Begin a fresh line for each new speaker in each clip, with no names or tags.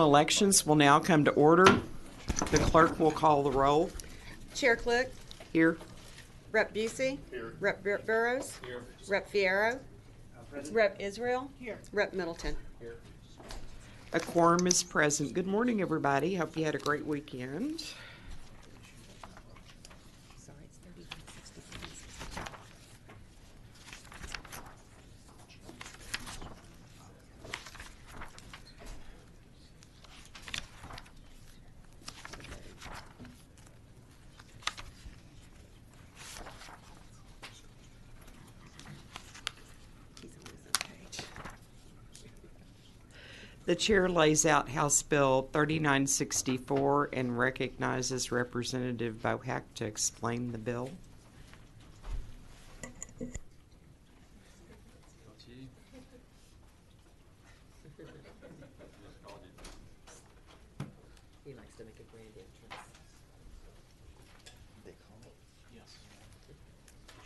Elections will now come to order. The clerk will call the roll.
Chair Click.
Here.
Rep Busey. Here. Rep Burrows. Here. Rep Fierro. Rep Israel. Here. Rep Middleton. Here.
A quorum is present. Good morning, everybody. Hope you had a great weekend.
Sorry, it's 3165.
The chair lays out House Bill 3964 and recognizes Representative Bohack to explain the bill.
He likes to make a grand entrance.
They call it? Yes. Did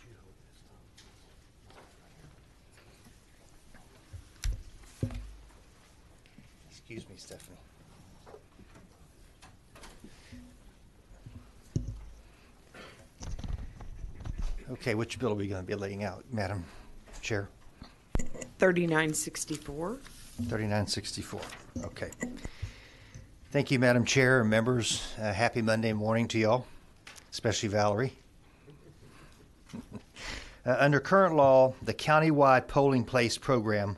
you hold this time? Excuse me, Stephanie. Okay, which bill are we going to be laying out, Madam Chair?
3964.
3964. Okay. Thank you, Madam Chair and members. Happy Monday morning to y'all, especially Valerie. Under current law, the countywide polling place program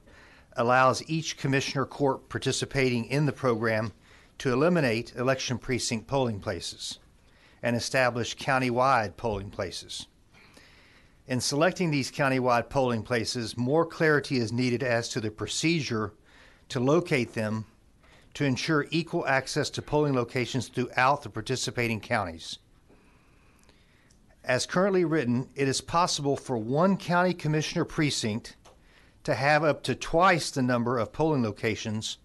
allows each commissioner court participating in the program to eliminate election precinct polling places and establish countywide polling places. In selecting these countywide polling places, more clarity is needed as to the procedure to locate them to ensure equal access to polling locations throughout the participating counties. As currently written, it is possible for one county commissioner precinct to have up to twice the number of polling locations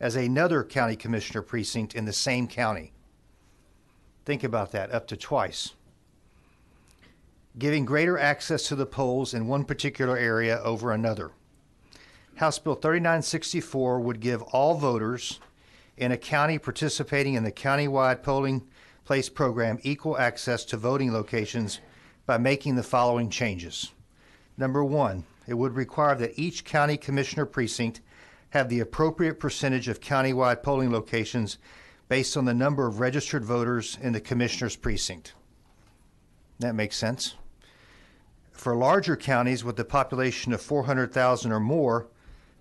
as another county commissioner precinct in the same county. Think about that, up to twice. Giving greater access to the polls in one particular area over another. House Bill 3964 would give all voters in a county participating in the countywide polling place program equal access to voting locations by making the following changes. Number one, it would require that each county commissioner precinct have the appropriate percentage of countywide polling locations based on the number of registered voters in the commissioner's precinct. That makes sense. For larger counties with a population of 400,000 or more,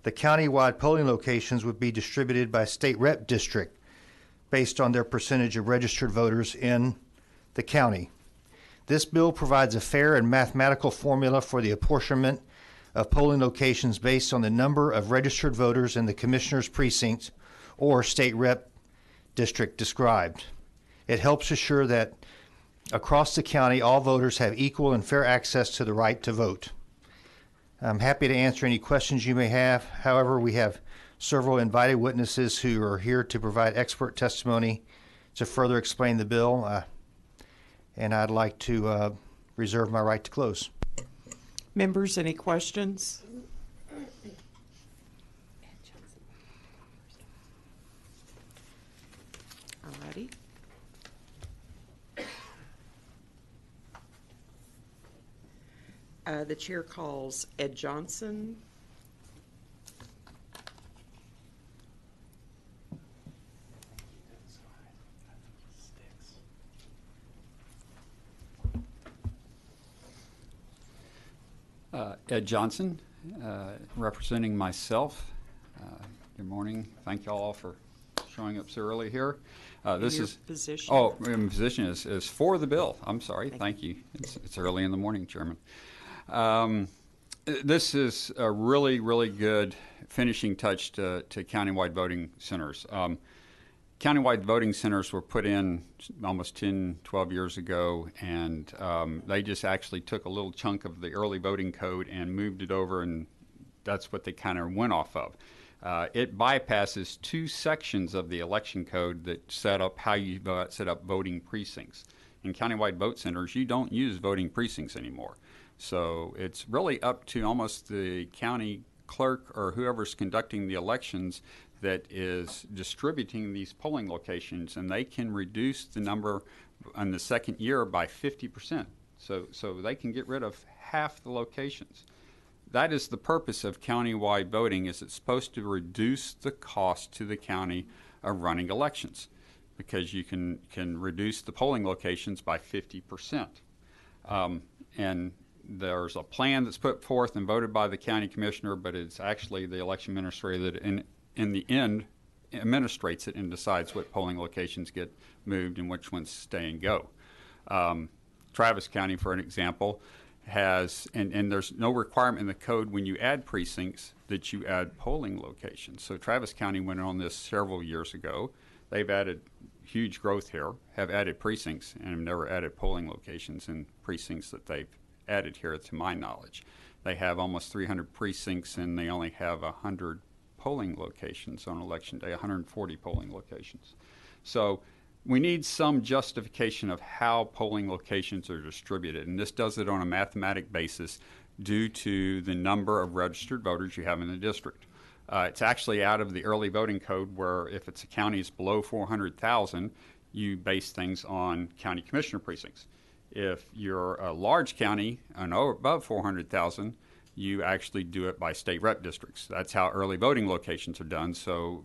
the countywide polling locations would be distributed by state rep district based on their percentage of registered voters in the county. This bill provides a fair and mathematical formula for the apportionment of polling locations based on the number of registered voters in the commissioner's precinct or state rep district described. It helps assure that across the county, all voters have equal and fair access to the right to vote. I'm happy to answer any questions you may have. However, we have several invited witnesses who are here to provide expert testimony to further explain the bill, and I'd like to reserve my right to close.
Members, any questions? Alrighty. The chair calls Ed Johnson.
Ed Johnson, representing myself. Good morning. Thank you all for showing up so early here. This is
position.
Oh, my position is for the bill. I'm sorry. Thank you. It's early in the morning, Chairman. This is a really, really good finishing touch to countywide voting centers. Countywide voting centers were put in almost 10, 12 years ago, and they just actually took a little chunk of the early voting code and moved it over, and that's what they kind of went off of. It bypasses two sections of the election code that set up how you set up voting precincts. In countywide vote centers, you don't use voting precincts anymore. So it's really up to almost the county clerk or whoever's conducting the elections that is distributing these polling locations, and they can reduce the number in the second year by 50%. So they can get rid of half the locations. That is the purpose of countywide voting, is it's supposed to reduce the cost to the county of running elections, because you can reduce the polling locations by 50%. And there's a plan that's put forth and voted by the county commissioner, but it's actually the election administrator that in the end administrates it and decides what polling locations get moved and which ones stay and go. Travis County, for an example, has, and there's no requirement in the code when you add precincts that you add polling locations. So Travis County went on this several years ago. They've added huge growth here, have added precincts, and have never added polling locations in precincts that they've added here, to my knowledge. They have almost 300 precincts, and they only have 100 polling locations on election day, 140 polling locations. So we need some justification of how polling locations are distributed, and this does it on a mathematic basis due to the number of registered voters you have in the district. It's actually out of the early voting code, where if it's a county is below 400,000, you base things on county commissioner precincts. If you're a large county and above 400,000, you actually do it by state rep districts. That's how early voting locations are done. So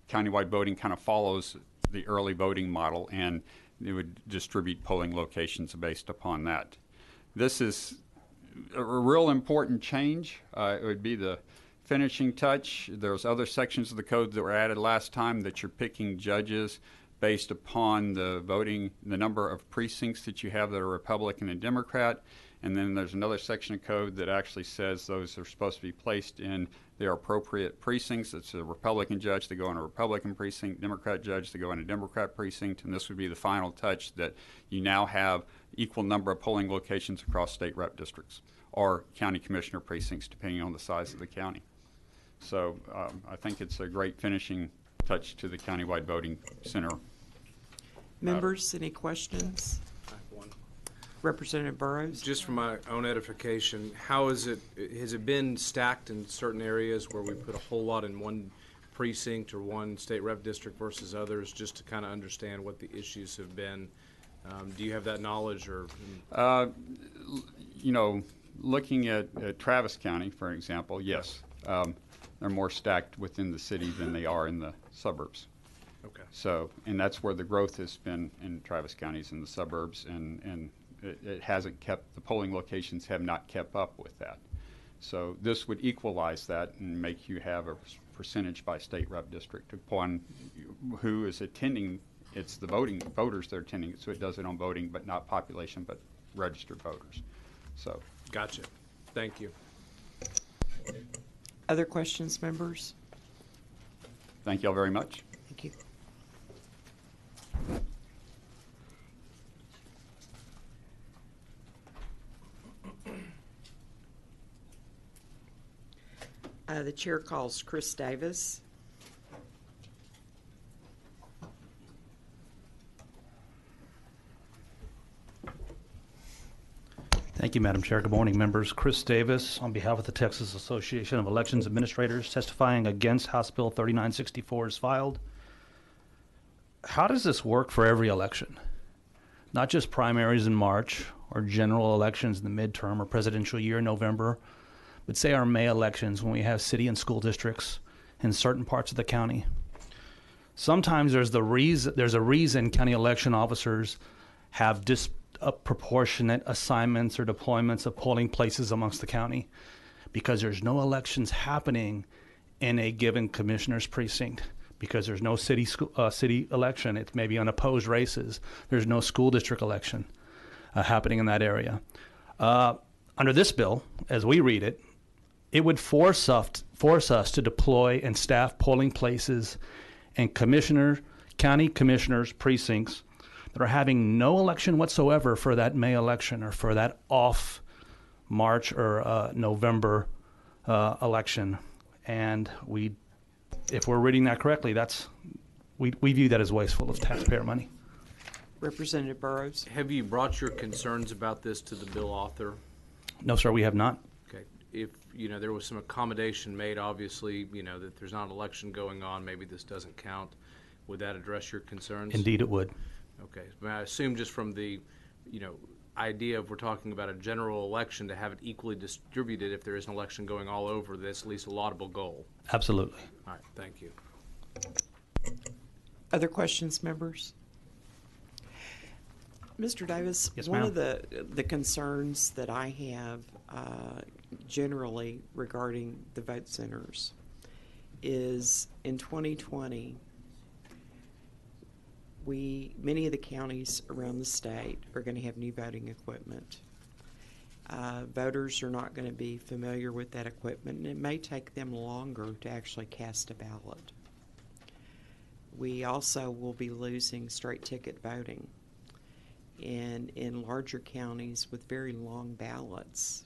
countywide voting kind of follows the early voting model, and it would distribute polling locations based upon that. This is a real important change. It would be the finishing touch. There's other sections of the code that were added last time that you're picking judges based upon the voting, the number of precincts that you have that are Republican and Democrat. And then there's another section of code that actually says those are supposed to be placed in their appropriate precincts. It's a Republican judge to go in a Republican precinct, Democrat judge to go in a Democrat precinct, and this would be the final touch, that you now have equal number of polling locations across state rep districts or county commissioner precincts, depending on the size of the county. So I think it's a great finishing touch to the countywide voting center.
Members, any questions?
I have one.
Representative Burrows?
Just for my own edification, how is it, has it been stacked in certain areas where we put a whole lot in one precinct or one state rep district versus others, just to kind of understand what the issues have been? Do you have that knowledge, or?
You know, looking at Travis County, for example, yes. They're more stacked within the city than they are in the suburbs.
Okay.
So, and that's where the growth has been in Travis counties, in the suburbs, and it hasn't kept, the polling locations have not kept up with that. So this would equalize that and make you have a percentage by state rep district upon who is attending. It's the voters that are attending it, so it does it on voting, but not population, but registered voters. So.
Gotcha. Thank you.
Other questions, members?
Thank you all very much.
Thank you. The chair calls Chris Davis.
Thank you, Madam Chair. Good morning, members. Chris Davis, on behalf of the Texas Association of Elections Administrators, testifying against House Bill 3964 is filed. How does this work for every election? Not just primaries in March or general elections in the midterm or presidential year in November, but say our May elections when we have city and school districts in certain parts of the county. Sometimes there's a reason county election officers have disproportionate assignments or deployments of polling places amongst the county, because there's no elections happening in a given commissioner's precinct, because there's no city election. It's maybe unopposed races. There's no school district election happening in that area. Under this bill, as we read it, it would force us to deploy and staff polling places and county commissioners' precincts that are having no election whatsoever for that May election or for that off March or November election. And if we're reading that correctly, we view that as wasteful of taxpayer money.
Representative Burrows.
Have you brought your concerns about this to the bill author?
No, sir, we have not.
Okay. if, there was some accommodation made, obviously, that there's not an election going on, maybe this doesn't count, would that address your concerns?
Indeed, it would.
Okay. But I assume just from the, idea of we're talking about a general election to have it equally distributed if there is an election going all over, that's at least a laudable goal.
Absolutely.
All right. Thank you.
Other questions, members? Mr. Davis,
Yes,
one
ma'am.
of the concerns that I have generally regarding the vote centers is in 2020, many of the counties around the state are going to have new voting equipment. Voters are not going to be familiar with that equipment, and it may take them longer to actually cast a ballot. We also will be losing straight ticket voting. And in larger counties with very long ballots,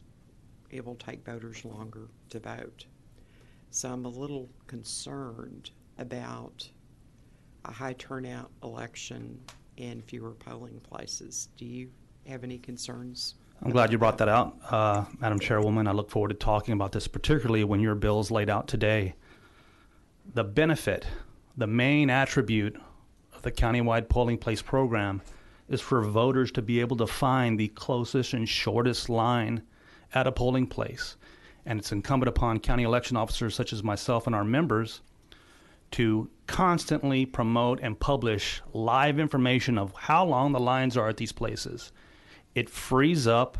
it will take voters longer to vote. So I'm a little concerned about a high turnout election and fewer polling places. Do you have any concerns?
I'm glad you brought that out, Madam Chairwoman. I look forward to talking about this, particularly when your bill is laid out today. The benefit, the main attribute of the countywide polling place program is for voters to be able to find the closest and shortest line at a polling place. And it's incumbent upon county election officers such as myself and our members to constantly promote and publish live information of how long the lines are at these places. It frees up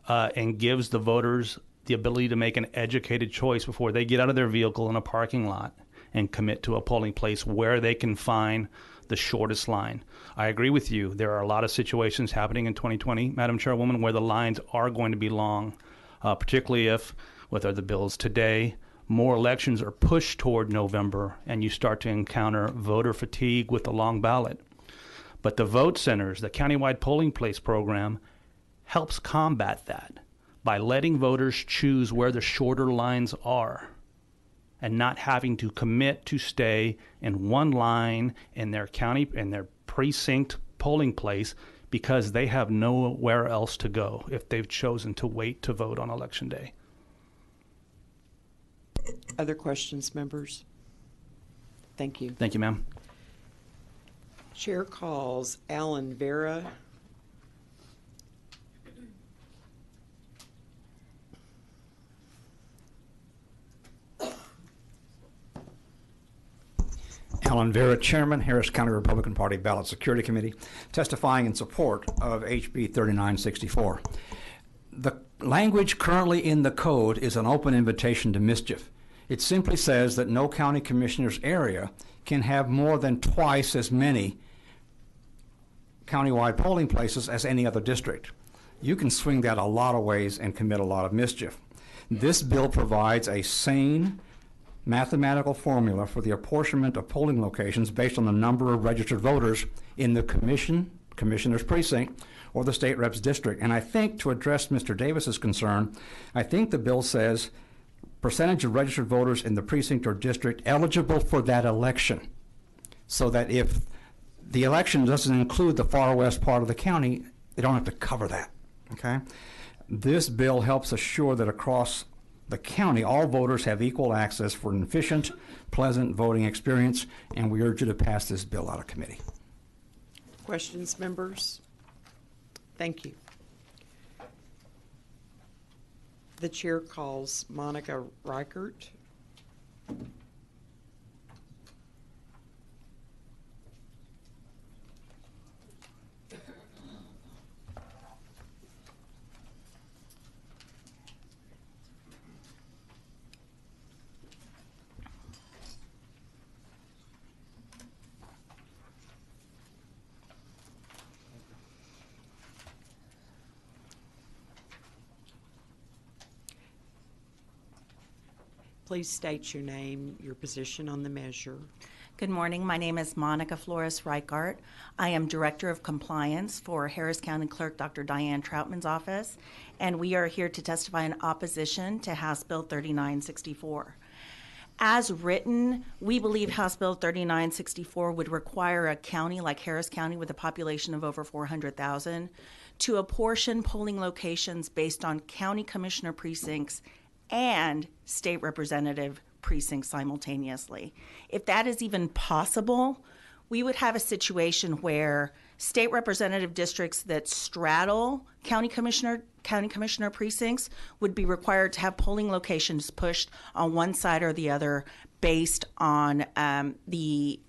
and gives the voters the ability to make an educated choice before they get out of their vehicle in a parking lot and commit to a polling place where they can find the shortest line. I agree with you. There are a lot of situations happening in 2020, Madam Chairwoman, where the lines are going to be long, particularly if, with other bills today, more elections are pushed toward November and you start to encounter voter fatigue with the long ballot. But the vote centers, the countywide polling place program, helps combat that by letting voters choose where the shorter lines are and not having to commit to stay in one line in their county, in their precinct polling place, because they have nowhere else to go if they've chosen to wait to vote on Election Day.
Other questions, members? Thank you.
Thank you, ma'am.
Chair calls Alan Vera.
Alan Vera, Chairman, Harris County Republican Party Ballot Security Committee, testifying in support of HB 3964. The language currently in the code is an open invitation to mischief. It simply says that no county commissioner's area can have more than twice as many countywide polling places as any other district. You can swing that a lot of ways and commit a lot of mischief. This bill provides a sane mathematical formula for the apportionment of polling locations based on the number of registered voters in the commissioner's precinct or the state rep's district. And I think, to address Mr. Davis's concern, I think the bill says percentage of registered voters in the precinct or district eligible for that election, so that if the election doesn't include the far west part of the county, they don't have to cover that. Okay? This bill helps assure that across the county, all voters have equal access for an efficient, pleasant voting experience, and we urge you to pass this bill out of committee.
Questions, members? Thank you. The chair calls Monica Reichert. Please state your name, your position on the measure.
Good morning. My name is Monica Flores Reichart. I am Director of Compliance for Harris County Clerk Dr. Diane Troutman's office, and we are here to testify in opposition to House Bill 3964. As written, we believe House Bill 3964 would require a county like Harris County with a population of over 400,000 to apportion polling locations based on county commissioner precincts and state representative precincts simultaneously. If that is even possible, we would have a situation where state representative districts that straddle county commissioner precincts would be required to have polling locations pushed on one side or the other based on the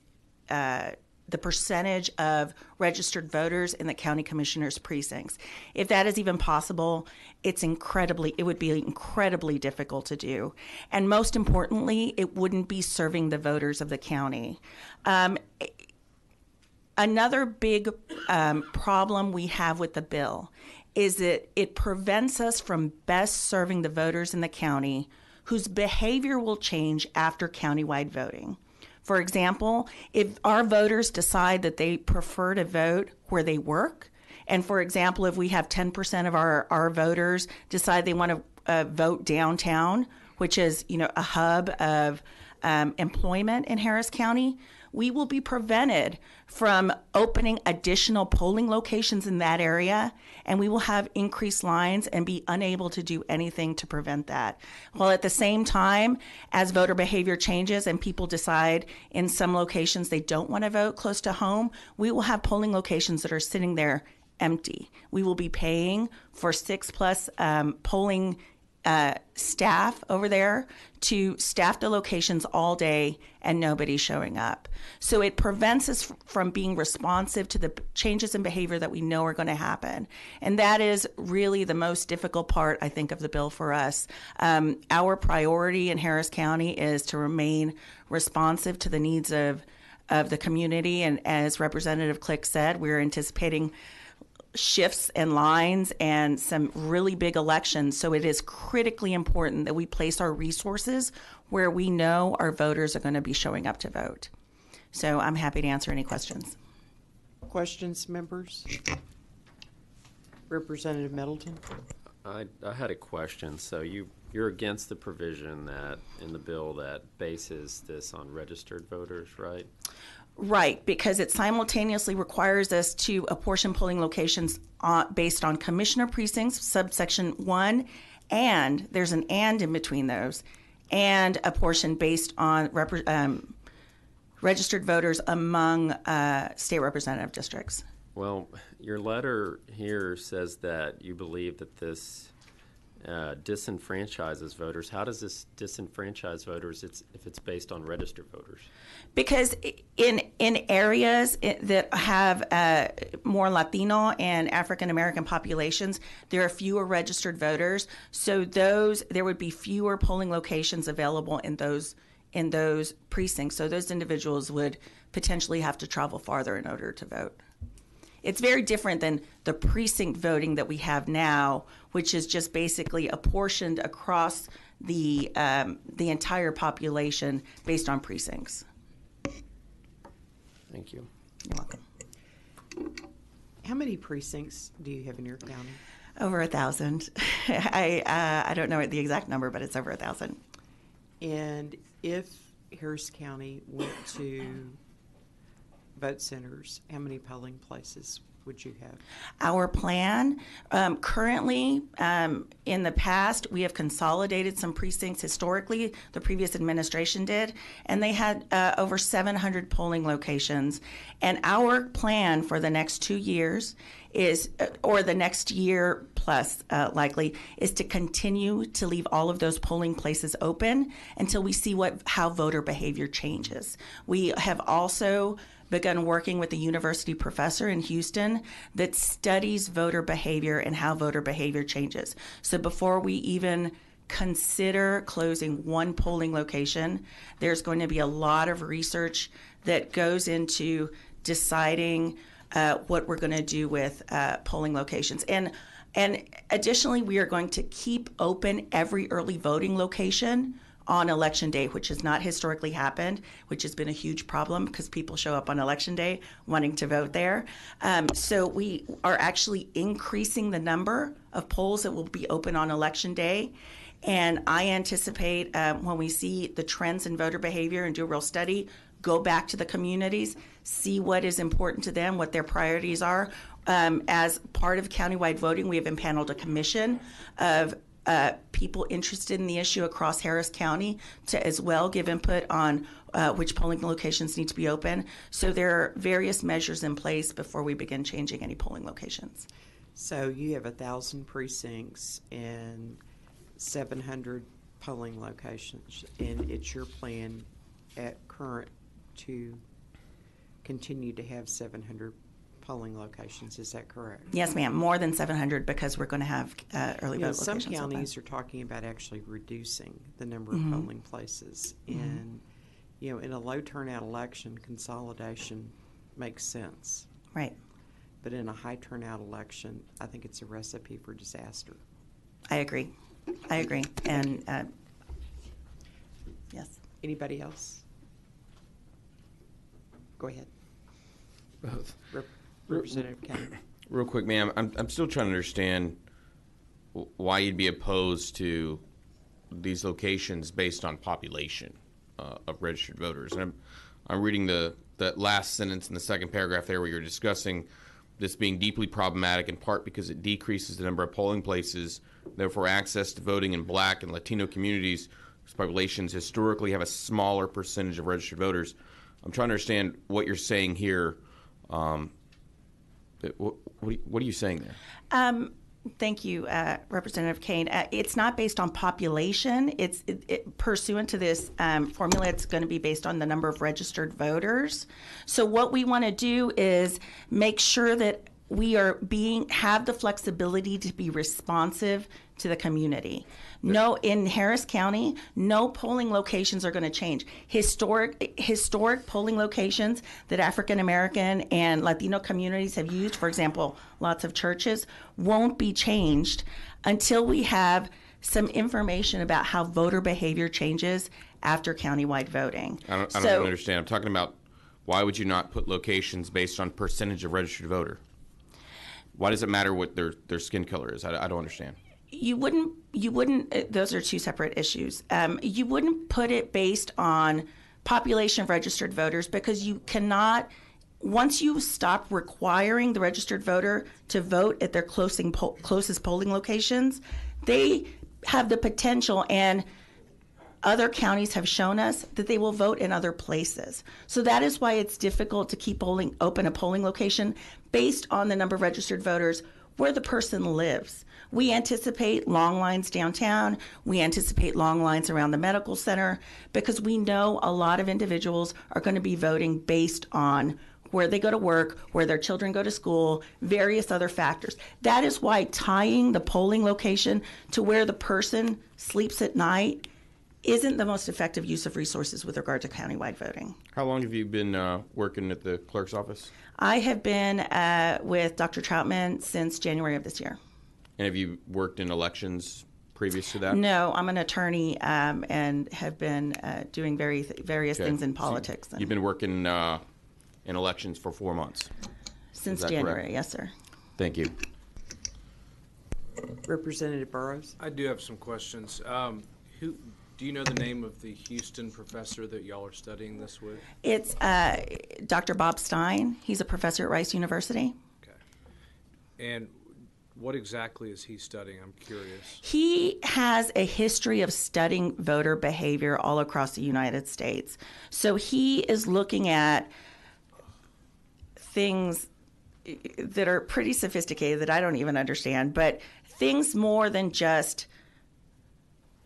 percentage of registered voters in the county commissioner's precincts. If that is even possible, it would be incredibly difficult to do. And most importantly, it wouldn't be serving the voters of the county. Another big problem we have with the bill is that it prevents us from best serving the voters in the county whose behavior will change after countywide voting. For example, if our voters decide that they prefer to vote where they work, and for example, if we have 10% of our voters decide they want to vote downtown, which is a hub of employment in Harris County, we will be prevented from opening additional polling locations in that area, and we will have increased lines and be unable to do anything to prevent that. While at the same time, as voter behavior changes and people decide in some locations they don't want to vote close to home, we will have polling locations that are sitting there empty. We will be paying for 6+ polling staff over there to staff the locations all day and nobody's showing up. So it prevents us from being responsive to the changes in behavior that we know are going to happen. And that is really the most difficult part, I think, of the bill for us. Our priority in Harris County is to remain responsive to the needs of the community. And as Representative Click said, we're anticipating shifts and lines and some really big elections. So it is critically important that we place our resources where we know our voters are going to be showing up to vote. So I'm happy to answer any questions.
Questions, members? Representative Middleton?
I had a question. So you're against the provision that in the bill that bases this on registered voters, right?
Right, because it simultaneously requires us to apportion polling locations based on commissioner precincts, subsection 1, and there's an and in between those, and apportion based on registered voters among state representative districts.
Well, your letter here says that you believe that this disenfranchises voters. How does this disenfranchise voters if it's based on registered voters?
Because in areas that have more Latino and African American populations, there are fewer registered voters. So there would be fewer polling locations available in those precincts. So those individuals would potentially have to travel farther in order to vote. It's very different than the precinct voting that we have now, which is just basically apportioned across the entire population based on precincts.
Thank you.
You're welcome.
How many precincts do you have in your county?
Over 1,000. I don't know the exact number, but it's over 1,000.
And if Harris County went to vote centers, how many polling places would you have?
Our plan, currently, in the past, we have consolidated some precincts historically. The previous administration did, and they had over 700 polling locations. And our plan for the next 2 years is, or the next year plus likely, is to continue to leave all of those polling places open until we see how voter behavior changes. We have also begun working with a university professor in Houston that studies voter behavior and how voter behavior changes. So before we even consider closing one polling location, there's going to be a lot of research that goes into deciding what we're going to do with polling locations. And additionally, we are going to keep open every early voting location on election day, which has not historically happened, which has been a huge problem because people show up on election day wanting to vote there. So we are actually increasing the number of polls that will be open on election day. And I anticipate when we see the trends in voter behavior and do a real study, go back to the communities, see what is important to them, what their priorities are, As part of countywide voting, we have impaneled a commission of people interested in the issue across Harris County to as well give input on which polling locations need to be open. So there are various measures in place before we begin changing any polling locations.
So you have 1,000 precincts and 700 polling locations, and it's your plan at current to continue to have 700 polling locations. Is that correct?
Yes, ma'am. More than 700 because we're going to have early vote
Some
locations open.
counties are talking about actually reducing the number of polling places, and in a low turnout election, consolidation makes sense.
Right.
But in a high turnout election, I think it's a recipe for disaster.
I agree. And yes.
Anybody else? Go ahead. Representative Kennedy.
Real quick, ma'am, I'm still trying to understand why you'd be opposed to these locations based on population of registered voters. And I'm reading the last sentence in the second paragraph there where you're discussing this being deeply problematic in part because it decreases the number of polling places, therefore access to voting in Black and Latino communities whose populations historically have a smaller percentage of registered voters. I'm trying to understand what you're saying here. What are you saying there?
Thank you, Representative Kane. It's not based on population. It's pursuant to this formula. It's going to be based on the number of registered voters. So what we want to do is make sure that we are have the flexibility to be responsive to the community. No, in Harris County, no polling locations are going to change. Historic polling locations that African American and Latino communities have used, for example, lots of churches, won't be changed until we have some information about how voter behavior changes after countywide voting.
I don't even understand. I'm talking about why would you not put locations based on percentage of registered voter? Why does it matter what their skin color is? I don't understand.
You wouldn't, those are two separate issues. You wouldn't put it based on population of registered voters because you cannot, once you stop requiring the registered voter to vote at their closest polling locations, they have the potential, and other counties have shown us that they will vote in other places. So that is why it's difficult to keep open a polling location based on the number of registered voters where the person lives. We anticipate long lines downtown. We anticipate long lines around the medical center because we know a lot of individuals are going to be voting based on where they go to work, where their children go to school, various other factors. That is why tying the polling location to where the person sleeps at night isn't the most effective use of resources with regard to countywide voting.
How long have you been working at the clerk's office?
I have been with Dr. Troutman since January of this year.
And have you worked in elections previous to that?
No, I'm an attorney and have been doing various things in politics.
So you've been working in elections for 4 months?
Since January, correct? Yes, sir.
Thank you.
Representative Burrows?
I do have some questions. Do you know the name of the Houston professor that y'all are studying this with?
It's Dr. Bob Stein. He's a professor at Rice University.
Okay. And what exactly is he studying? I'm curious.
He has a history of studying voter behavior all across the United States. So he is looking at things that are pretty sophisticated that I don't even understand, but things more than just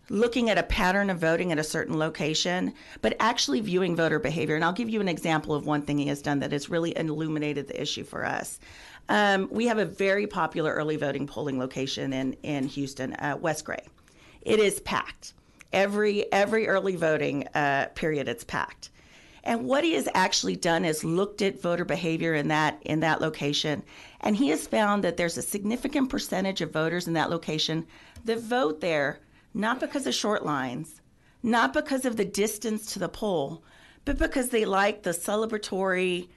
looking at a pattern of voting at a certain location, but actually viewing voter behavior. And I'll give you an example of one thing he has done that has really illuminated the issue for us. We have a very popular early voting polling location in Houston, West Gray. It is packed. Every early voting period, it's packed. And what he has actually done is looked at voter behavior in that location, and he has found that there's a significant percentage of voters in that location that vote there not because of short lines, not because of the distance to the poll, but because they like the celebratory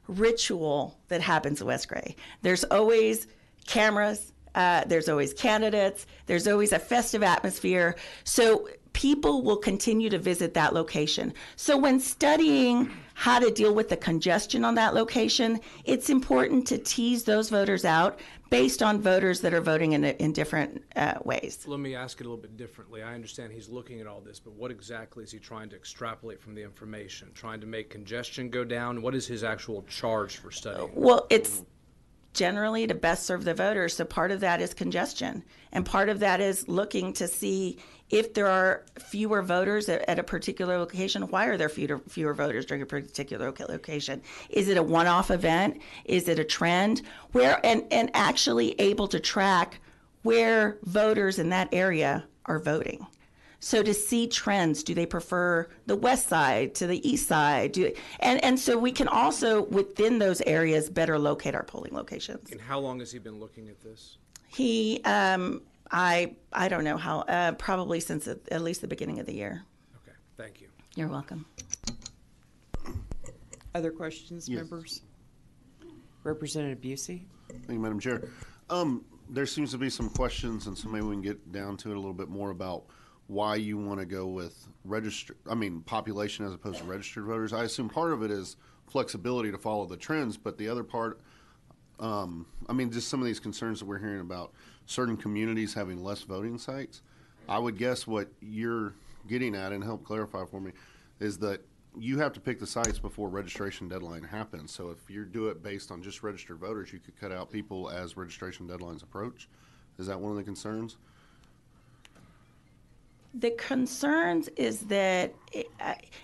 ritual that happens at West Gray. There's always cameras, there's always candidates, there's always a festive atmosphere. So people will continue to visit that location. So when studying how to deal with the congestion on that location, it's important to tease those voters out based on voters that are voting in different ways.
Let me ask it a little bit differently. I understand he's looking at all this, but what exactly is he trying to extrapolate from the information? Trying to make congestion go down? What is his actual charge for studying?
Well, it's generally to best serve the voters. So part of that is congestion. And part of that is looking to see if there are fewer voters at a particular location. Why are there fewer voters during a particular location? Is it a one-off event? Is it a trend? And actually able to track where voters in that area are voting. So to see trends, do they prefer the west side to the east side? And so we can also, within those areas, better locate our polling locations.
And how long has he been looking at this?
He, I don't know how, probably since at least the beginning of the year.
Okay, thank you.
You're welcome.
Other questions, members? Representative Busey?
Thank you, Madam Chair. There seems to be some questions, and so maybe we can get down to it a little bit more about why you want to go with population as opposed to registered voters. I assume part of it is flexibility to follow the trends, but the other part, just some of these concerns that we're hearing about certain communities having less voting sites. I would guess what you're getting at, and help clarify for me, is that you have to pick the sites before registration deadline happens. So if you do it based on just registered voters, you could cut out people as registration deadlines approach. Is that one of the concerns?
The concerns is that,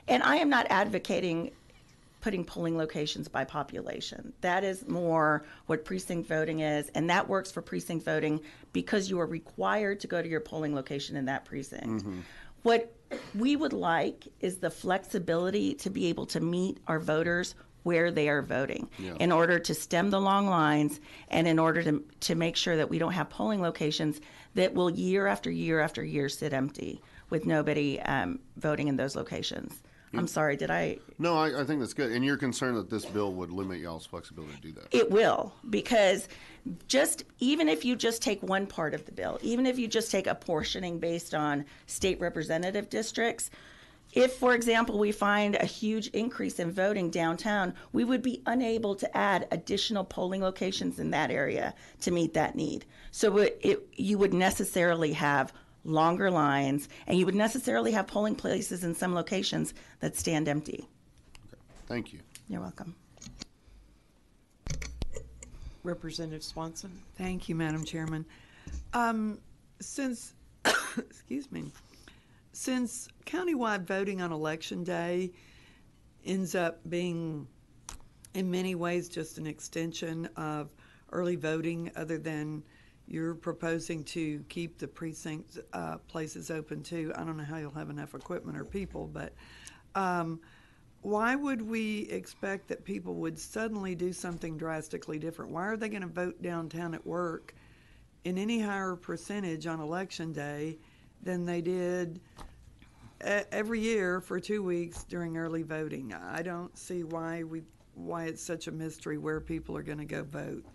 and I am not advocating putting polling locations by population. That is more what precinct voting is, and that works for precinct voting because you are required to go to your polling location in that precinct. Mm-hmm. What we would like is the flexibility to be able to meet our voters where they are voting in order to stem the long lines and in order to make sure that we don't have polling locations that will year after year after year sit empty with nobody voting in those locations. I'm sorry, did I?
No, I think that's good. And you're concerned that this bill would limit y'all's flexibility to do that?
It will, because even if you just take one part of the bill, even if you just take a portioning based on state representative districts, if, for example, we find a huge increase in voting downtown, we would be unable to add additional polling locations in that area to meet that need. So you would necessarily have longer lines, and you would necessarily have polling places in some locations that stand empty.
Okay. Thank you.
You're welcome.
Representative Swanson?
Thank you, Madam Chairman. Since since countywide voting on Election Day ends up being, in many ways, just an extension of early voting, other than you're proposing to keep the precinct places open too. I don't know how you'll have enough equipment or people, but why would we expect that people would suddenly do something drastically different? Why are they going to vote downtown at work in any higher percentage on Election Day than they did every year for 2 weeks during early voting? I don't see why it's such a mystery where people are going to go vote.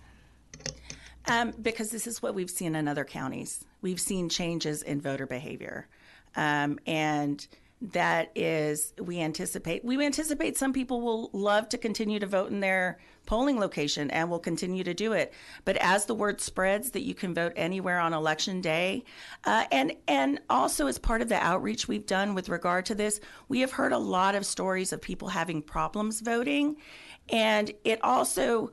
Because this is what we've seen in other counties. We've seen changes in voter behavior. And that is, we anticipate some people will love to continue to vote in their polling location and will continue to do it. But as the word spreads that you can vote anywhere on Election Day, and also as part of the outreach we've done with regard to this, we have heard a lot of stories of people having problems voting. And it also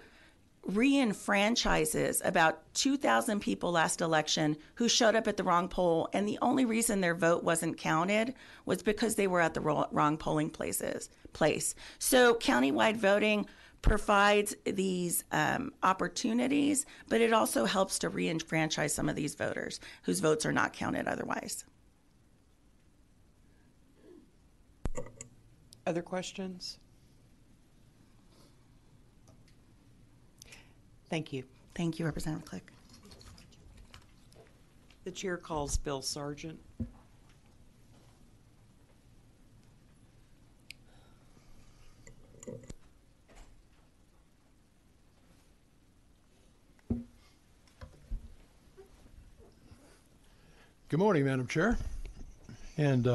re-enfranchises about 2,000 people last election who showed up at the wrong poll, and the only reason their vote wasn't counted was because they were at the wrong polling place. So countywide voting provides these opportunities, but it also helps to re-enfranchise some of these voters whose votes are not counted otherwise.
Other questions? Thank you.
Thank you, Representative Click.
The chair calls Bill Sargent.
Good morning, Madam Chair, and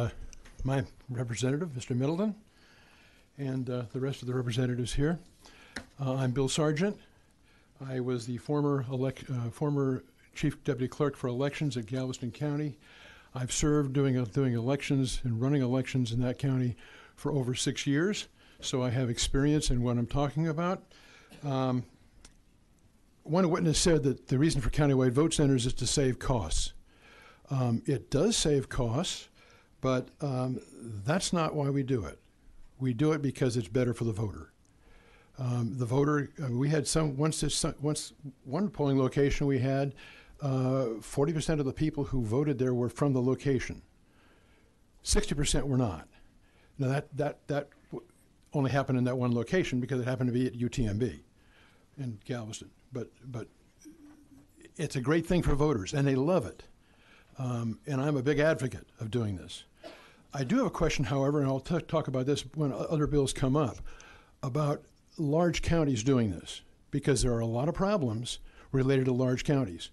my representative, Mr. Middleton. and the rest of the representatives here. I'm Bill Sargent. I was the former Chief Deputy Clerk for Elections at Galveston County. I've served doing elections and running elections in that county for over 6 years, so I have experience in what I'm talking about. One witness said that the reason for countywide vote centers is to save costs. It does save costs, but that's not why we do it. We do it because it's better for the voter. The voter, we had one polling location we had, 40% of the people who voted there were from the location. 60% were not. Now that only happened in that one location because it happened to be at UTMB in Galveston. But it's a great thing for voters, and they love it. And I'm a big advocate of doing this. I do have a question, however, and I'll talk about this when other bills come up, about large counties doing this, because there are a lot of problems related to large counties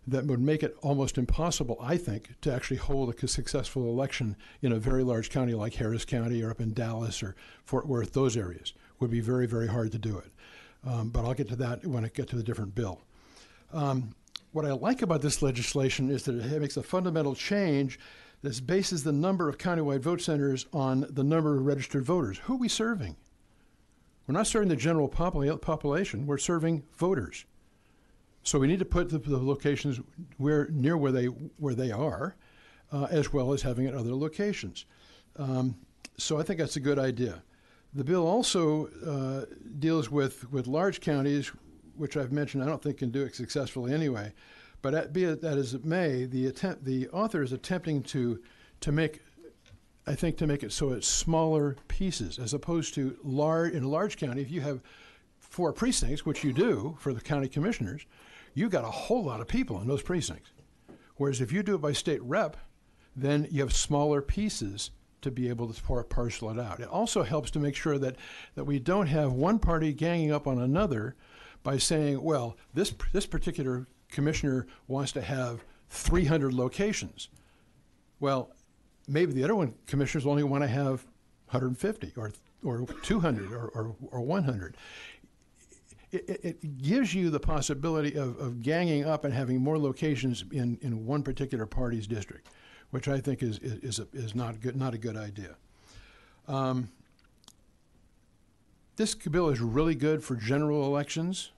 that would make it almost impossible, I think, to actually hold a successful election in a very large county like Harris County or up in Dallas or Fort Worth. Those areas would be very, very hard to do it. But I'll get to that when I get to the different bill. What I like about this legislation is that it makes a fundamental change that bases the number of countywide vote centers on the number of registered voters. Who are we serving? We're not serving the general population. We're serving voters. So we need to put the locations near where they are, as well as having it at other locations. So I think that's a good idea. The bill also deals with large counties, which I've mentioned I don't think can do it successfully anyway. But be it that as it may, the author is attempting to make it so it's smaller pieces, as opposed to in a large county. If you have 4 precincts, which you do for the county commissioners, you've got a whole lot of people in those precincts. Whereas if you do it by state rep, then you have smaller pieces to be able to parcel it out. It also helps to make sure that we don't have one party ganging up on another by saying, well, this particular commissioner wants to have 300 locations. Well, maybe the other commissioners only want to have 150 or 200 or 100. It gives you the possibility of ganging up and having more locations in one particular party's district, which I think is not a good idea. This bill is really good for general elections.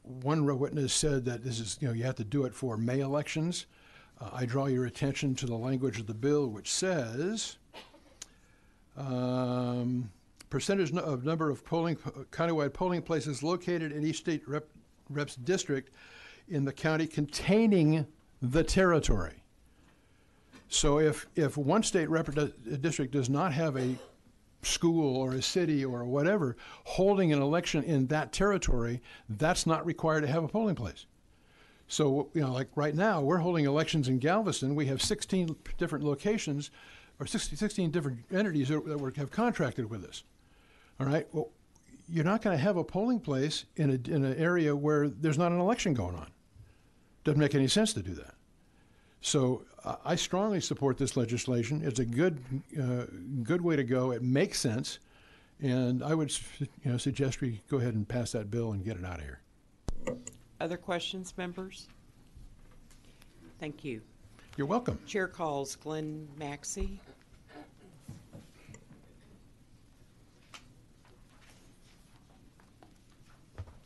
One witness said that this is, you have to do it for May elections. I draw your attention to the language of the bill, which says percentage of number of countywide polling places located in each state rep's district in the county containing the territory. So if one state district does not have a school or a city or whatever holding an election in that territory, that's not required to have a polling place. So, like right now, we're holding elections in Galveston. We have 16 different locations, or 16 different entities that have contracted with us. All right. Well, you're not going to have a polling place in an area where there's not an election going on. Doesn't make any sense to do that. So I strongly support this legislation. It's a good way to go. It makes sense, and I would suggest we go ahead and pass that bill and get it out of here.
Other questions, members? Thank you.
You're welcome.
Chair calls Glenn Maxey.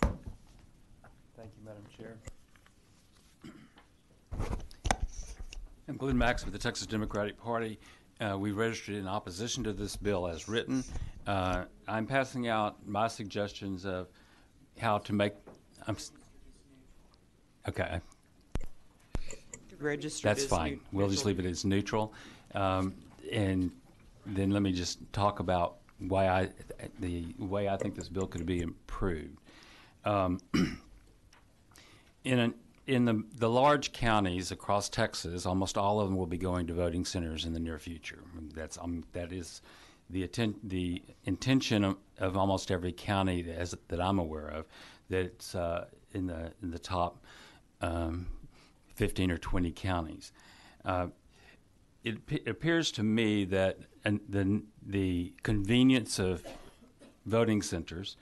Thank you, Madam Chair. I'm Glenn Maxey with the Texas Democratic Party. We registered in opposition to this bill as written. I'm passing out my suggestions of how to make. Okay.
Registered.
That's fine. We'll just leave it as neutral, and then let me just talk about why the way I think this bill could be improved. In the large counties across Texas, almost all of them will be going to voting centers in the near future. That is the intention of almost every county that I'm aware of. That's in the top 15 or 20 counties. it appears to me that the convenience of voting centers,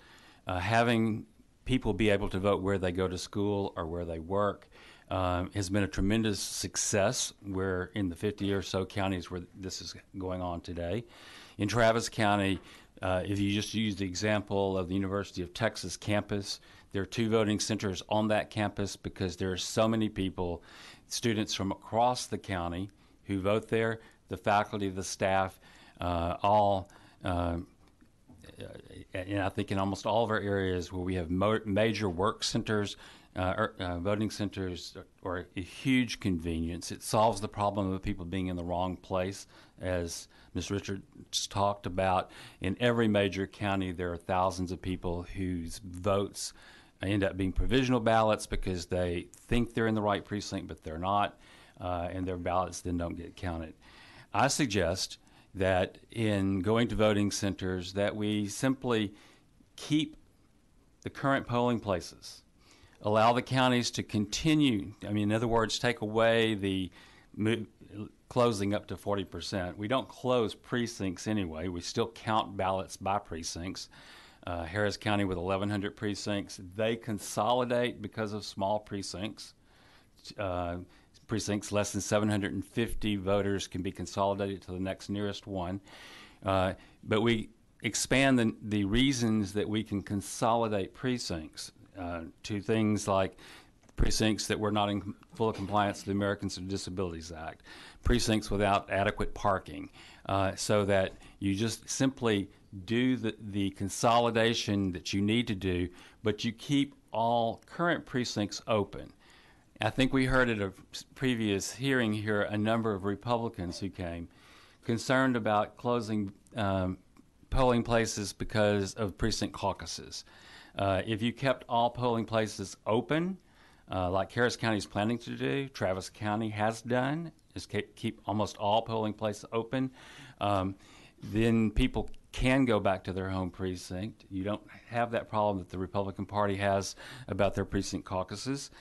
having people be able to vote where they go to school or where they work, has been a tremendous success. We're in the 50 or so counties where this is going on today. In Travis County, if you just use the example of the University of Texas campus, there are 2 voting centers on that campus because there are so many people, students from across the county who vote there, the faculty, the staff, all, and I think in almost all of our areas where we have major work centers, voting centers are a huge convenience. It solves the problem of people being in the wrong place. As Ms. Richards talked about, in every major county there are thousands of people whose votes end up being provisional ballots because they think they're in the right precinct but they're not, and their ballots then don't get counted. I suggest that in going to voting centers that we simply keep the current polling places, allow the counties to continue. I mean, in other words, take away the closing up to 40%. We don't close precincts anyway. We still count ballots by precincts. Harris County with 1,100 precincts, they consolidate because of small precincts. Precincts less than 750 voters can be consolidated to the next nearest one. But we expand the reasons that we can consolidate precincts to things like precincts that were not in full compliance with the Americans with Disabilities Act, precincts without adequate parking, so that you just simply do the consolidation that you need to do, but you keep all current precincts open. I think we heard at a previous hearing here a number of Republicans who came concerned about closing polling places because of precinct caucuses. If you kept all polling places open, like Harris County is planning to do, Travis County has done, is keep almost all polling places open, then people can go back to their home precinct. You don't have that problem that the Republican Party has about their precinct caucuses.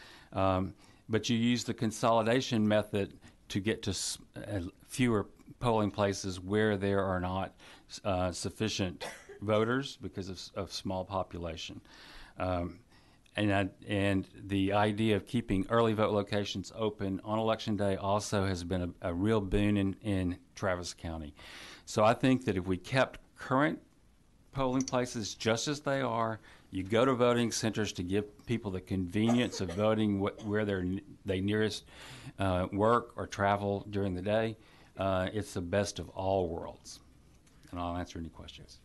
But you use the consolidation method to get to fewer polling places where there are not sufficient voters because of small population. And the idea of keeping early vote locations open on Election Day also has been a real boon in Travis County. So I think that if we kept current polling places just as they are, you go to voting centers to give people the convenience of voting where they nearest work or travel during the day, it's the best of all worlds. And I'll answer any questions.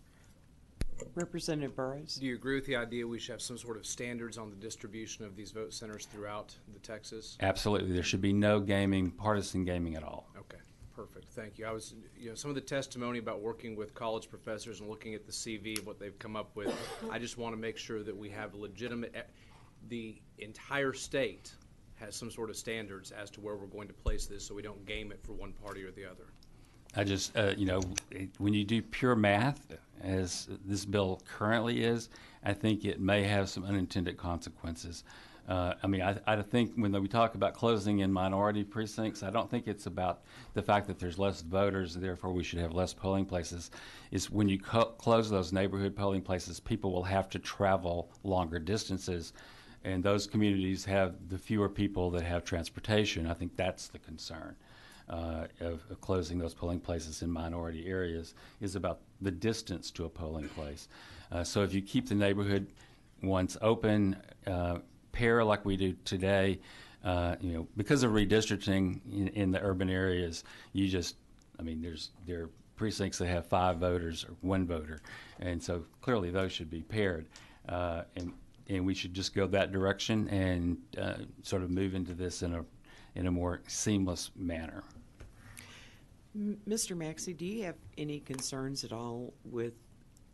Representative Burrows.
Do you agree with the idea we should have some sort of standards on the distribution of these vote centers throughout the Texas?
Absolutely. There should be no gaming, partisan gaming at all.
Okay. Perfect. Thank you. I was, some of the testimony about working with college professors and looking at the CV of what they've come up with, I just want to make sure that we have legitimate, the entire state has some sort of standards as to where we're going to place this so we don't game it for one party or the other.
I just, when you do pure math, as this bill currently is, I think it may have some unintended consequences. I think when we talk about closing in minority precincts, I don't think it's about the fact that there's less voters, therefore we should have less polling places. It's when you close those neighborhood polling places, people will have to travel longer distances, and those communities have the fewer people that have transportation. I think that's the concern of closing those polling places in minority areas, is about the distance to a polling place. So if you keep the neighborhood ones open, pair like we do today, because of redistricting in the urban areas, there are precincts that have 5 voters or 1 voter, and so clearly those should be paired, and we should just go that direction and sort of move into this in a more seamless manner.
Mr. Maxey, do you have any concerns at all with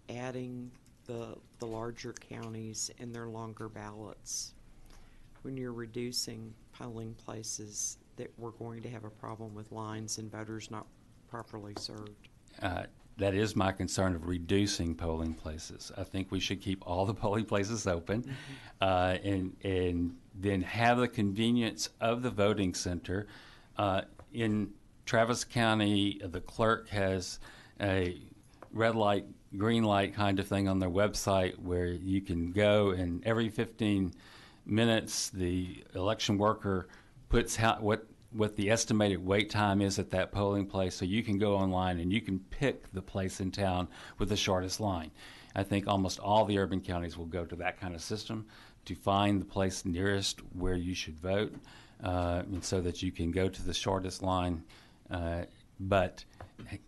adding the larger counties and their longer ballots? When you're reducing polling places, that we're going to have a problem with lines and voters not properly served?
That is my concern of reducing polling places. I think we should keep all the polling places open, and then have the convenience of the voting center. In Travis County, the clerk has a red light, green light kind of thing on their website where you can go, and every 15 minutes the election worker puts what the estimated wait time is at that polling place, so you can go online and you can pick the place in town with the shortest line. I think almost all the urban counties will go to that kind of system to find the place nearest where you should vote, and so that you can go to the shortest line, but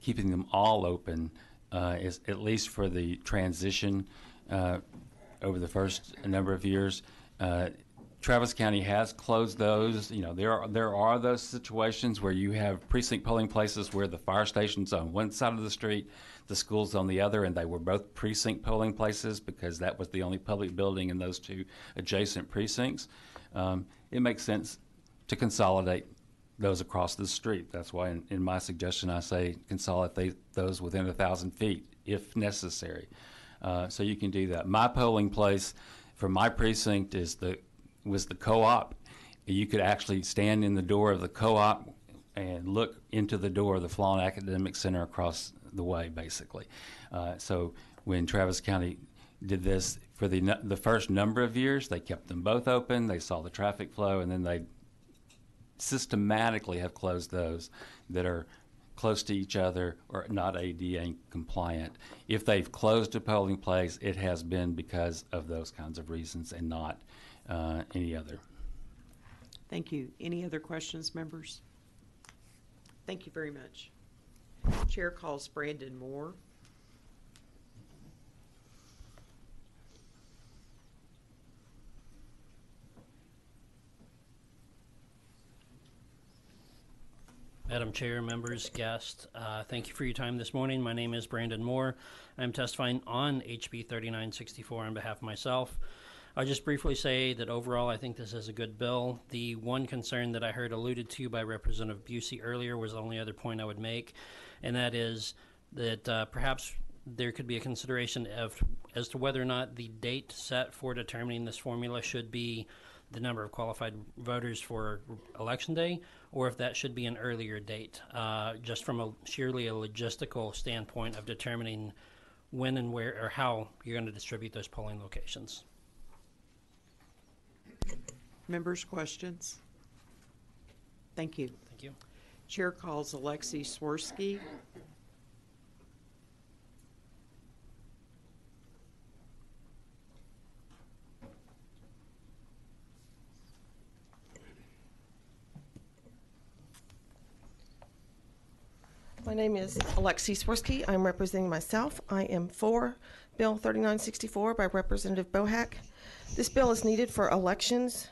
keeping them all open is, at least for the transition over the first number of years. Travis County has closed those. You know, there are those situations where you have precinct polling places where the fire station's on one side of the street, the school's on the other, and they were both precinct polling places because that was the only public building in those two adjacent precincts. It makes sense to consolidate those across the street. That's why in my suggestion I say consolidate those within 1,000 feet if necessary. So you can do that. My polling place for my precinct was the co-op. You could actually stand in the door of the co-op and look into the door of the Fallon Academic Center across the way, basically. So when Travis County did this for the first number of years, they kept them both open. They saw the traffic flow, and then they systematically have closed those that are close to each other or not ADA compliant. If they've closed a polling place, it has been because of those kinds of reasons and not any other.
Thank you. Any other questions, members? Thank you very much. Chair calls Brandon Moore.
Madam Chair, members, guests, thank you for your time this morning. My name is Brandon Moore. I'm testifying on HB 3964 on behalf of myself. I'll just briefly say that overall I think this is a good bill. The one concern that I heard alluded to by Representative Busey earlier was the only other point I would make, and that is that perhaps there could be a consideration as to whether or not the date set for determining this formula should be the number of qualified voters for Election Day, or if that should be an earlier date, just from sheerly a logistical standpoint of determining when and where or how you're going to distribute those polling locations.
Members, questions? Thank you.
Thank you.
Chair calls Alexei Swirsky.
My name is Alexei Swirsky. I'm representing myself. I am for Bill 3964 by Representative Bohack. This bill is needed for elections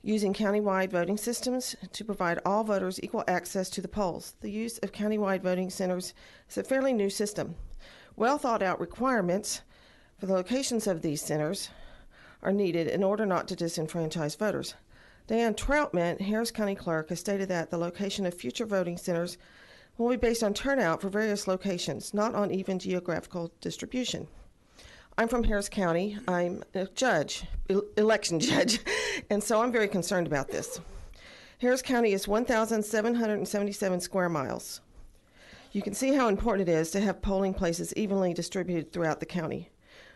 using countywide voting systems to provide all voters equal access to the polls. The use of countywide voting centers is a fairly new system. Well thought out requirements for the locations of these centers are needed in order not to disenfranchise voters. Diane Troutman, Harris County Clerk, has stated that the location of future voting centers will be based on turnout for various locations, not on even geographical distribution. I'm from Harris County. I'm a judge, election judge, and so I'm very concerned about this. Harris County is 1,777 square miles. You can see how important it is to have polling places evenly distributed throughout the county.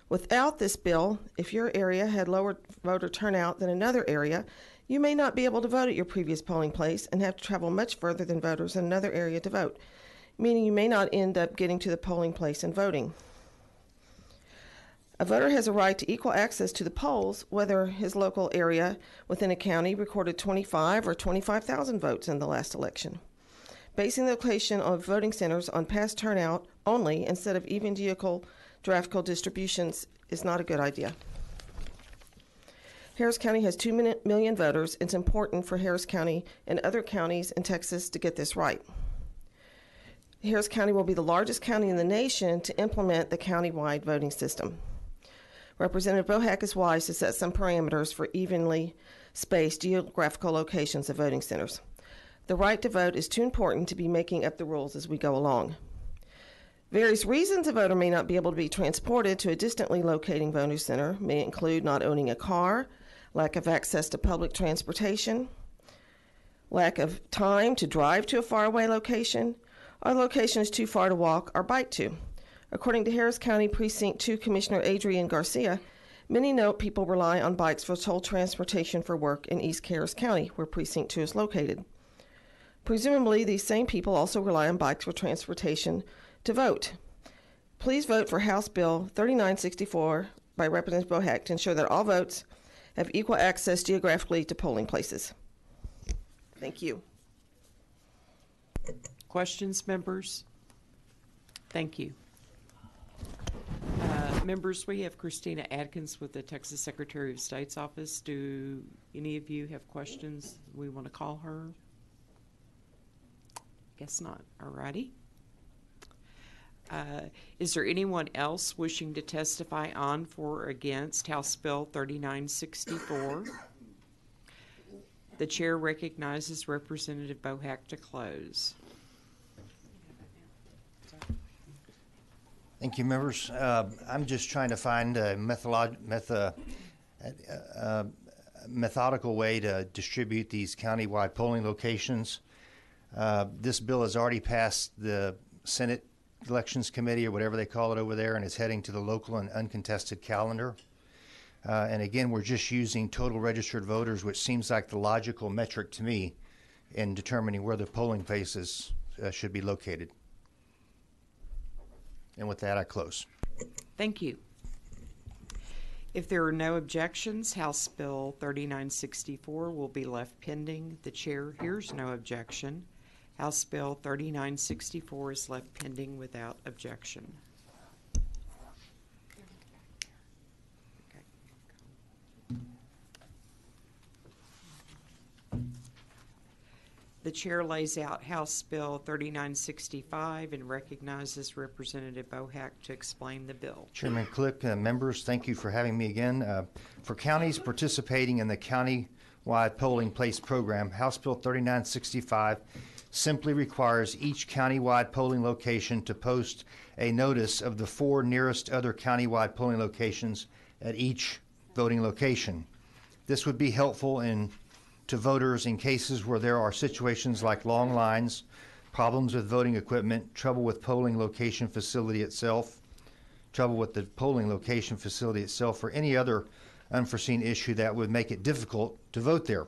Without this bill, if your area had lower voter turnout than another area, you may not be able to vote at your previous polling place and have to travel much further than voters in another area to vote, meaning you may not end up getting to the polling place and voting. A voter has a right to equal access to the polls, whether his local area within a county recorded 25 or 25,000 votes in the last election. Basing the location of voting centers on past turnout only instead of even geographical distributions is not a good idea. Harris County has 2 million voters. It's important for Harris County and other counties in Texas to get this right. Harris County will be the largest county in the nation to implement the countywide voting system. Representative Bohack is wise to set some parameters for evenly spaced geographical locations of voting centers. The right to vote is too important to be making up the rules as we go along. Various reasons a voter may not be able to be transported to a distantly locating voting center may include not owning a car, lack of access to public transportation, lack of time to drive to a faraway location, or the location is too far to walk or bike to. According to Harris County Precinct 2 Commissioner Adrian Garcia, many note people rely on bikes for toll transportation for work in East Harris County, where Precinct 2 is located. Presumably, these same people also rely on bikes for transportation to vote. Please vote for House Bill 3964 by Representative Bohack to ensure that all votes have equal access geographically to polling places. Thank you.
Questions, members? Thank you. Members, we have Christina Adkins with the Texas Secretary of State's office. Do any of you have questions we want to call her? Guess not. All righty. Is there anyone else wishing to testify on, for, or against House Bill 3964? The chair recognizes Representative Bohack to close.
Thank you, members. I'm just trying to find a methodical way to distribute these countywide polling locations. This bill has already passed the Senate Elections Committee, or whatever they call it over there, and is heading to the local and uncontested calendar. And again, we're just using total registered voters, which seems like the logical metric to me in determining where the polling places should be located. And with that, I close.
Thank you. If there are no objections, House Bill 3964 will be left pending. The chair hears no objection. House Bill 3964 is left pending without objection. The chair lays out House Bill 3965 and recognizes Representative Bohack to explain the bill.
Chairman Click, members, thank you for having me again. For counties participating in the county-wide polling place program, House Bill 3965 simply requires each county-wide polling location to post a notice of the 4 nearest other county-wide polling locations at each voting location. This would be helpful to voters in cases where there are situations like long lines, problems with voting equipment, trouble with the polling location facility itself, or any other unforeseen issue that would make it difficult to vote there.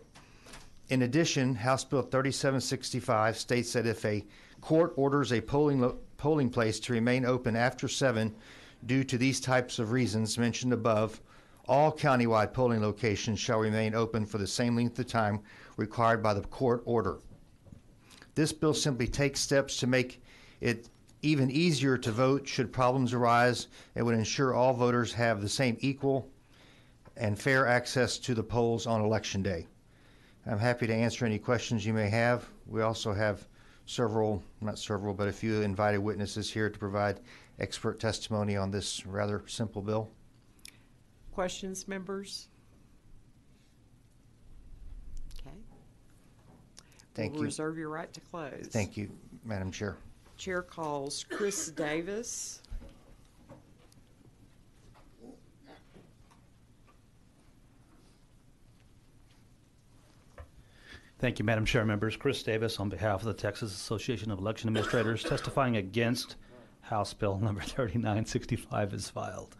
In addition, House Bill 3765 states that if a court orders a polling place to remain open after 7 due to these types of reasons mentioned above, all countywide polling locations shall remain open for the same length of time required by the court order. This bill simply takes steps to make it even easier to vote should problems arise. It would ensure all voters have the same equal and fair access to the polls on Election Day. I'm happy to answer any questions you may have. We also have a few invited witnesses here to provide expert testimony on this rather simple bill.
Questions, members? Okay.
Thank you.
Reserve your right to close.
Thank you, Madam Chair.
Chair calls Chris Davis.
Thank you, Madam Chair. Members, Chris Davis on behalf of the Texas Association of Election Administrators testifying against House Bill number 3965 is filed.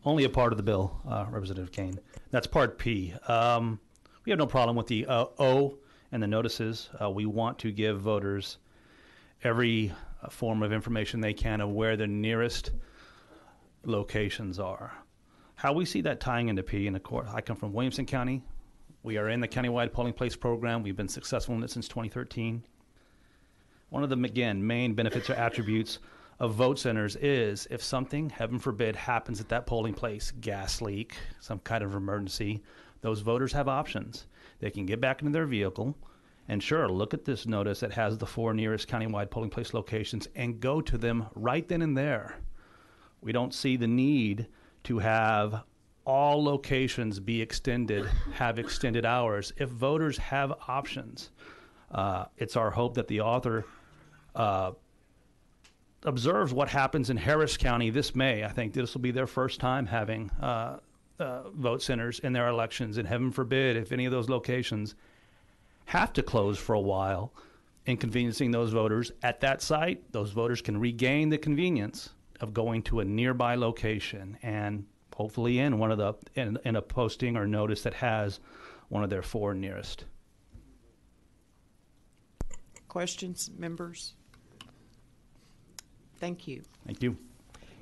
Only a part of the bill, Representative Kane. That's Part P. We have no problem with the O and the notices. We want to give voters every form of information they can of where the nearest locations are. How we see that tying into P, and of course, I come from Williamson County. We are in the countywide polling place program. We've been successful in it since 2013. One of the, again, main benefits or attributes of vote centers is if something, heaven forbid, happens at that polling place, gas leak, some kind of emergency, those voters have options. They can get back into their vehicle and sure, look at this notice that has the 4 nearest countywide polling place locations and go to them right then and there. We don't see the need to have all locations be extended, have extended hours. If voters have options, it's our hope that the author observes what happens in Harris County this May. I think this will be their first time having vote centers in their elections, and heaven forbid if any of those locations have to close for a while, inconveniencing those voters at that site. Those voters can regain the convenience of going to a nearby location and hopefully in one of the in a posting or notice that has one of their 4 nearest.
Questions, members? Thank you.
Thank you.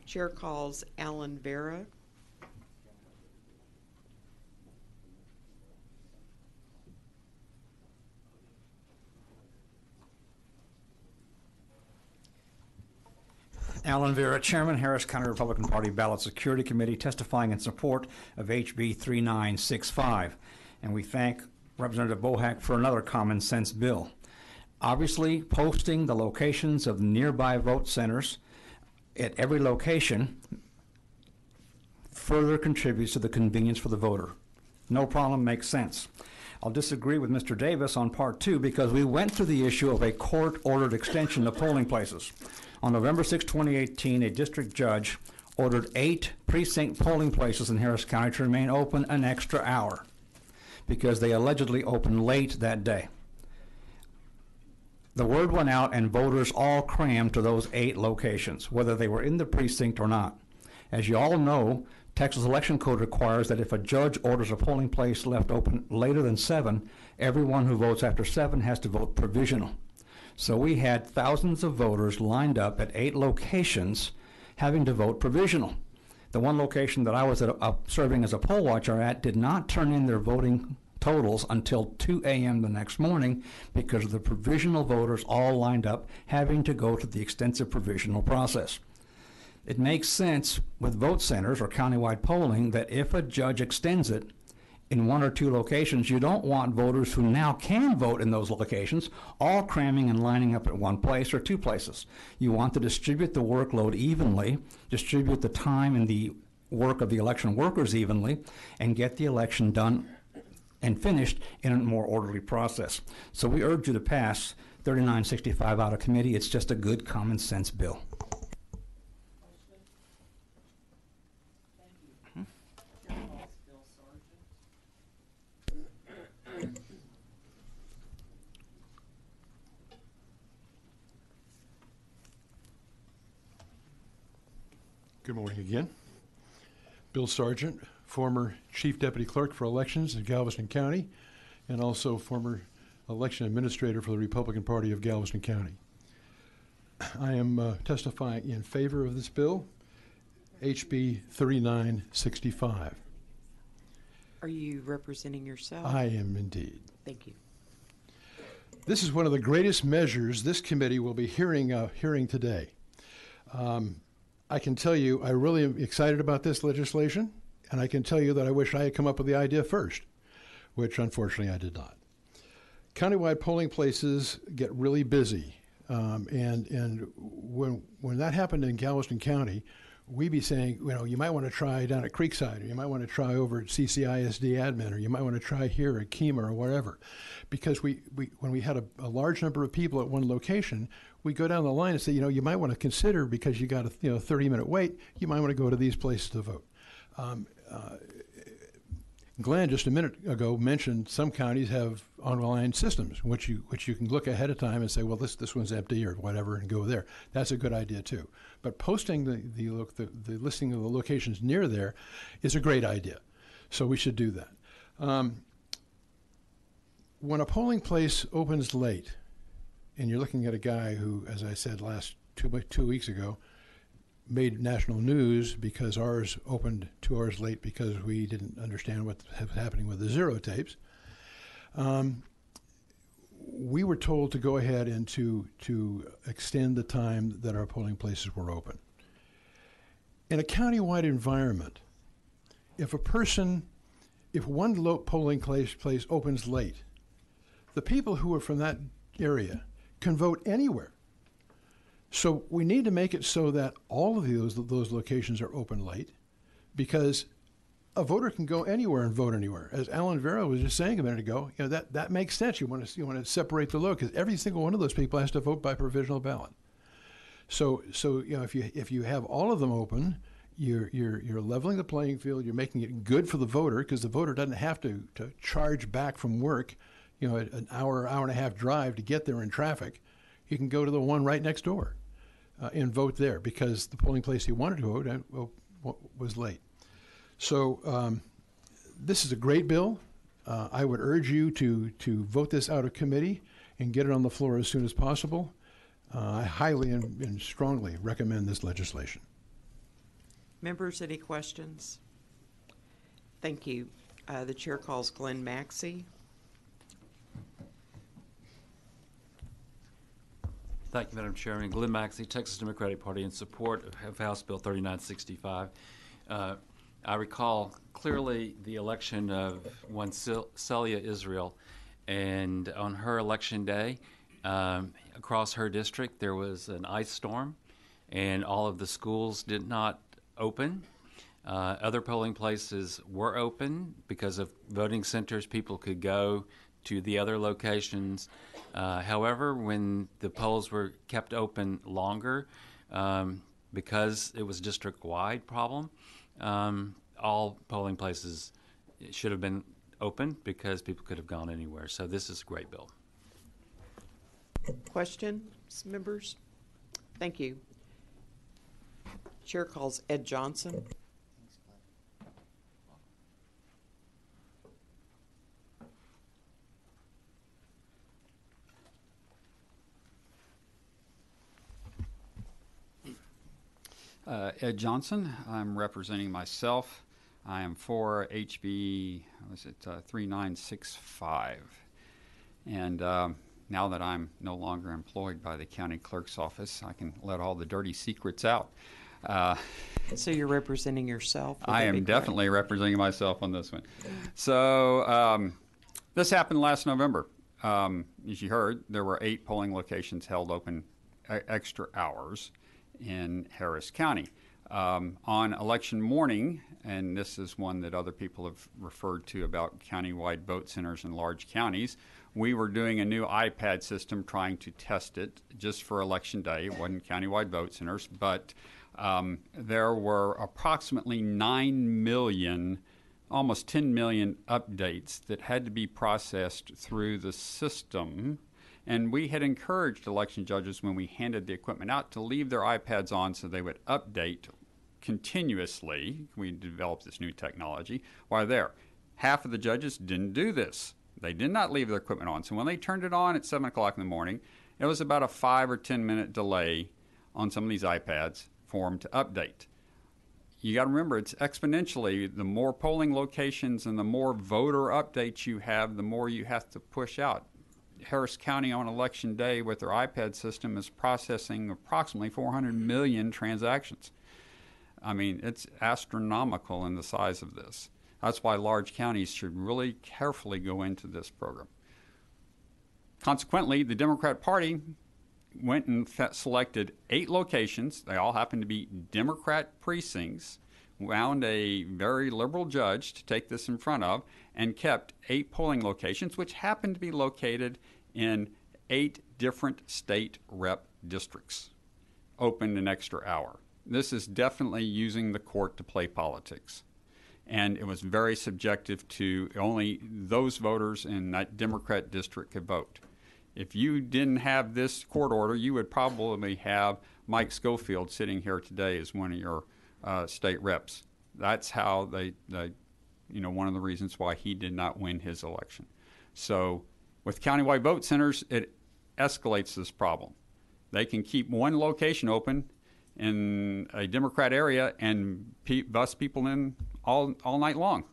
Chair calls Alan Vera.
Alan Vera, Chairman, Harris County Republican Party Ballot Security Committee, testifying in support of HB 3965. And we thank Representative Bohack for another common sense bill. Obviously, posting the locations of nearby vote centers at every location further contributes to the convenience for the voter. No problem, makes sense. I'll disagree with Mr. Davis on part 2 because we went through the issue of a court-ordered extension of polling places. On November 6, 2018, a district judge ordered 8 precinct polling places in Harris County to remain open an extra hour because they allegedly opened late that day. The word went out and voters all crammed to those 8 locations, whether they were in the precinct or not. As you all know, Texas Election Code requires that if a judge orders a polling place left open later than 7, everyone who votes after 7 has to vote provisional. So we had thousands of voters lined up at 8 locations having to vote provisional. The one location that I was serving as a poll watcher at did not turn in their voting totals until 2 a.m. the next morning because of the provisional voters all lined up having to go to the extensive provisional process. It makes sense with vote centers or countywide polling that if a judge extends it in 1 or 2 locations, you don't want voters who now can vote in those locations all cramming and lining up at one place or 2 places. You want to distribute the workload evenly, distribute the time and the work of the election workers evenly, and get the election done and finished in a more orderly process. So we urge you to pass 3965 out of committee. It's just a good common sense bill.
Good morning again. Bill Sargent, former Chief Deputy Clerk for Elections in Galveston County, and also former Election Administrator for the Republican Party of Galveston County. I am testifying in favor of this bill, HB 3965.
Are you representing yourself?
I am indeed.
Thank you.
This is one of the greatest measures this committee will be hearing today. I can tell you I really am excited about this legislation, and I can tell you that I wish I had come up with the idea first, which unfortunately I did not. Countywide polling places get really busy, and when that happened in Galveston County, we'd be saying, you might want to try down at Creekside, or you might want to try over at CCISD admin, or you might want to try here at Kemah or whatever, because when we had a large number of people at one location, we go down the line and say, you might want to consider, because you got a 30-minute wait, you might want to go to these places to vote. Glenn just a minute ago mentioned some counties have online systems which you can look ahead of time and say, well, this one's empty or whatever, and go there. That's a good idea too. But posting the listing of the locations near there is a great idea. So we should do that. When a polling place opens late, and you're looking at a guy who, as I said last 2 weeks ago, made national news because ours opened 2 hours late because we didn't understand what was happening with the zero tapes. We were told to go ahead and to extend the time that our polling places were open. In a countywide environment, if one polling place opens late, the people who are from that area can vote anywhere. So we need to make it so that all of those locations are open late, because a voter can go anywhere and vote anywhere. As Alan Vera was just saying a minute ago, that makes sense. You want to separate the load, because every single one of those people has to vote by provisional ballot. So if you have all of them open, you're leveling the playing field. You're making it good for the voter, because the voter doesn't have to charge back from work an hour and a half drive to get there in traffic, he can go to the one right next door and vote there because the polling place he wanted to vote was late. So this is a great bill. I would urge you to vote this out of committee and get it on the floor as soon as possible. I highly and strongly recommend this legislation.
Members, any questions? Thank you. The chair calls Glenn Maxey.
Thank you, Madam Chairman. Glenn Maxey, Texas Democratic Party, in support of House Bill 3965. I recall clearly the election of one Celia Israel, and on her election day, across her district, there was an ice storm, and all of the schools did not open. Other polling places were open because of voting centers. People could go to the other locations. However, when the polls were kept open longer, because it was district-wide problem, all polling places should have been open because people could have gone anywhere. So this is a great bill.
Questions, members? Thank you. Chair calls Ed Johnson.
Ed Johnson. I'm representing myself. I am for HB 3965. And now that I'm no longer employed by the county clerk's office, I can let all the dirty secrets out.
So you're representing yourself?
I am definitely representing myself on this one. So this happened last November. As you heard, there were 8 polling locations held open extra hours in Harris County. On election morning, and this is one that other people have referred to about countywide vote centers in large counties, we were doing a new iPad system trying to test it just for election day. It wasn't countywide vote centers, but there were approximately 9 million, almost 10 million updates that had to be processed through the system. And we had encouraged election judges when we handed the equipment out to leave their iPads on so they would update continuously. We developed this new technology. While there, half of the judges didn't do this. They did not leave their equipment on. So when they turned it on at 7 o'clock in the morning, it was about a 5 or 10 minute delay on some of these iPads for them to update. You got to remember, it's exponentially. The more polling locations and the more voter updates you have, the more you have to push out. Harris County on election day with their iPad system is processing approximately 400 million transactions. I mean, it's astronomical in the size of this. That's why large counties should really carefully go into this program. Consequently, the Democrat Party went and selected 8 locations. They all happen to be Democrat precincts, found a very liberal judge to take this in front of, and kept 8 polling locations, which happened to be located in 8 different state rep districts, open an extra hour. This is definitely using the court to play politics. And it was very subjective to only those voters in that Democrat district could vote. If you didn't have this court order, you would probably have Mike Schofield sitting here today as one of your state reps. That's how one of the reasons why he did not win his election. So with countywide vote centers, it escalates this problem. They can keep one location open in a Democrat area and bus people in all night long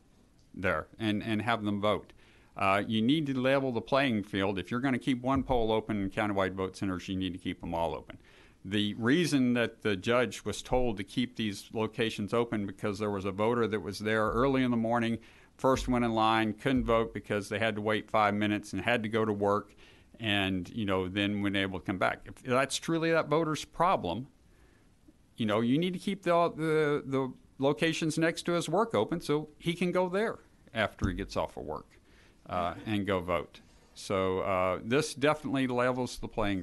there and have them vote. You need to level the playing field. If you're going to keep one poll open in countywide vote centers, you need to keep them all open. The reason that the judge was told to keep these locations open because there was a voter that was there early in the morning, first one in line, couldn't vote because they had to wait 5 minutes and had to go to work, and then when able to come back. If that's truly that voter's problem, you need to keep the locations next to his work open so he can go there after he gets off of work and go vote. So this definitely levels the playing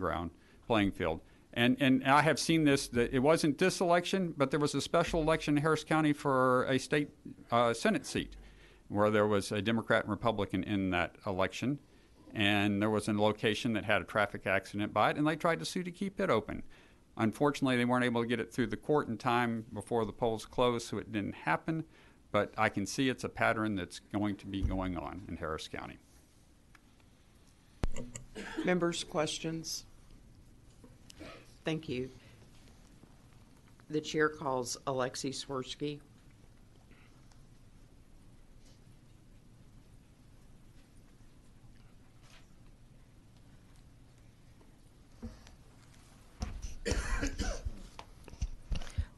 field. And I have seen this, that it wasn't this election, but there was a special election in Harris County for a state Senate seat where there was a Democrat and Republican in that election. and there was a location that had a traffic accident by it, and they tried to sue to keep it open. Unfortunately, they weren't able to get it through the court in time before the polls closed, so it didn't happen. But I can see it's a pattern that's going to be going on in Harris County.
Members, questions? Thank you. The chair calls Alexei Swirsky.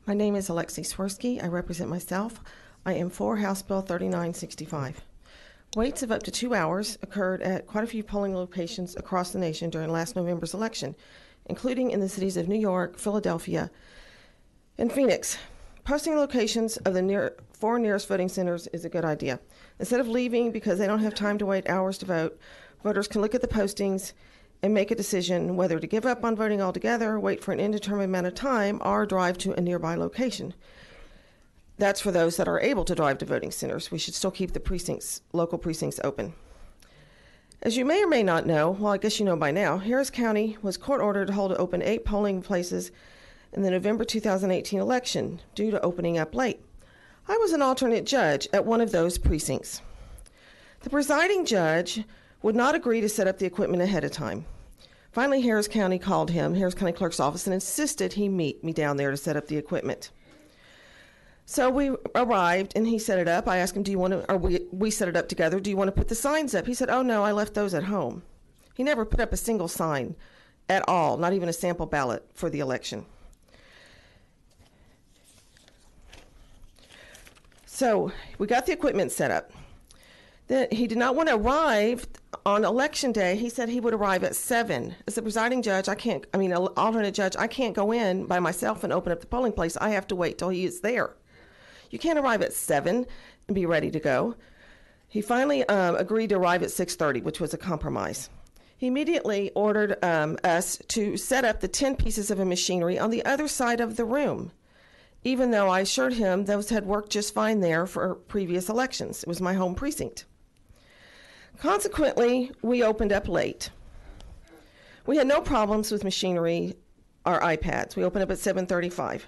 My name is Alexei Swirsky. I represent myself. I am for House Bill 3965. Waits of up to 2 hours occurred at quite a few polling locations across the nation during last November's election, including in the cities of New York, Philadelphia, and Phoenix. Posting locations of the four nearest voting centers is a good idea. Instead of leaving because they don't have time to wait hours to vote, voters can look at the postings and make a decision whether to give up on voting altogether, wait for an indeterminate amount of time, or drive to a nearby location. That's for those that are able to drive to voting centers. We should still keep the local precincts open. As you may or may not know, well, I guess you know by now, Harris County was court-ordered to hold open 8 polling places in the November 2018 election due to opening up late. I was an alternate judge at one of those precincts. The presiding judge would not agree to set up the equipment ahead of time. Finally, Harris County called him, Harris County Clerk's office, and insisted he meet me down there to set up the equipment. So we arrived, and he set it up. I asked him, we set it up together. Do you want to put the signs up? He said, oh, no, I left those at home. He never put up a single sign at all, not even a sample ballot for the election. So we got the equipment set up. Then he did not want to arrive on election day. He said he would arrive at 7. As the presiding judge, alternate judge, I can't go in by myself and open up the polling place. I have to wait till he is there. You can't arrive at 7 and be ready to go. He finally agreed to arrive at 6:30, which was a compromise. He immediately ordered us to set up the 10 pieces of machinery on the other side of the room, even though I assured him those had worked just fine there for previous elections. It was my home precinct. Consequently, we opened up late. We had no problems with machinery or iPads. We opened up at 7:35.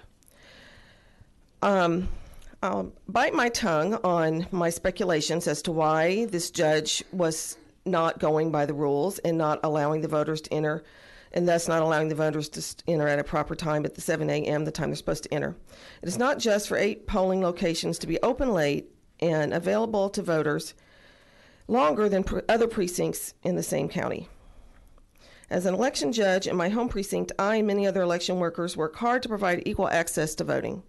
I'll bite my tongue on my speculations as to why this judge was not going by the rules and not allowing the voters to enter, and thus not allowing the voters to enter at a proper time at the 7 a.m., the time they're supposed to enter. It is not just for 8 polling locations to be open late and available to voters longer than other precincts in the same county. As an election judge in my home precinct, I and many other election workers work hard to provide equal access to voting.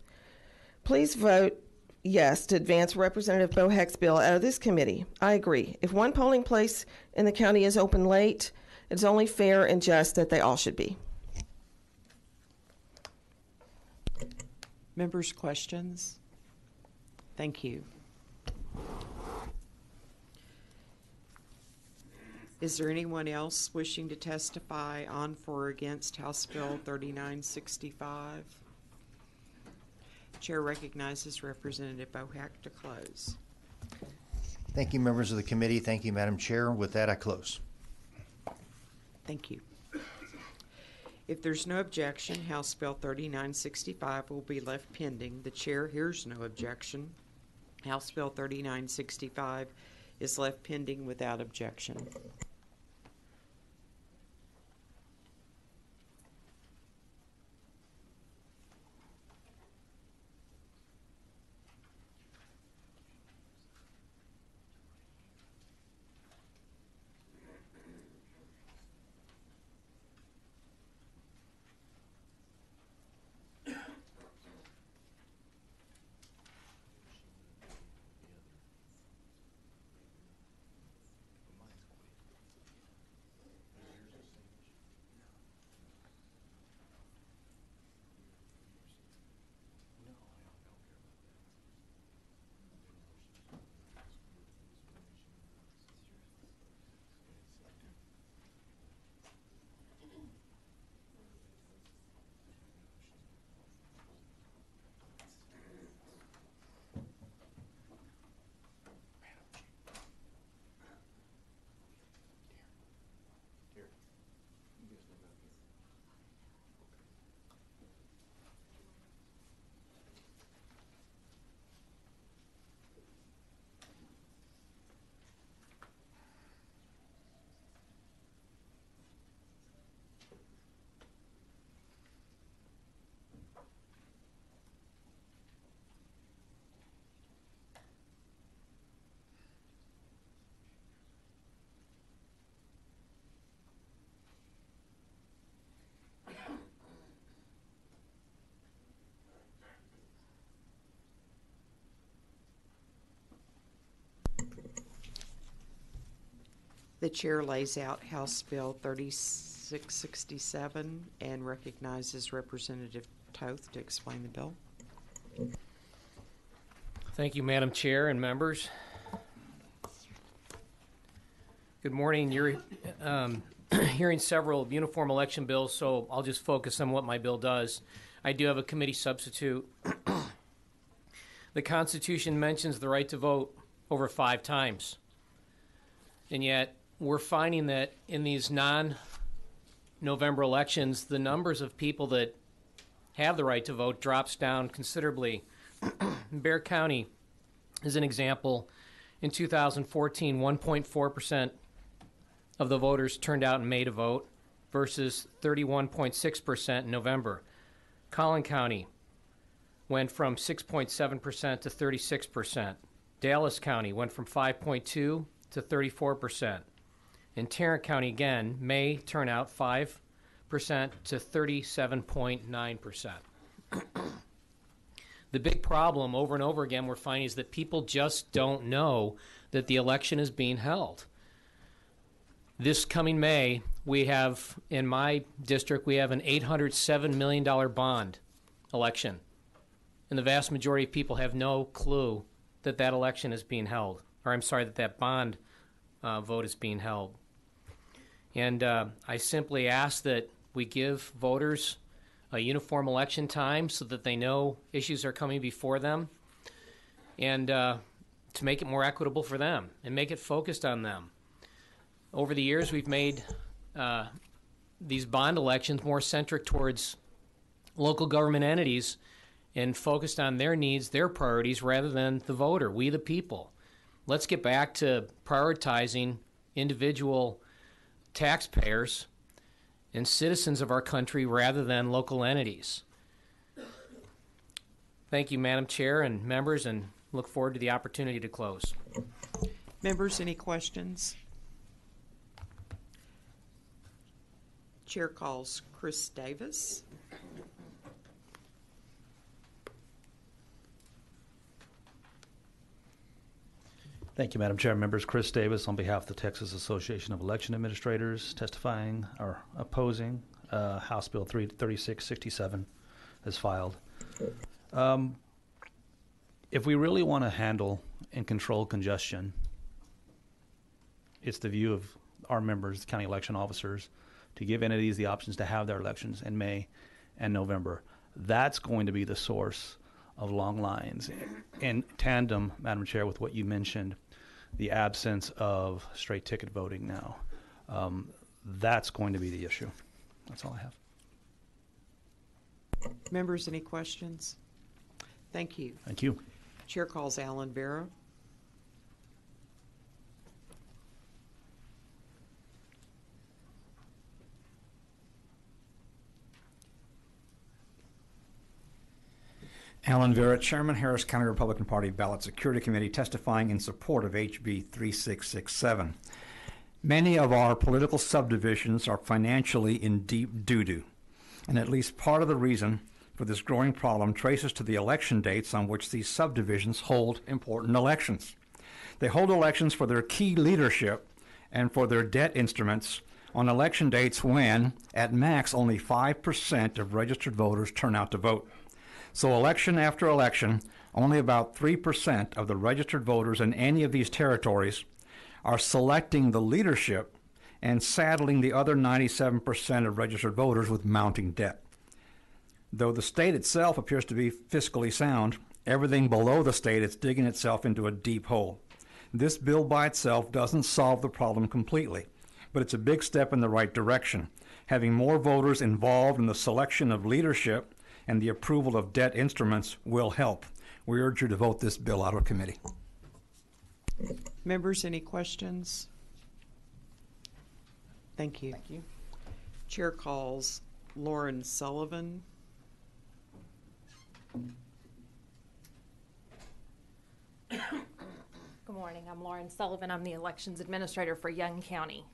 Please vote yes to advance Representative Bohack's bill out of this committee. I agree. If one polling place in the county is open late, it's only fair and just that they all should be.
Members, questions? Thank you. Is there anyone else wishing to testify on, for, or against House Bill 3965? Chair recognizes Representative Bohack to close.
Thank you, members of the committee. Thank you, Madam Chair. With that, I close.
Thank you. If there's no objection, House Bill 3965 will be left pending. The chair hears no objection. House Bill 3965 is left pending without objection. The chair lays out House Bill 3667 and recognizes Representative Toth to explain the bill.
Thank you, Madam Chair and members. Good morning. You're hearing several uniform election bills, so I'll just focus on what my bill does. I do have a committee substitute. The Constitution mentions the right to vote over 5 times, and yet we're finding that in these non-November elections, the numbers of people that have the right to vote drops down considerably. Bexar County is an example. In 2014, 1.4% of the voters turned out in May to vote versus 31.6% in November. Collin County went from 6.7% to 36%. Dallas County went from 5.2 to 34%. In Tarrant County, again, May turnout 5% to 37.9%. The big problem over and over again we're finding is that people just don't know that the election is being held. This coming May, we have, in my district, we have an $807 million bond election. And the vast majority of people have no clue that that election is being held. Or I'm sorry, that that bond vote is being held. And I simply ask that we give voters a uniform election time so that they know issues are coming before them, and to make it more equitable for them and make it focused on them. Over the years, we've made these bond elections more centric towards local government entities and focused on their needs, their priorities, rather than the voter, we the people. Let's get back to prioritizing individual taxpayers and citizens of our country rather than local entities. Thank you, Madam Chair and members, and look forward to the opportunity to close.
Members, any questions? Chair calls Chris Davis.
Thank you, Madam Chair. Members, Chris Davis on behalf of the Texas Association of Election Administrators, testifying or opposing House Bill 3667 as filed. If we really want to handle and control congestion, it's the view of our members, county election officers, to give entities the options to have their elections in May and November. That's going to be the source of long lines. In tandem, Madam Chair, with what you mentioned, the absence of straight ticket voting now. That's going to be the issue. That's all I have.
Members, any questions? Thank you.
Thank you.
Chair calls Alan Vera.
Alan Vera, Chairman, Harris County Republican Party Ballot Security Committee, testifying in support of HB 3667. Many of our political subdivisions are financially in deep doo-doo, and at least part of the reason for this growing problem traces to the election dates on which these subdivisions hold important elections. They hold elections for their key leadership and for their debt instruments on election dates when, at max, only 5% of registered voters turn out to vote. So election after election, only about 3% of the registered voters in any of these territories are selecting the leadership and saddling the other 97% of registered voters with mounting debt. Though the state itself appears to be fiscally sound, everything below the state is digging itself into a deep hole. This bill by itself doesn't solve the problem completely, but it's a big step in the right direction. Having more voters involved in the selection of leadership and the approval of debt instruments will help. We urge you to vote this bill out of committee.
Members, any questions? Thank you.
Thank you.
Chair calls Lauren Sullivan.
Good morning. I'm Lauren Sullivan. I'm the elections administrator for Young County.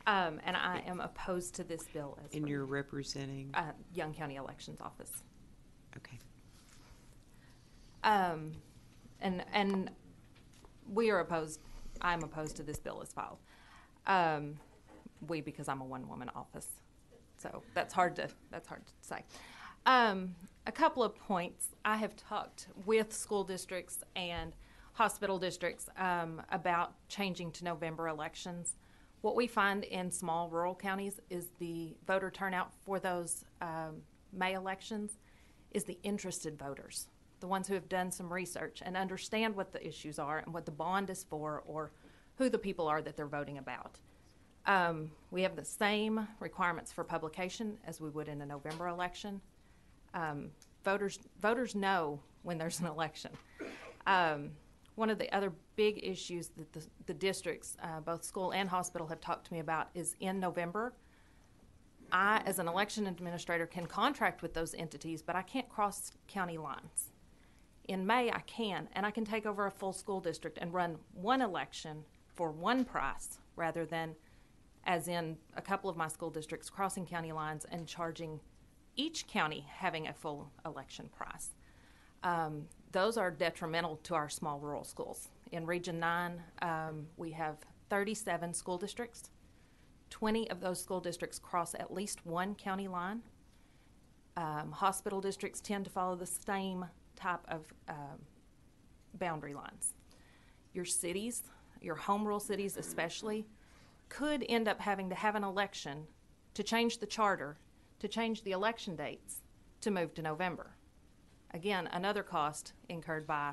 And I am opposed to this bill as
And you're representing?
Young County Elections Office.
Okay.
And we are opposed. I'm opposed to this bill as filed. We, because I'm a one-woman office, so that's hard to say. A couple of points. I have talked with school districts and hospital districts about changing to November elections. What we find in small rural counties is the voter turnout for those May elections is the interested voters, the ones who have done some research and understand what the issues are and what the bond is for, or who the people are that they're voting about. We have the same requirements for publication as we would in a November election. Voters know when there's an election. One of the other big issues that the districts, both school and hospital, have talked to me about is in November, I, as an election administrator, can contract with those entities, but I can't cross county lines. In May, I can, and I can take over a full school district and run one election for one price, rather than, as in a couple of my school districts, crossing county lines and charging each county having a full election price. Those are detrimental to our small rural schools. In Region 9, we have 37 school districts. 20 of those school districts cross at least one county line. Hospital districts tend to follow the same type of boundary lines. Your cities, your home rule cities especially, could end up having to have an election to change the charter, to change the election dates, to move to November. Again, another cost incurred by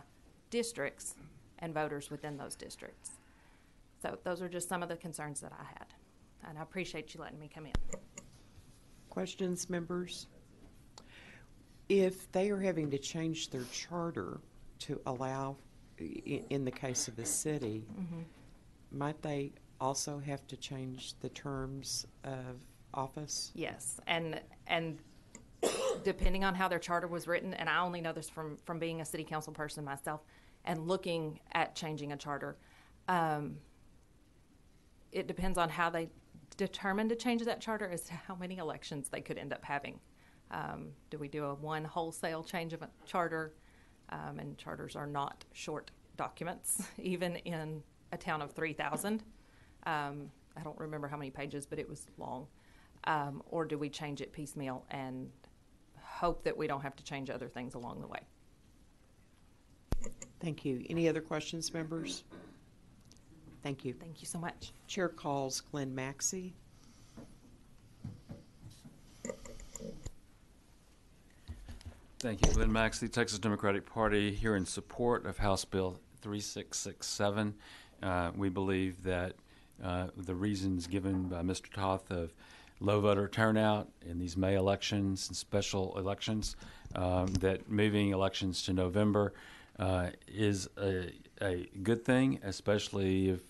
districts and voters within those districts. So those are just some of the concerns that I had. And I appreciate you letting me come in.
Questions, members? If they are having to change their charter to allow, in the case of the city, might they also have to change the terms of office?
Yes, and depending on how their charter was written, and I only know this from being a city council person myself and looking at changing a charter, it depends on how they determine to change that charter as to how many elections they could end up having. Do we do a one wholesale change of a charter? And charters are not short documents, even in a town of 3,000. I don't remember how many pages, but it was long. Or do we change it piecemeal and hope that we don't have to change other things along the way?
Thank you. Any other questions, members? Thank you.
Thank you so much.
Chair calls Glenn Maxey.
Thank you. Glenn Maxey, Texas Democratic Party, here in support of House Bill 3667. We believe that the reasons given by Mr. Toth of low voter turnout in these May elections and special elections, that moving elections to November is a good thing, especially if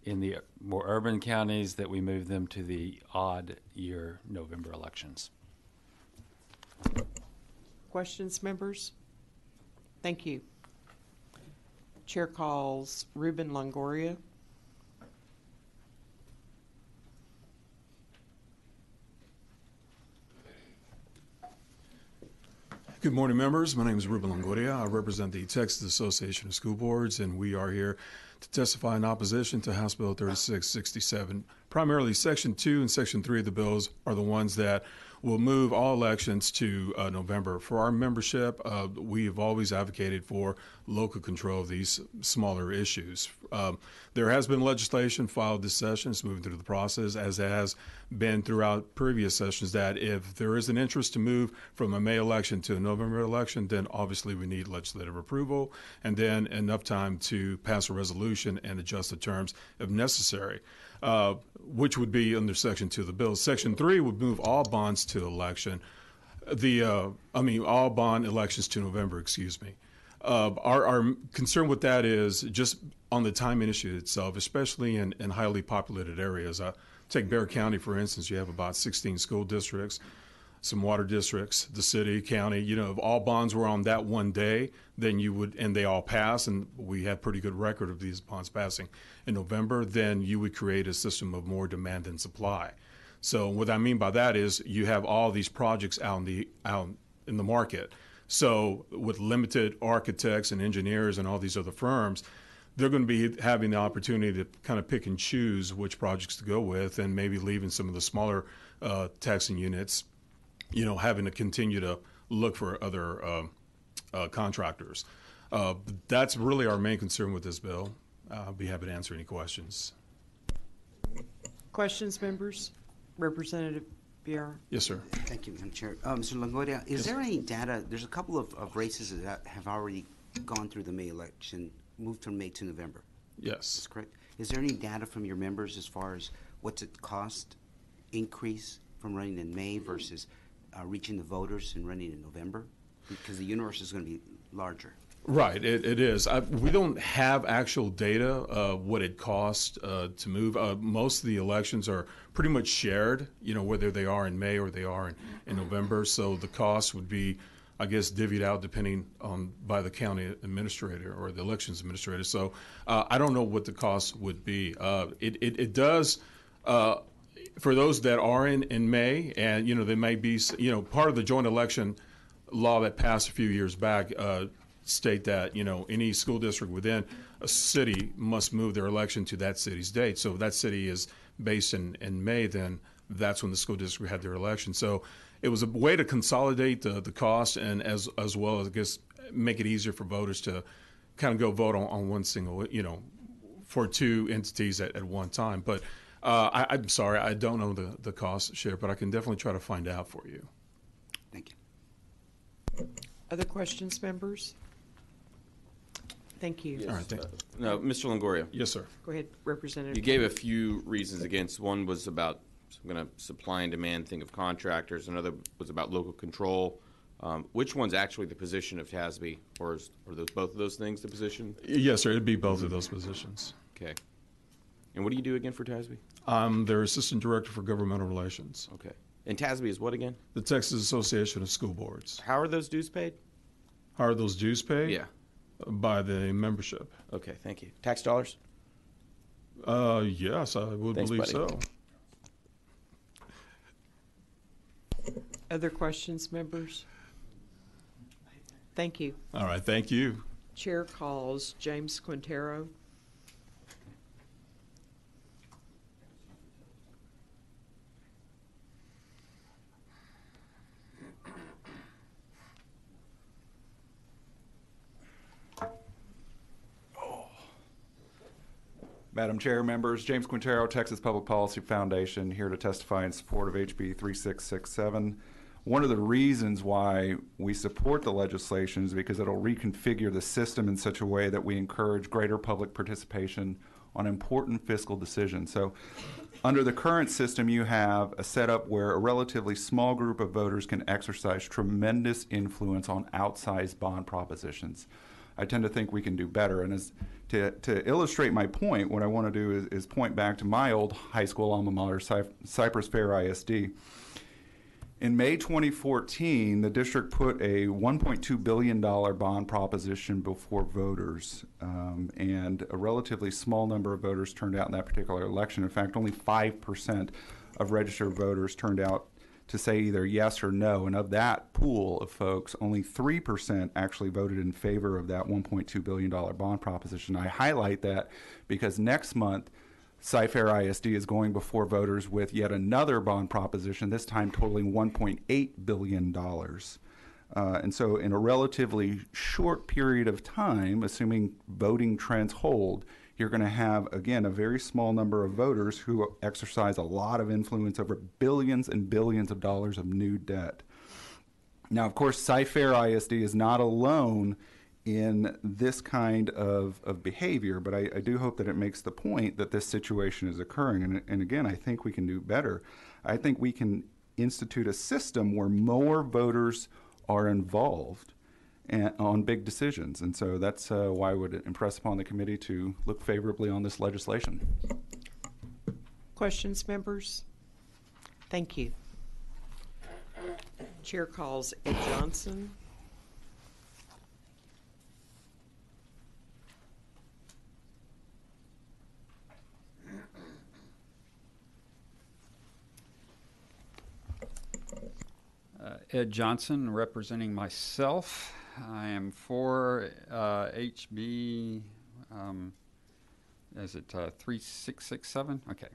in the more urban counties that we move them to the odd year November elections.
Questions, members? Thank you. Chair calls Ruben Longoria.
Good morning, members. My name is Ruben Longoria. I represent the Texas Association of School Boards, and we are here to testify in opposition to House Bill 3667. Primarily, Section 2 and Section 3 of the bills are the ones that will move all elections to November. For our membership, we have always advocated for local control of these smaller issues. There has been legislation filed this session. It's moving through the process, as has been throughout previous sessions, that if there is an interest to move from a May election to a November election, then obviously we need legislative approval and then enough time to pass a resolution and adjust the terms if necessary. Which would be under Section 2 of the bill. Section 3 would move all bonds to election. All bond elections to November, excuse me. Our concern with that is just on the timing issue itself, especially in highly populated areas. Take Bexar County, for instance. You have about 16 school districts, some water districts, the city, county. If all bonds were on that one day, then you would, and they all pass, and we have pretty good record of these bonds passing in November, then you would create a system of more demand than supply. So what I mean by that is you have all these projects out in the market. So with limited architects and engineers and all these other firms, they're going to be having the opportunity to kind of pick and choose which projects to go with, and maybe leaving some of the smaller taxing units, having to continue to look for other contractors. That's really our main concern with this bill. I'll be happy to answer any questions.
Questions, members? Representative Biara?
Yes, sir.
Thank you, Madam Chair. Mr. Longoria, is there any data? There's a couple of races that have already gone through the May election, moved from May to November.
Yes.
That's correct. Is there any data from your members as far as what's it cost increase from running in May versus reaching the voters and running in November? Because the universe is going to be larger.
Right, it is. We don't have actual data what it costs to move. Most of the elections are pretty much shared, whether they are in May or they are in November. So the cost would be, I guess, divvied out depending on by the county administrator or the elections administrator. So I don't know what the cost would be. It does. For those that are in May, and they may be, part of the joint election law that passed a few years back state that any school district within a city must move their election to that city's date. So if that city is based in May, then that's when the school district had their election. So it was a way to consolidate the cost, and as well as, I guess, make it easier for voters to kind of go vote on one single, for two entities at one time. But I'm sorry, I don't know the cost share, but I can definitely try to find out for you.
Thank you.
Other questions, members? Thank you.
Yes.
All right, thank
No, Mr. Longoria.
Yes, sir.
Go ahead, Representative.
You gave a few reasons against. One was about some kind of supply and demand thing of contractors. Another was about local control. Which one's actually the position of TASB, or are those both of those things the position?
Yes, sir. It'd be both of those positions.
Okay. And what do you do again for TASB?
I'm their Assistant Director for Governmental Relations.
Okay. And TASB is what again?
The Texas Association of School Boards.
How are those dues paid?
How are those dues paid?
Yeah.
By the membership.
Okay, thank you. Tax dollars?
Yes, I would
Thanks,
believe
buddy.
so.
Other questions, members? Thank you.
All right, thank you.
Chair calls James Quintero.
Madam Chair, members, James Quintero, Texas Public Policy Foundation, here to testify in support of HB 3667. One of the reasons why we support the legislation is because it'll reconfigure the system in such a way that we encourage greater public participation on important fiscal decisions. So under the current system, you have a setup where a relatively small group of voters can exercise tremendous influence on outsized bond propositions. I tend to think we can do better. And to illustrate my point, what I want to do is point back to my old high school alma mater, Cypress Fair ISD. In May 2014, the district put a $1.2 billion bond proposition before voters, and a relatively small number of voters turned out in that particular election. In fact, only 5% of registered voters turned out to say either yes or no, and of that pool of folks, only 3% actually voted in favor of that $1.2 billion bond proposition. I highlight that because next month, Cy-Fair ISD is going before voters with yet another bond proposition, this time totaling $1.8 billion. And so in a relatively short period of time, assuming voting trends hold, you're going to have, again, a very small number of voters who exercise a lot of influence over billions and billions of dollars of new debt. Now, of course, Cy-Fair ISD is not alone in this kind of behavior, but I do hope that it makes the point that this situation is occurring. And again, I think we can do better. I think we can institute a system where more voters are involved on big decisions. And so that's why I would impress upon the committee to look favorably on this legislation.
Questions, members? Thank you. Chair calls Ed Johnson.
Ed Johnson, representing myself. I am for HB is it 3667? Okay,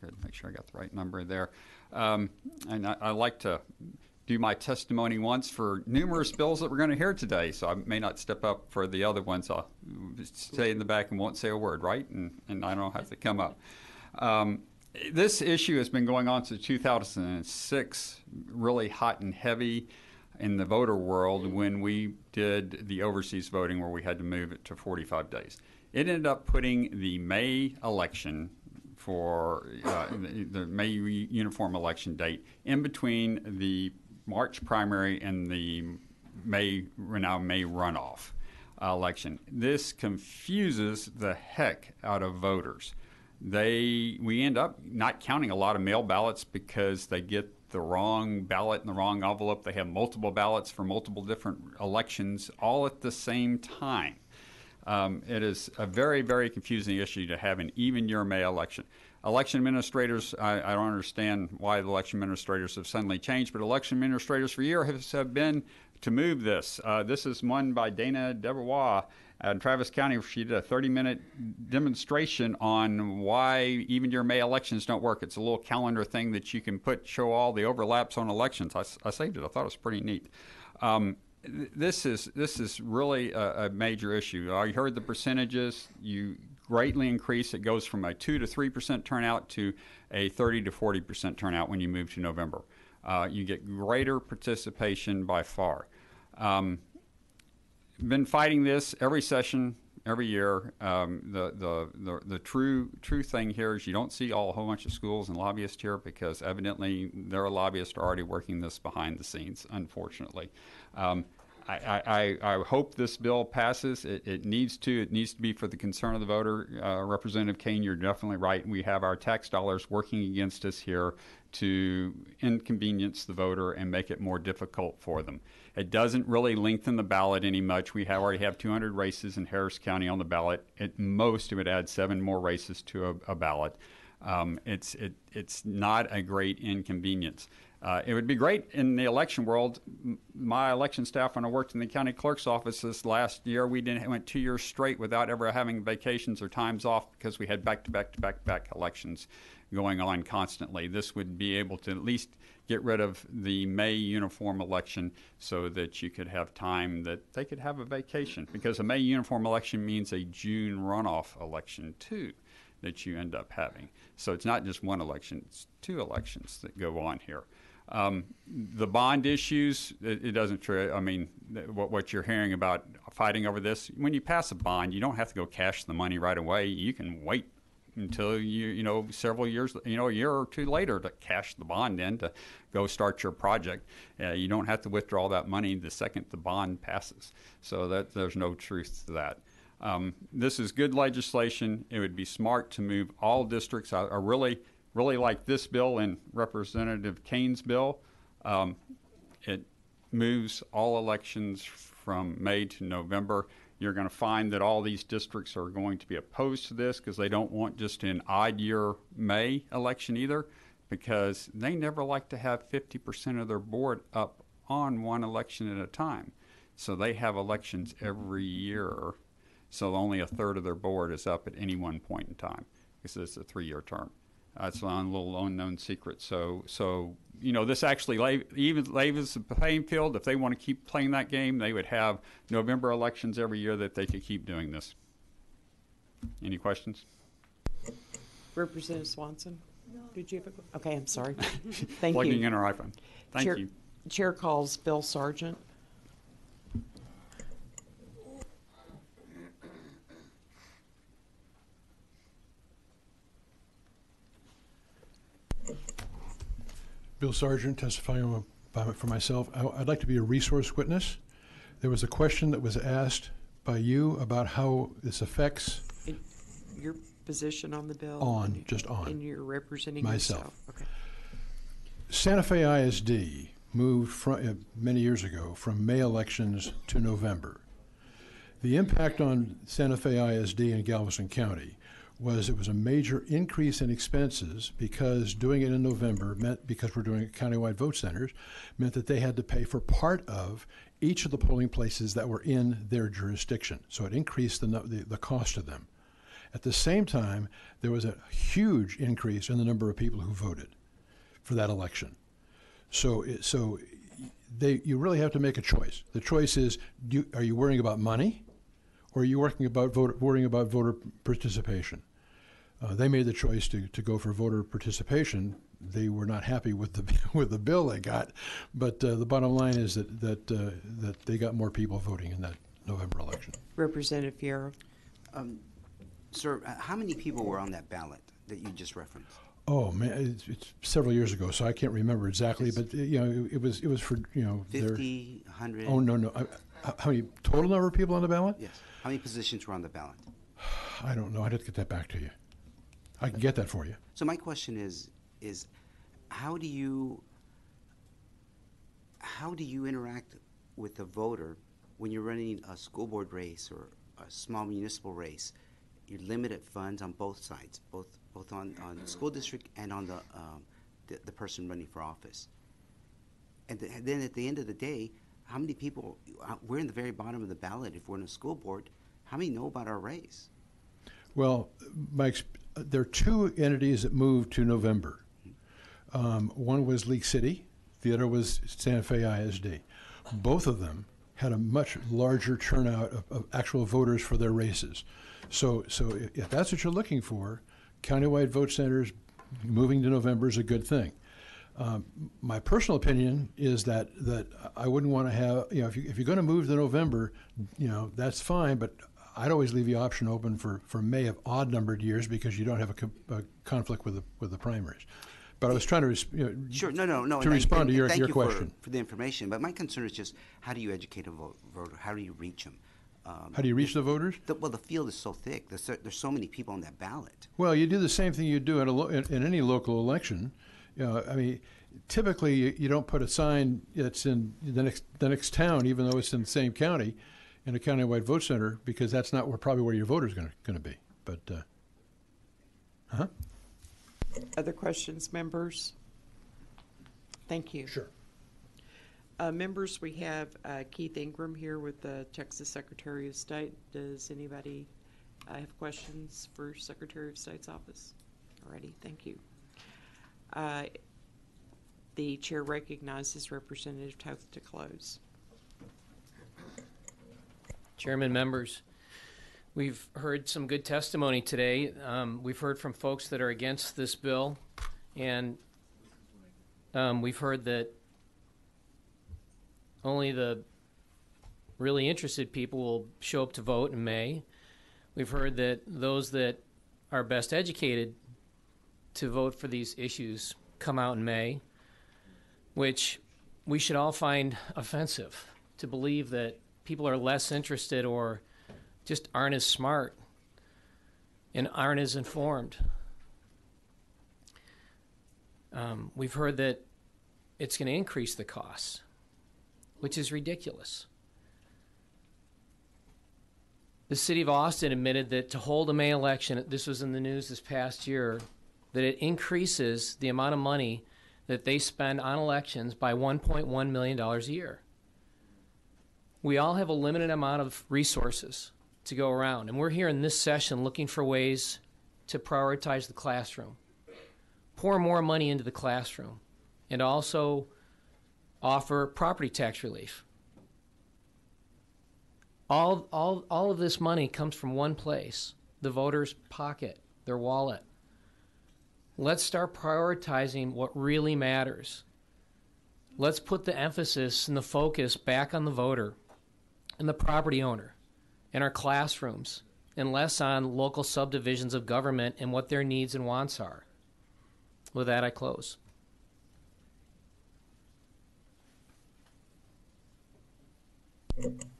good. Make sure I got the right number there. And I like to do my testimony once for numerous bills that we're going to hear today, so I may not step up for the other ones. I'll stay in the back and won't say a word, right? And I don't have to come up. This issue has been going on since 2006, really hot and heavy in the voter world when we did the overseas voting where we had to move it to 45 days. It ended up putting the May election for the May uniform election date in between the March primary and the May runoff election. This confuses the heck out of voters. We end up not counting a lot of mail ballots because they get the wrong ballot in the wrong envelope. They have multiple ballots for multiple different elections all at the same time. It is a very, very confusing issue to have an even year May election. Election administrators, I don't understand why the election administrators have suddenly changed, but election administrators for years have been to move this. This is one by Dana Debevois in Travis County. She did a 30-minute demonstration on why even year May elections don't work. It's a little calendar thing that you can show all the overlaps on elections. I saved it. I thought it was pretty neat. This is really a major issue. You heard the percentages. You greatly increase. It goes from a 2 to 3% turnout to a 30 to 40% turnout when you move to November. You get greater participation by far. Been fighting this every session, every year. The true thing here is you don't see a whole bunch of schools and lobbyists here because evidently their lobbyists are already working this behind the scenes, unfortunately. I hope this bill passes. It needs to be for the concern of the voter. Representative Kane, you're definitely right. We have our tax dollars working against us here to inconvenience the voter and make it more difficult for them. It doesn't really lengthen the ballot any much. We already have 200 races in Harris County on the ballot. At most, it would add 7 more races to a ballot. It's not a great inconvenience. It would be great in the election world. My election staff, when I worked in the county clerk's office this last year, we went 2 years straight without ever having vacations or times off because we had back-to-back elections going on constantly. This would be able to at least get rid of the May uniform election so that you could have time that they could have a vacation, because a May uniform election means a June runoff election too that you end up having. So it's not just one election, it's 2 elections that go on here. The bond issues, it doesn't, I mean, what you're hearing about fighting over this, when you pass a bond, you don't have to go cash the money right away. You can wait until several years, a year or 2 later to cash the bond in to go start your project. You don't have to withdraw that money the second the bond passes. So there's no truth to that. This is good legislation. It would be smart to move all districts. I really like this bill and Representative Kane's bill. It moves all elections from May to November. You're going to find that all these districts are going to be opposed to this because they don't want just an odd year May election either, because they never like to have 50% of their board up on one election at a time. So they have elections every year. So only a third of their board is up at any one point in time because it's a 3-year term. That's a little unknown secret. So this actually even levels the playing field. If they want to keep playing that game, they would have November elections every year that they could keep doing this. Any questions?
Representative Swanson, did you have a? Okay, I'm sorry. Thank
Plugging
you.
in our iPhone. Thank you.
Chair calls Bill Sargent.
Bill Sargent, testifying for myself. I'd like to be a resource witness. There was a question that was asked by you about how this affects
your position on the bill.
Just on.
And you're representing
myself.
Yourself. Okay.
Santa Fe ISD moved many years ago from May elections to November. The impact on Santa Fe ISD in Galveston County was it was a major increase in expenses because doing it in November meant, because we're doing countywide vote centers, meant that they had to pay for part of each of the polling places that were in their jurisdiction. So it increased the cost of them. At the same time, there was a huge increase in the number of people who voted for that election. So you really have to make a choice. The choice is, are you worrying about money, or are you worrying about voter participation? They made the choice to go for voter participation. They were not happy with the bill they got, but the bottom line is that they got more people voting in that November election.
Representative Fierro.
Sir, how many people were on that ballot that you just referenced?
Oh man, it's several years ago, so I can't remember exactly. But it was for
50, 100.
Oh no. How many total number of people on the ballot?
Yes. How many positions were on the ballot?
I don't know. I'd have to get that back to you. I can get that for you.
So my question is how do you interact with the voter when you're running a school board race or a small municipal race? You're limited funds on both sides, both on the school district and on the person running for office. And then at the end of the day, how many people, we're in the very bottom of the ballot if we're in a school board, how many know about our race?
Well, there are two entities that moved to November. One was League City, the other was Santa Fe ISD. Both of them had a much larger turnout of actual voters for their races. So if that's what you're looking for, countywide vote centers moving to November is a good thing. My personal opinion is that I wouldn't want to have, if you're going to move to November, that's fine, but I'd always leave the option open for May of odd-numbered years because you don't have a conflict with the primaries. But I was trying to
sure, no.
to respond to your question.
For the information, but my concern is just how do you educate a voter? How do you reach them?
How do you reach the voters?
The field is so thick. There's so many people on that ballot.
Well, you do the same thing you do in any local election. I mean, typically you don't put a sign that's in the next town, even though it's in the same county, in a countywide vote center, because that's not probably where your voter's going to be. But,
Other questions, members? Thank you.
Sure.
Members, we have Keith Ingram here with the Texas Secretary of State. Does anybody have questions for Secretary of State's office? Alrighty, thank you. The chair recognizes Representative Toth to close.
Chairman, members, we've heard some good testimony today. We've heard from folks that are against this bill, and we've heard that only the really interested people will show up to vote in May. We've heard that those that are best educated to vote for these issues come out in May, which we should all find offensive, to believe that people are less interested or just aren't as smart and aren't as informed. We've heard that it's going to increase the costs, which is ridiculous. The city of Austin admitted that to hold a May election, this was in the news this past year, that it increases the amount of money that they spend on elections by $1.1 million a year. We all have a limited amount of resources to go around, and we're here in this session looking for ways to prioritize the classroom, pour more money into the classroom, and also offer property tax relief. All of this money comes from one place, the voter's pocket, their wallet. Let's start prioritizing what really matters. Let's put the emphasis and the focus back on the voter and the property owner and our classrooms, and less on local subdivisions of government and what their needs and wants are. With that, I close.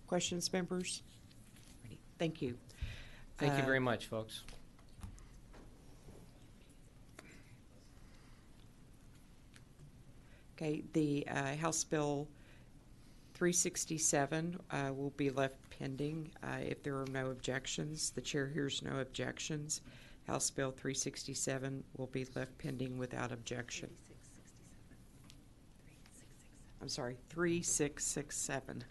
Questions, members? Thank you.
Thank you very much, folks.
Okay, the House Bill 367 will be left pending if there are no objections. The chair hears no objections. House Bill 367 will be left pending without objection. I'm sorry, 3667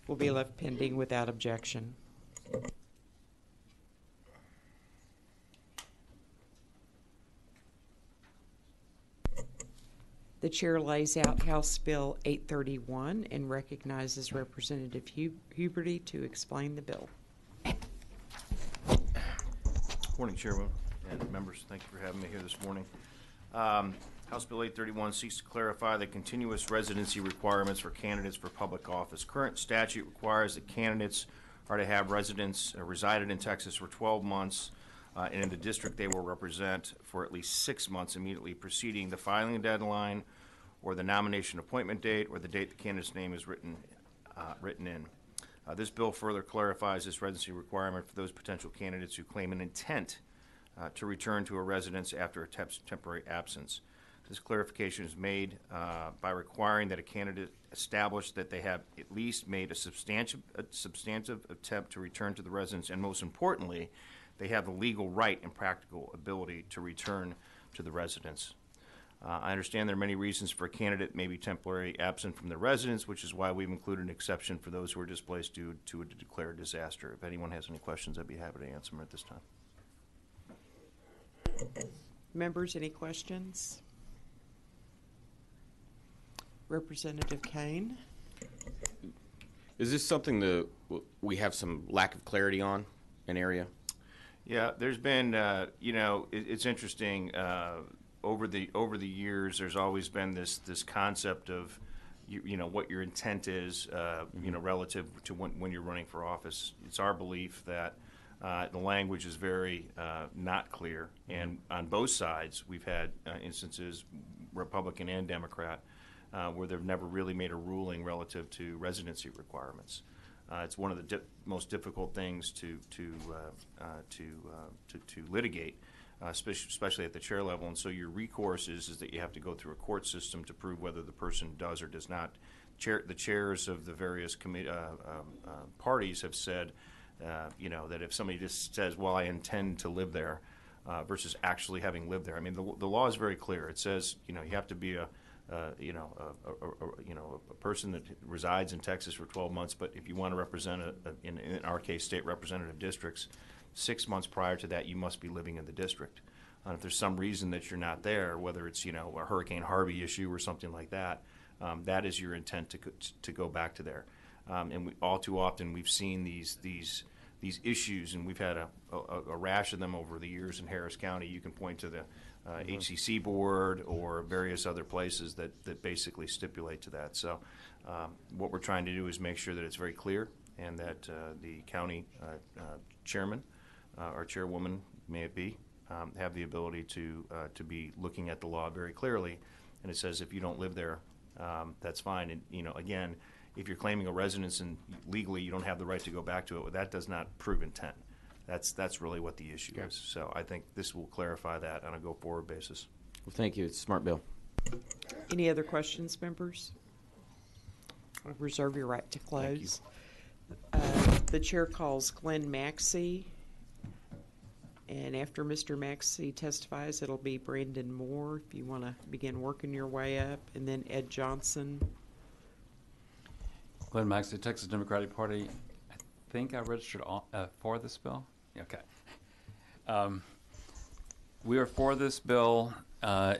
will be left pending without objection. The chair lays out House Bill 831 and recognizes Representative Huberty to explain the bill.
Morning, Chairman and members. Thank you for having me here this morning. House Bill 831 seeks to clarify the continuous residency requirements for candidates for public office. Current statute requires that candidates are to have resided in Texas for 12 months and in the district they will represent for at least 6 months immediately preceding the filing deadline or the nomination appointment date or the date the candidate's name is written in. This bill further clarifies this residency requirement for those potential candidates who claim an intent to return to a residence after a temporary absence. This clarification is made by requiring that a candidate establish that they have at least made a substantive attempt to return to the residence, and most importantly, they have the legal right and practical ability to return to the residence. I understand there are many reasons for a candidate may be temporarily absent from their residence, which is why we've included an exception for those who are displaced due to a declared disaster. If anyone has any questions, I'd be happy to answer them at this time.
Members, any questions? Representative Kane.
Is this something that we have some lack of clarity on, an area?
Yeah, there's been, it's interesting. Over the years, there's always been this concept of, what your intent is, relative to when you're running for office. It's our belief that the language is very not clear, and on both sides, we've had instances, Republican and Democrat, where they've never really made a ruling relative to residency requirements. It's one of the most difficult things to litigate, especially at the chair level. And so your recourse is that you have to go through a court system to prove whether the person does or does not. The chairs of the various parties have said, that if somebody just says, "Well, I intend to live there," versus actually having lived there. I mean, the law is very clear. It says, you have to be a person that resides in Texas for 12 months, but if you want to represent, in our case, state representative districts, 6 months prior to that, you must be living in the district. If there's some reason that you're not there, whether it's, a Hurricane Harvey issue or something like that, that is your intent to go back to there. And all too often we've seen these issues, and we've had a rash of them over the years in Harris County. You can point to the HCC board or various other places that basically stipulate to that. So what we're trying to do is make sure that it's very clear, and that the county chairman or chairwoman, may it be, have the ability to be looking at the law very clearly. And it says if you don't live there, that's fine. And again, if you're claiming a residence and legally you don't have the right to go back to it, that does not prove intent. That's really what the issue is. So I think this will clarify that on a go-forward basis.
Well, thank you. It's a smart bill.
Any other questions, members? I'll reserve your right to close. The chair calls Glenn Maxey, and after Mr. Maxey testifies, it'll be Brandon Moore, if you want to begin working your way up, and then Ed Johnson.
Glenn Maxey, Texas Democratic Party. I think I registered for this bill. Okay. We are for this bill. I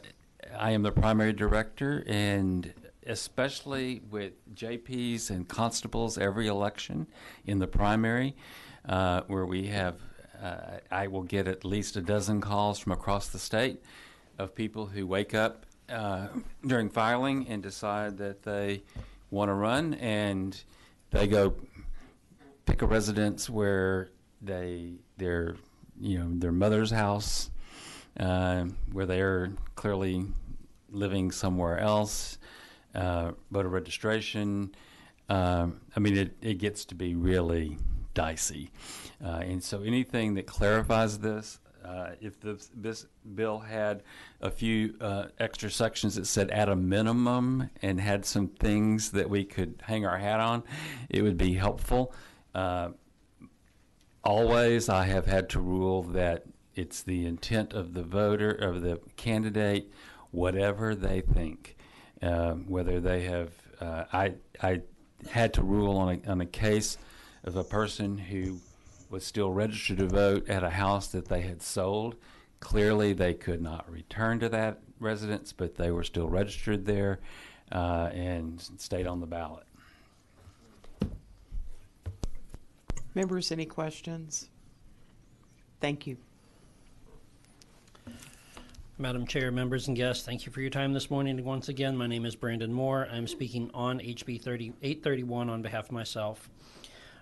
am the primary director, and especially with JPs and constables every election in the primary, where we have, I will get at least a dozen calls from across the state of people who wake up during filing and decide that they want to run, and they go pick a residence where their mother's house, where they're clearly living somewhere else, voter registration. It gets to be really dicey. And so anything that clarifies this, if this bill had a few extra sections that said at a minimum and had some things that we could hang our hat on, it would be helpful. Always I have had to rule that it's the intent of the voter, of the candidate, whatever they think. Whether they have, I had to rule on a case of a person who was still registered to vote at a house that they had sold Clearly, they could not return to that residence, but they were still registered there and stayed on the ballot.
Members, any questions? Thank you.
Madam Chair, members and guests, thank you for your time this morning. Once again, my name is Brandon Moore. I'm speaking on HB 831 on behalf of myself.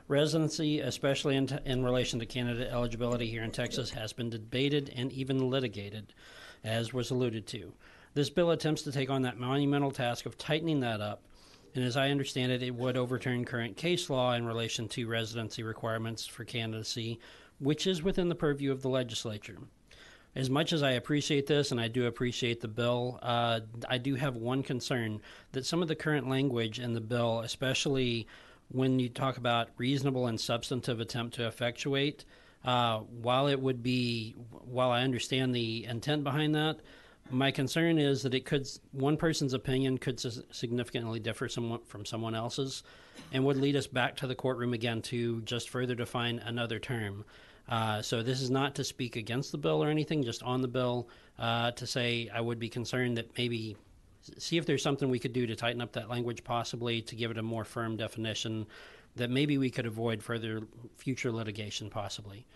Residency, especially in relation to candidate eligibility here in Texas, has been debated and even litigated, as was alluded to. This bill attempts to take on that monumental task of tightening that up, and as I understand it, it would overturn current case law in relation to residency requirements for candidacy, which is within the purview of the legislature. As much as I appreciate this, and I do appreciate the bill, I do have one concern, that some of the current language in the bill, especially when you talk about reasonable and substantive attempt to effectuate, while I understand the intent behind that, my concern is that one person's opinion could significantly differ from someone else's, and would lead us back to the courtroom again to just further define another term. So this is not to speak against the bill or anything, just on the bill, to say I would be concerned that maybe see if there's something we could do to tighten up that language, possibly to give it a more firm definition that maybe we could avoid future litigation, possibly.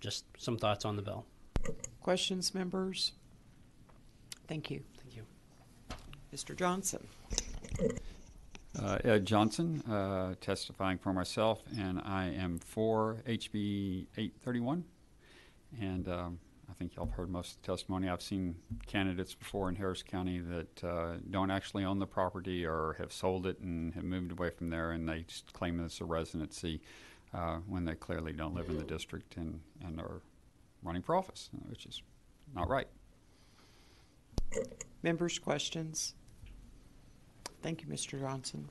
Just some thoughts on the bill.
Questions, members? Thank you.
Thank you.
Mr. Johnson.
Ed Johnson, testifying for myself, and I am for HB 831. And I think y'all have heard most of the testimony. I've seen candidates before in Harris County that don't actually own the property or have sold it and have moved away from there, and they just claim it's a residency when they clearly don't live in the district and are running for office, which is not right.
Members, questions? Thank you, Mr. Johnson.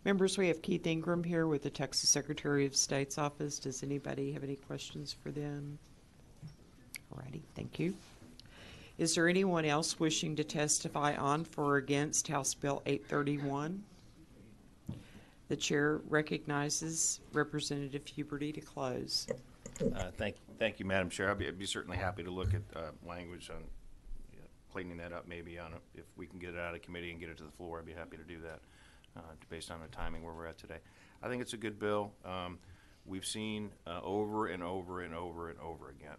Members, we have Keith Ingram here with the Texas Secretary of State's office. Does anybody have any questions for them? Alrighty, thank you. Is there anyone else wishing to testify on for or against House Bill 831? The chair recognizes Representative Huberty to close.
Thank you, Madam Chair. I'd be certainly happy to look at language on cleaning that up, maybe if we can get it out of committee and get it to the floor. I'd be happy to do that based on the timing where we're at today. I think it's a good bill. We've seen over and over and over and over again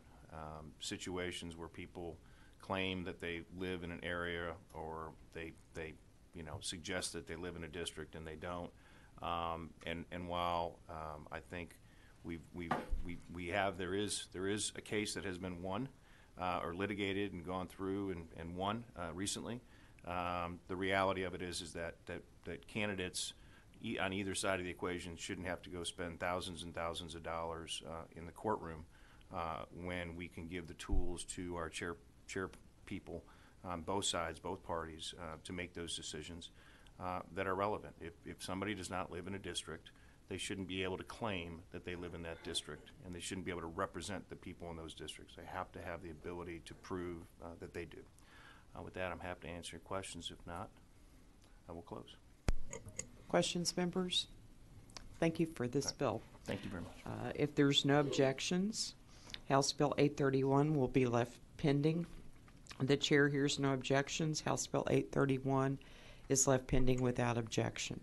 situations where people claim that they live in an area, or they suggest that they live in a district and they don't. And while I think there is a case that has been won or litigated and gone through and won recently, the reality of it is that candidates on either side of the equation shouldn't have to go spend thousands and thousands of dollars in the courtroom when we can give the tools to our chair people on both sides, both parties, to make those decisions that are relevant. If somebody does not live in a district, they shouldn't be able to claim that they live in that district, and they shouldn't be able to represent the people in those districts. They have to have the ability to prove that they do. With that, I'm happy to answer your questions. If not, I will close.
Questions, members? Thank you for this bill.
Thank you very much.
If there's no objections, House Bill 831 will be left pending. The chair hears no objections. House Bill 831 is left pending without objection.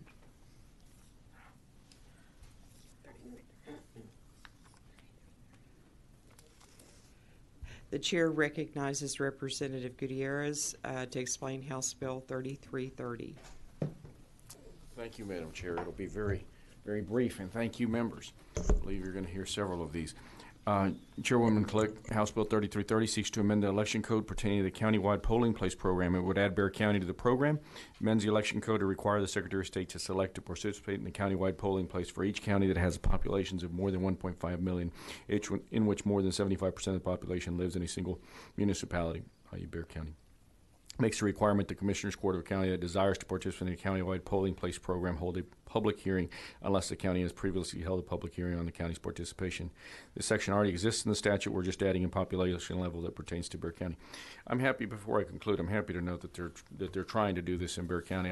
The chair recognizes Representative Gutierrez to explain House Bill 3330.
Thank you, Madam Chair. It'll be very, very brief, and thank you, members. I believe you're going to hear several of these. Chairwoman Click, House Bill 3330 seeks to amend the election code pertaining to the countywide polling place program. It would add Bexar County to the program, amends the election code to require the Secretary of State to select to participate in the countywide polling place for each county that has populations of more than 1.5 million, in which more than 75% of the population lives in a single municipality, i.e. Bexar County. Makes a requirement the Commissioner's Court of a county that desires to participate in a countywide polling place program hold a public hearing unless the county has previously held a public hearing on the county's participation. This section already exists in the statute. We're just adding a population level that pertains to Bexar County. I'm happy, before I conclude, I'm happy to note that they're trying to do this in Bexar County.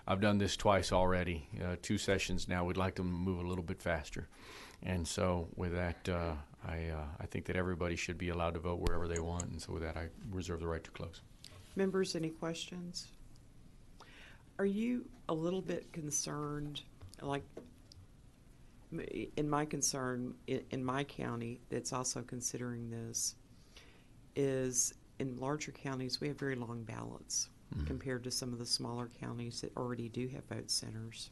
I've done this twice already, 2 sessions now. We'd like them to move a little bit faster. And so with that, I think that everybody should be allowed to vote wherever they want, and so with that, I reserve the right to close.
Members, any questions? Are you a little bit concerned, like in my concern, in my county that's also considering this, is in larger counties we have very long ballots compared to some of the smaller counties that already do have vote centers.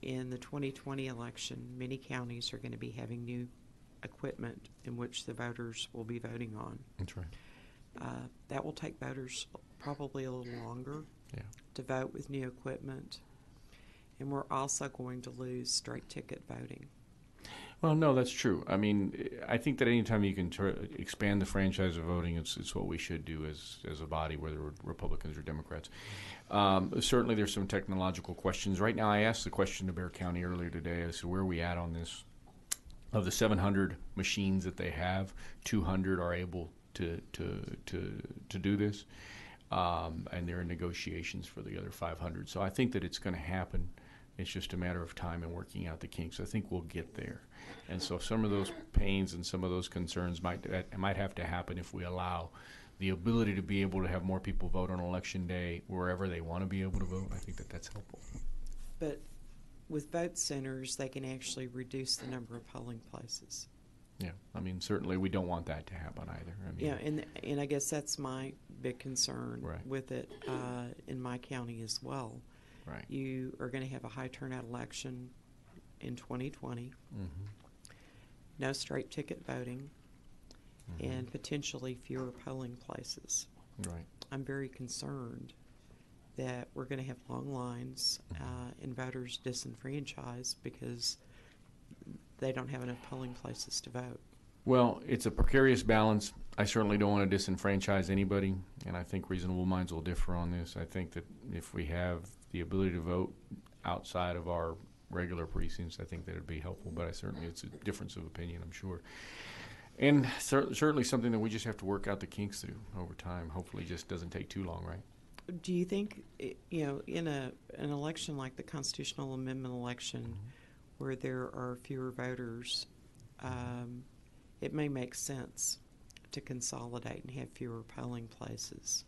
In the 2020 election, many counties are going to be having new equipment in which the voters will be voting on.
That's right.
That will take voters probably a little longer to vote with new equipment. And we're also going to lose straight ticket voting.
Well, no, that's true. I mean, I think that anytime you can expand the franchise of voting, it's what we should do as a body, whether we're Republicans or Democrats. Certainly there's some technological questions. Right now, I asked the question to Bexar County earlier today as to where are we at on this. Of the 700 machines that they have, 200 are able to do this, and they're in negotiations for the other 500. So I think that it's going to happen. It's just a matter of time and working out the kinks. I think we'll get there. And so some of those pains and some of those concerns might have to happen if we allow the ability to be able to have more people vote on Election Day wherever they want to be able to vote. I think that that's helpful.
But with vote centers, they can actually reduce the number of polling places.
Yeah, I mean, certainly we don't want that to happen either. I mean,
yeah, and I guess that's my big concern with it in my county as well.
Right.
You are going to have a high turnout election in 2020. No straight ticket voting, and potentially fewer polling places.
Right.
I'm very concerned that we're going to have long lines and voters disenfranchised because they don't have enough polling places to vote.
Well, it's a precarious balance. I certainly don't want to disenfranchise anybody, and I think reasonable minds will differ on this. I think that if we have the ability to vote outside of our regular precincts, I think that would be helpful, but it's a difference of opinion, I'm sure. And certainly something that we just have to work out the kinks through over time. Hopefully it just doesn't take too long, right?
Do you think, in an election like the constitutional amendment election, where there are fewer voters, it may make sense to consolidate and have fewer polling places?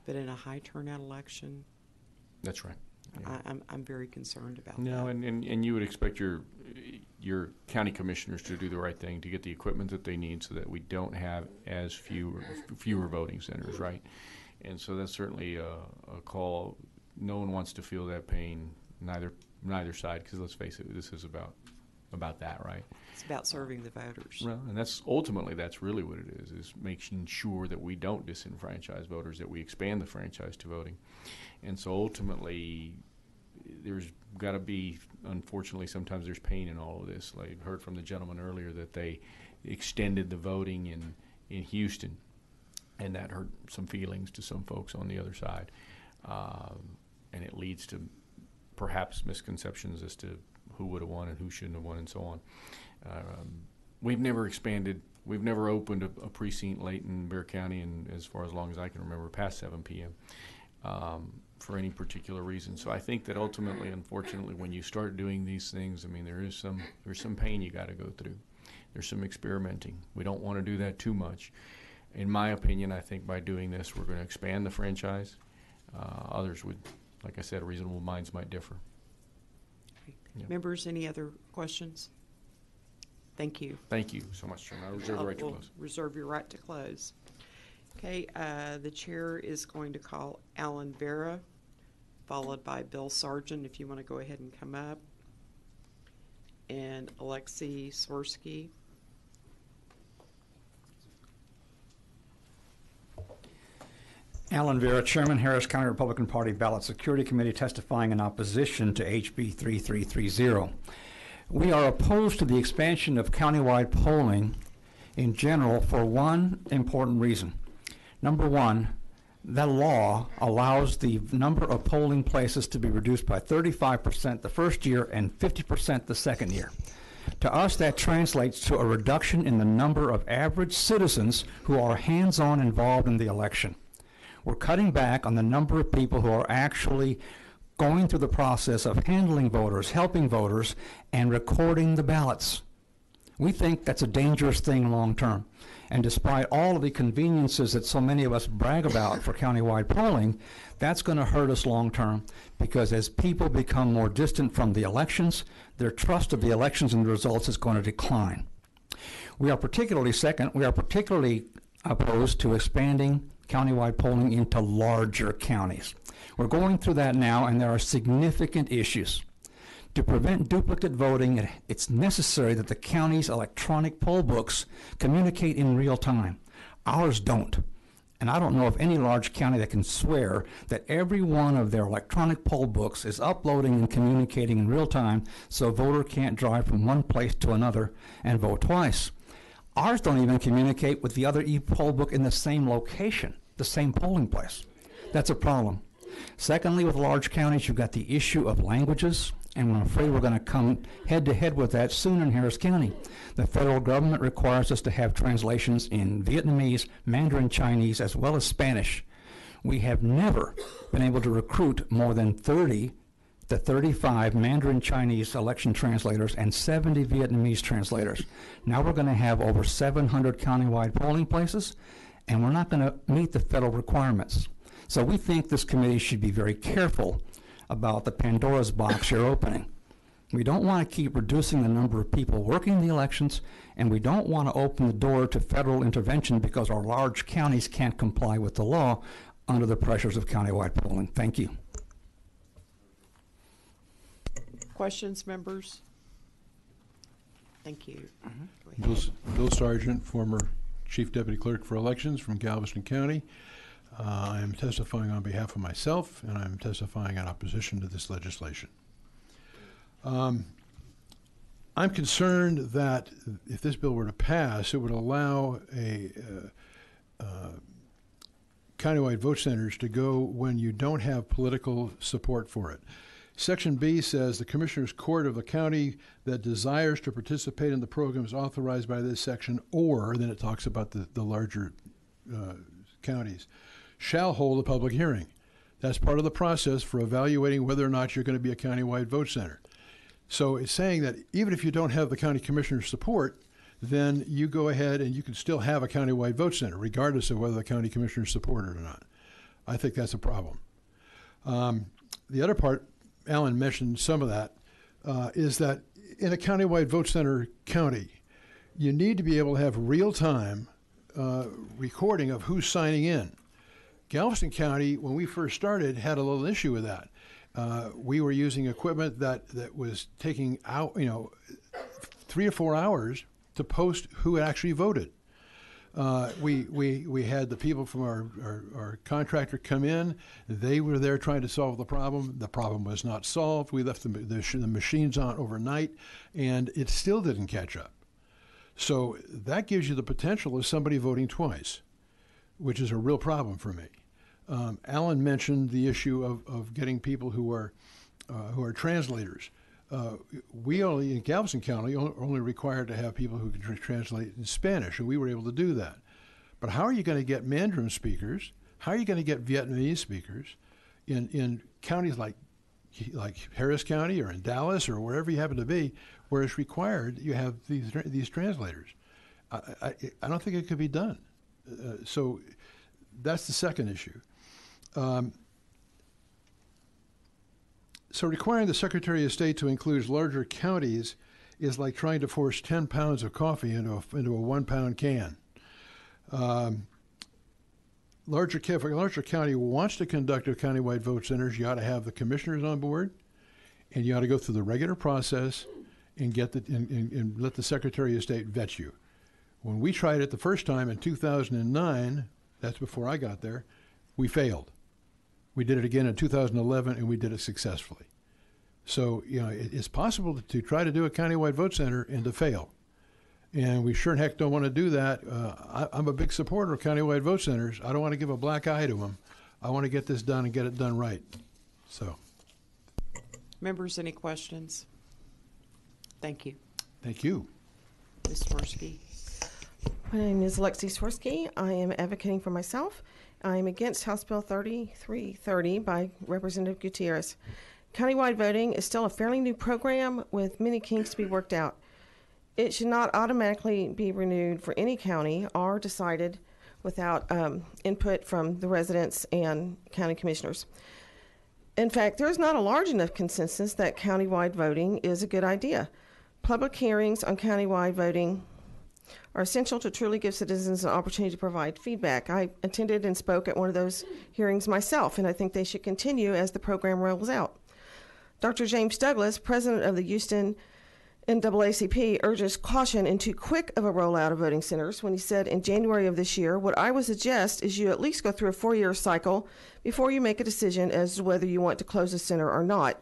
But in a high turnout election,
that's right.
Yeah. I'm very concerned about that.
No, and you would expect your county commissioners to do the right thing, to get the equipment that they need so that we don't have as fewer voting centers, right? And so that's certainly a call. No one wants to feel that pain, neither side, because let's face it, this is about that, right?
It's about serving the voters.
Well, and that's really what it is making sure that we don't disenfranchise voters, that we expand the franchise to voting. And so ultimately, there's got to be, unfortunately, sometimes there's pain in all of this. Like I heard from the gentleman earlier that they extended the voting in Houston, and that hurt some feelings to some folks on the other side. And it leads to perhaps misconceptions as to who would have won and who shouldn't have won and so on. We've never expanded. We've never opened a precinct late in Bexar County, and as far as long as I can remember, past 7 p.m. For any particular reason. So I think that ultimately, unfortunately, when you start doing these things, I mean, there's some pain you got to go through. There's some experimenting. We don't want to do that too much. In my opinion, I think by doing this, we're going to expand the franchise. Others would, like I said, reasonable minds might differ.
Yeah. Members, any other questions? Thank you.
Thank you so much, Chairman. I reserve the right to close.
Reserve your right to close. Okay, the chair is going to call Alan Vera, followed by Bill Sargent, if you want to go ahead and come up, and Alexei Swirsky.
Alan Vera, Chairman, Harris County Republican Party Ballot Security Committee, testifying in opposition to HB 3330. We are opposed to the expansion of countywide polling in general for one important reason. Number one, the law allows the number of polling places to be reduced by 35% the first year and 50% the second year. To us, that translates to a reduction in the number of average citizens who are hands-on involved in the election. We're cutting back on the number of people who are actually going through the process of handling voters, helping voters, and recording the ballots. We think that's a dangerous thing long term. And despite all of the conveniences that so many of us brag about for countywide polling, that's going to hurt us long term, because as people become more distant from the elections, their trust of the elections and the results is going to decline. We are particularly opposed to expanding countywide polling into larger counties. We're going through that now, and there are significant issues. To prevent duplicate voting, it's necessary that the county's electronic poll books communicate in real time. Ours don't. And I don't know of any large county that can swear that every one of their electronic poll books is uploading and communicating in real time, so a voter can't drive from one place to another and vote twice. Ours don't even communicate with the other e-poll book in the same location, the same polling place. That's a problem. Secondly, with large counties, you've got the issue of languages, and I'm afraid we're going to come head-to-head with that soon in Harris County. The federal government requires us to have translations in Vietnamese, Mandarin Chinese, as well as Spanish. We have never been able to recruit more than 30 to 35 Mandarin Chinese election translators and 70 Vietnamese translators. Now we're going to have over 700 countywide polling places, and we're not going to meet the federal requirements. So we think this committee should be very careful about the Pandora's box you're opening. We don't want to keep reducing the number of people working the elections, and we don't want to open the door to federal intervention because our large counties can't comply with the law under the pressures of countywide polling. Thank you.
Questions, members? Thank you.
Bill Sargent, former Chief Deputy Clerk for Elections from Galveston County. I am testifying on behalf of myself, and I'm testifying in opposition to this legislation. I'm concerned that if this bill were to pass, it would allow a countywide vote centers to go when you don't have political support for it. Section B says the Commissioner's Court of the county that desires to participate in the program is authorized by this section, or then it talks about the larger counties, shall hold a public hearing. That's part of the process for evaluating whether or not you're going to be a countywide vote center. So it's saying that even if you don't have the county commissioner's support, then you go ahead and you can still have a countywide vote center, regardless of whether the county commissioners support it or not. I think that's a problem. The other part, Alan mentioned some of that, is that in a countywide vote center county, you need to be able to have real-time recording of who's signing in. Galveston County, when we first started, had a little issue with that. We were using equipment that was taking out, 3 or 4 hours to post who actually voted. We had the people from our contractor come in. They were there trying to solve the problem. The problem was not solved. We left the machines on overnight, and it still didn't catch up. So that gives you the potential of somebody voting twice, which is a real problem for me. Alan mentioned the issue of getting people who are translators. We only, in Galveston County, only required to have people who can translate in Spanish, and we were able to do that. But how are you going to get Mandarin speakers? How are you going to get Vietnamese speakers in counties like Harris County or in Dallas or wherever you happen to be, where it's required you have these translators? I don't think it could be done. So that's the second issue. So requiring the Secretary of State to include larger counties is like trying to force 10 pounds of coffee into a 1 pound can. If a larger county wants to conduct a countywide vote centers, you ought to have the commissioners on board, and you ought to go through the regular process and and let the Secretary of State vet you. When we tried it the first time in 2009, that's before I got there, we failed. We did it again in 2011, and we did it successfully. So, it's possible to try to do a countywide vote center and to fail. And we sure in heck don't want to do that. I'm a big supporter of countywide vote centers. I don't want to give a black eye to them. I want to get this done and get it done right. So.
Members, any questions? Thank you.
Thank you.
Ms. Swirsky.
My name is Lexi Swirsky. I am advocating for myself I am against House Bill 3330 by Representative Gutierrez. Countywide voting is still a fairly new program with many kinks to be worked out. It should not automatically be renewed for any county or decided without input from the residents and county commissioners. In fact, there is not a large enough consensus that countywide voting is a good idea. Public hearings on countywide voting are essential to truly give citizens an opportunity to provide feedback. I attended and spoke at one of those hearings myself, and I think they should continue as the program rolls out. Dr. James Douglas, president of the Houston NAACP, urges caution in too quick of a rollout of voting centers when he said in January of this year, "What I would suggest is you at least go through a 4-year cycle before you make a decision as to whether you want to close a center or not.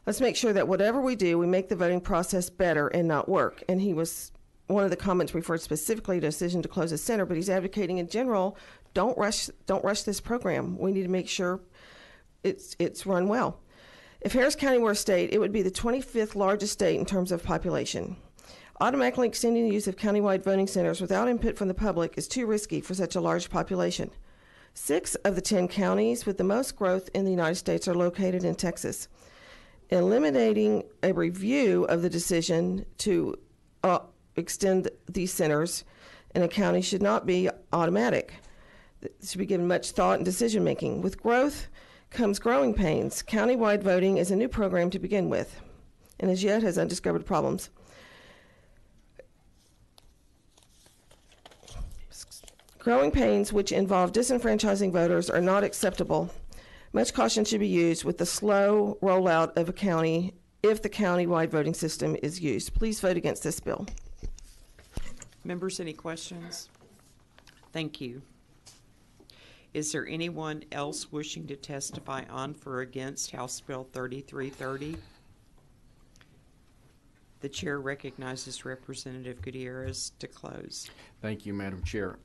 Let's make sure that whatever we do, we make the voting process better and not work." And one of the comments referred specifically to a decision to close a center, but he's advocating in general, don't rush this program. We need to make sure it's run well. If Harris County were a state, it would be the 25th largest state in terms of population. Automatically extending the use of countywide voting centers without input from the public is too risky for such a large population. 6 of the 10 counties with the most growth in the United States are located in Texas. Eliminating a review of the decision to extend these centers in a county should not be automatic. It should be given much thought and decision making. With growth comes growing pains. Countywide voting is a new program to begin with, and as yet has undiscovered problems. Growing pains which involve disenfranchising voters are not acceptable. Much caution should be used with the slow rollout of a county if the countywide voting system is used. Please vote against this bill.
Members, any questions? Thank you. Is there anyone else wishing to testify on for or against House Bill 3330? The chair recognizes Representative Gutierrez to close.
Thank you, Madam Chair.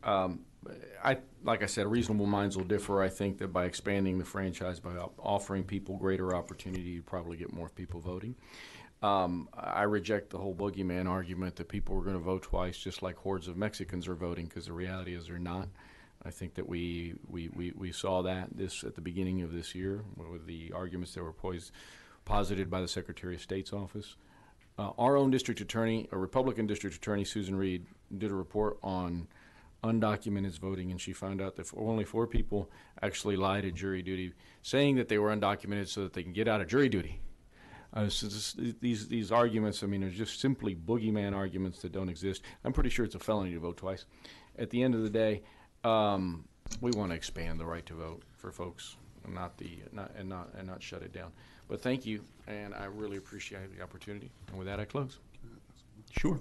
Like I said, reasonable minds will differ. I think that by expanding the franchise, by offering people greater opportunity, you probably get more people voting. I reject the whole boogeyman argument that people are going to vote twice just like hordes of Mexicans are voting, because the reality is they're not. I think that we saw that at the beginning of this year with the arguments that were posited by the Secretary of State's office. Our own district attorney, a Republican district attorney, Susan Reed, did a report on undocumented voting, and she found out that only 4 people actually lied at jury duty, saying that they were undocumented so that they can get out of jury duty. So these arguments, I mean, are just simply boogeyman arguments that don't exist. I'm pretty sure it's a felony to vote twice. At the end of the day, we want to expand the right to vote for folks, and not shut it down. But thank you, and I really appreciate the opportunity. And with that, I close.
Sure.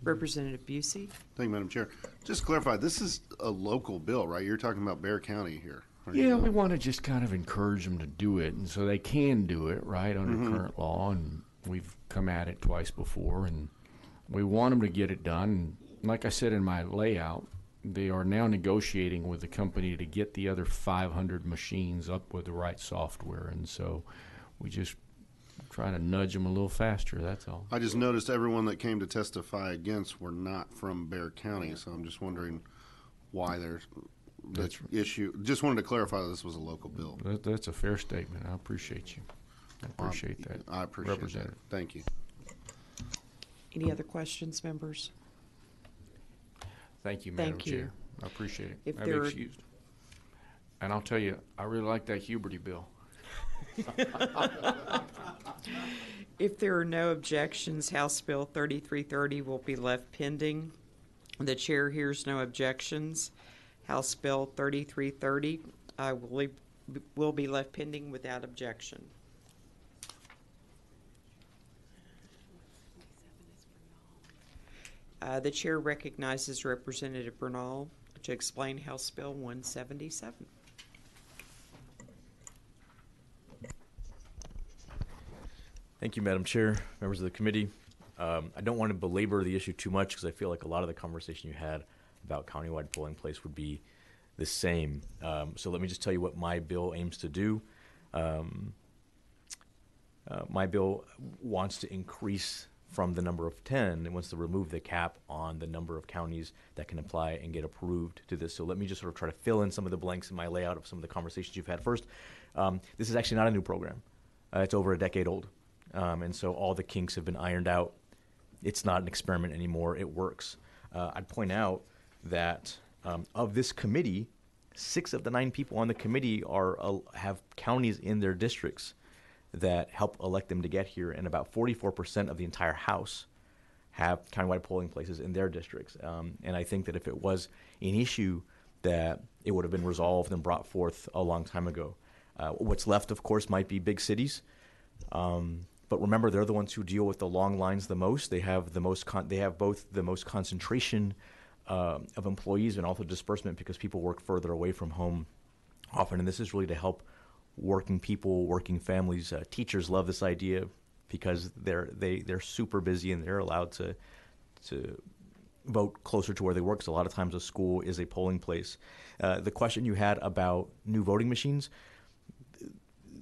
Representative Busey.
Thank you, Madam Chair. Just to clarify, this is a local bill, right? You're talking about Bexar County here.
Yeah, we want to just kind of encourage them to do it, and so they can do it, right, under current law. And we've come at it twice before, and we want them to get it done. And like I said in my layout, they are now negotiating with the company to get the other 500 machines up with the right software, and so we just trying to nudge them a little faster, that's all.
I just noticed everyone that came to testify against were not from Bexar County, so I'm just wondering why there's the issue. Just wanted to clarify that this was a local bill.
That's a fair statement. I appreciate you. I appreciate that.
I appreciate that. Thank you.
Any other questions, members?
Thank you, Madam Chair. I appreciate it.
If
I'll be excused. And I'll tell you, I really like that Huberty bill.
If there are no objections, House Bill 3330 will be left pending. The chair hears no objections. House Bill 3330 will be left pending without objection. The chair recognizes Representative Bernal to explain House Bill 177.
Thank you, Madam Chair, members of the committee. I don't want to belabor the issue too much because I feel like a lot of the conversation you had about countywide polling place would be the same. So let me just tell you what my bill aims to do. My bill wants to increase from the number of 10 and wants to remove the cap on the number of counties that can apply and get approved to this. So let me just sort of try to fill in some of the blanks in my layout of some of the conversations you've had. First, this is actually not a new program. It's over a decade old. And so all the kinks have been ironed out. It's not an experiment anymore. It works. I'd point out that of this committee, 6 of the 9 people on the committee have counties in their districts that help elect them to get here, and about 44% of the entire House have countywide polling places in their districts. And I think that if it was an issue, that it would have been resolved and brought forth a long time ago. What's left, of course, might be big cities. But remember, they're the ones who deal with the long lines the most. They have the most. They have both the most concentration of employees and also disbursement because people work further away from home often. And this is really to help working people, working families. Teachers love this idea because they're super busy and they're allowed to vote closer to where they work. So a lot of times a school is a polling place. The question you had about new voting machines,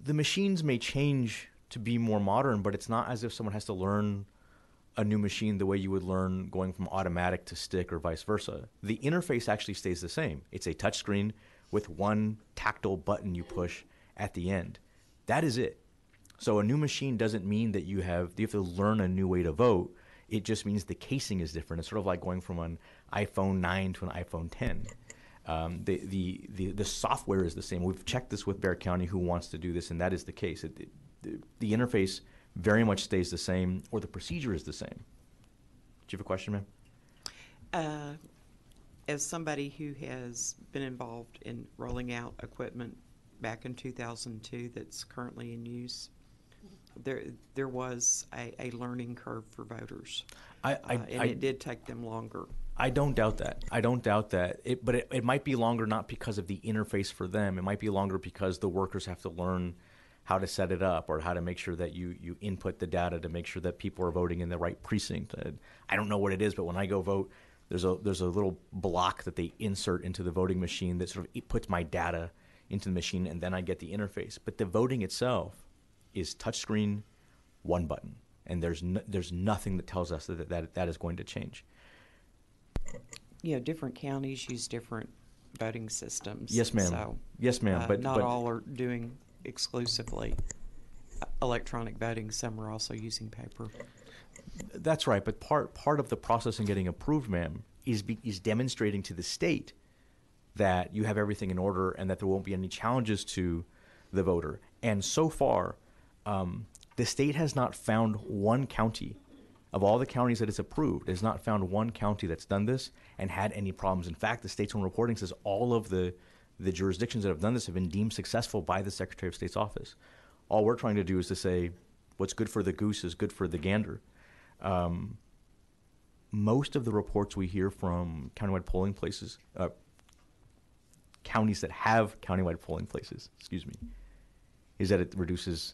the machines may change to be more modern, but it's not as if someone has to learn a new machine the way you would learn going from automatic to stick or vice versa. The interface actually stays the same. It's a touch screen with one tactile button you push at the end. That is it. So a new machine doesn't mean that you have to learn a new way to vote. It just means the casing is different. It's sort of like going from an iPhone 9 to an iPhone 10. The software is the same. We've checked this with Bexar County who wants to do this, and that is the case. The interface very much stays the same, or the procedure is the same. Do you have a question, ma'am?
As somebody who has been involved in rolling out equipment back in 2002 that's currently in use, there was a learning curve for voters, and it did take them longer.
I don't doubt that. But it might be longer not because of the interface for them. It might be longer because the workers have to learn how to set it up or how to make sure that you input the data to make sure that people are voting in the right precinct. I don't know what it is, but when I go vote, there's a little block that they insert into the voting machine that sort of puts my data into the machine, and then I get the interface. But the voting itself is touchscreen, one button, and there's nothing that tells us that is going to change.
Different counties use different voting systems.
Yes, ma'am.
So,
yes, ma'am. But
not all are doing exclusively electronic voting. Some are also using paper.
That's right. But part of the process in getting approved, ma'am, is demonstrating to the state that you have everything in order and that there won't be any challenges to the voter. And so far, the state has not found one county of all the counties that it's approved, has not found one county that's done this and had any problems. In fact, the state's own reporting says all of the jurisdictions that have done this have been deemed successful by the Secretary of State's office. All we're trying to do is to say what's good for the goose is good for the gander. Most of the reports we hear from countywide polling places, counties that have countywide polling places, is that it reduces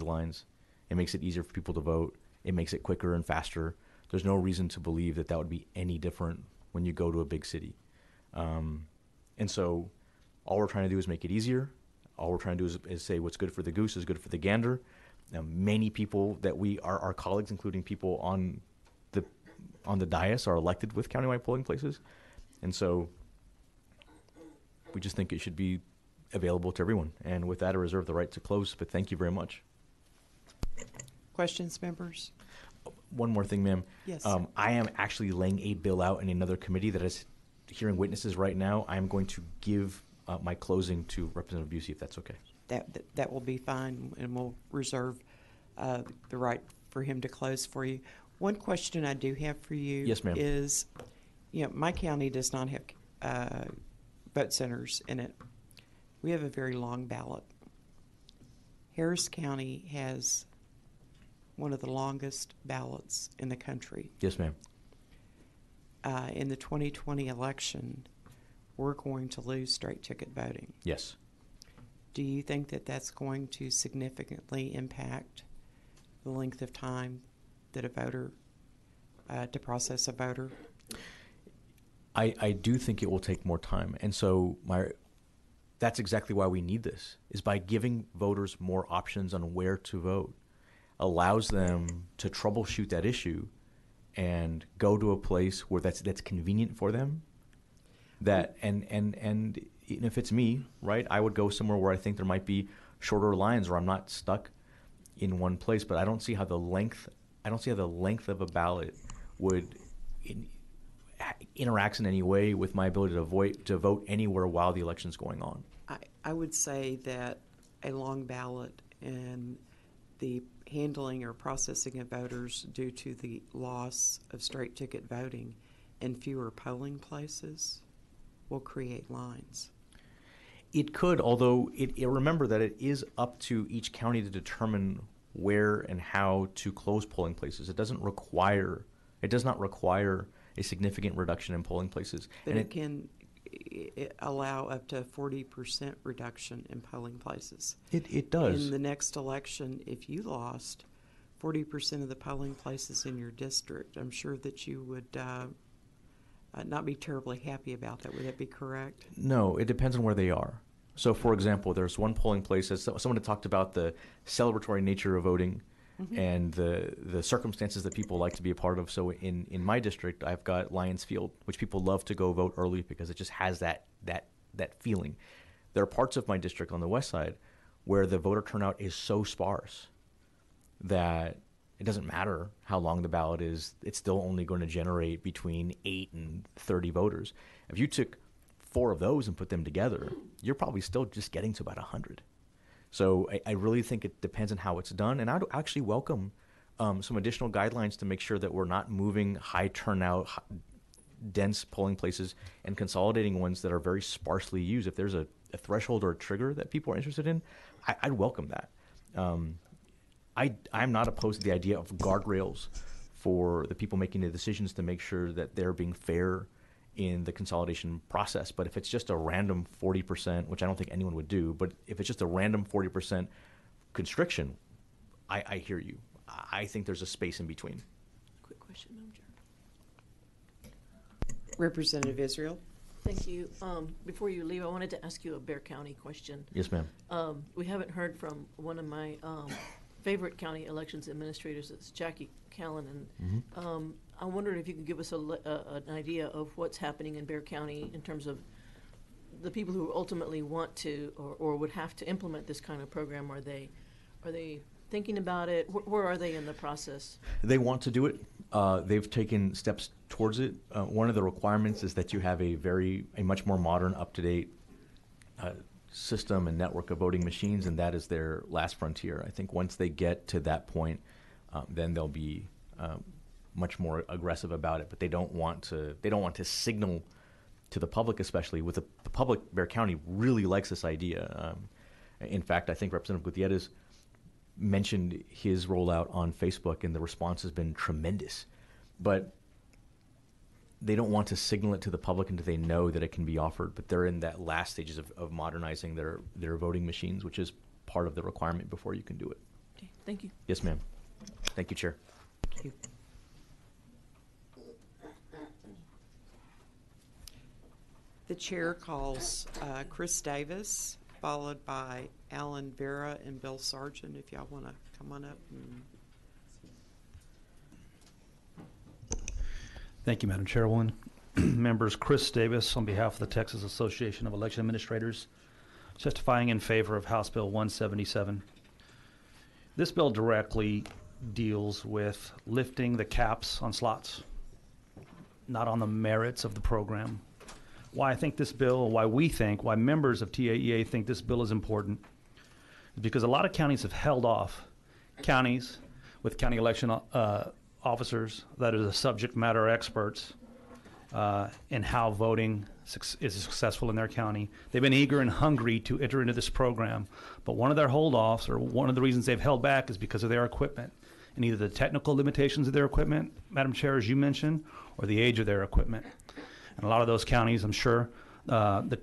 lines. It makes it easier for people to vote. It makes it quicker and faster. There's no reason to believe that would be any different when you go to a big city. And so all we're trying to do is make it easier. All we're trying to do is say what's good for the goose is good for the gander. Many people that our colleagues, including people on the dais, are elected with countywide polling places. And so we just think it should be available to everyone. And with that, I reserve the right to close, but thank you very much.
Questions, members?
One more thing, ma'am.
Yes.
I am actually laying a bill out in another committee that is hearing witnesses right now. I am going to give my closing to Representative Busey, if that's okay.
That will be fine, and we'll reserve the right for him to close for you. One question I do have for you,
yes, ma'am,
is, my county does not have vote centers in it. We have a very long ballot. Harris County has one of the longest ballots in the country.
Yes, ma'am.
In the 2020 election, we're going to lose straight ticket voting.
Yes.
Do you think that that's going to significantly impact the length of time that a voter, to process a voter?
I do think it will take more time. And so that's exactly why we need this, is by giving voters more options on where to vote. allows them to troubleshoot that issue and go to a place where that's convenient for them. That and if it's me, right, I would go somewhere where I think there might be shorter lines where I'm not stuck in one place. But I don't see how the length of a ballot would interacts in any way with my ability to vote anywhere while the election's going on.
I would say that a long ballot and the handling or processing of voters due to the loss of straight ticket voting and fewer polling places will create lines.
It could, although remember that it is up to each county to determine where and how to close polling places. It does not require a significant reduction in polling places.
But
and
it can allow up to 40% reduction in polling places.
It does.
In the next election, if you lost 40% of the polling places in your district, I'm sure that you would not be terribly happy about that. Would that be correct?
No, it depends on where they are. So, for example, there's one polling place, as someone had talked about the celebratory nature of voting and the circumstances that people like to be a part of. So in my district, I've got Lions Field, which people love to go vote early because it just has that feeling. There are parts of my district on the west side where the voter turnout is so sparse that it doesn't matter how long the ballot is, it's still only going to generate between 8 and 30 voters. If you took 4 of those and put them together, you're probably still just getting to about 100. So I really think it depends on how it's done, and I'd actually welcome some additional guidelines to make sure that we're not moving high turnout, dense polling places and consolidating ones that are very sparsely used. If there's a threshold or a trigger that people are interested in, I'd welcome that. I'm not opposed to the idea of guardrails for the people making the decisions to make sure that they're being fair in the consolidation process. But if it's just a random 40%, which I don't think anyone would do, but if it's just a random 40% constriction, I hear you. I think there's a space in between.
Quick question, Madam Chair.
Representative Israel.
Thank you. Before you leave, I wanted to ask you a Bexar County question.
Yes, ma'am.
We haven't heard from one of my favorite county elections administrators, it's Jackie Callan, and I wondered if you could give us an idea of what's happening in Bexar County in terms of the people who ultimately want to or would have to implement this kind of program. Are they thinking about it? Where are they in the process?
They want to do it. They've taken steps towards it. One of the requirements is that you have a much more modern, up-to-date system and network of voting machines, and that is their last frontier. I think once they get to that point, then they'll be much more aggressive about it. But they don't want to signal to the public, especially with the public. Bexar County really likes this idea. In fact, I think Representative Gutierrez mentioned his rollout on Facebook, and the response has been tremendous. But they don't want to signal it to the public until they know that it can be offered. But they're in that last stages of modernizing their voting machines, which is part of the requirement before you can do it.
Okay, thank you.
Yes, ma'am. Thank you, Chair.
Thank you. The chair calls Chris Davis, followed by Alan Vera and Bill Sargent. If y'all want to come on up.
Thank you, Madam Chairwoman. Members, Chris Davis on behalf of the Texas Association of Election Administrators, testifying in favor of House Bill 177. This bill directly deals with lifting the caps on slots, not on the merits of the program. Why I think this bill, why members of TAEA think this bill is important, is because a lot of counties have held off. Counties with county election officers that are the subject matter experts in how voting is successful in their county. They've been eager and hungry to enter into this program, but one of their hold-offs, or one of the reasons they've held back, is because of their equipment, and either the technical limitations of their equipment, Madam Chair, as you mentioned, or the age of their equipment. And a lot of those counties, I'm sure the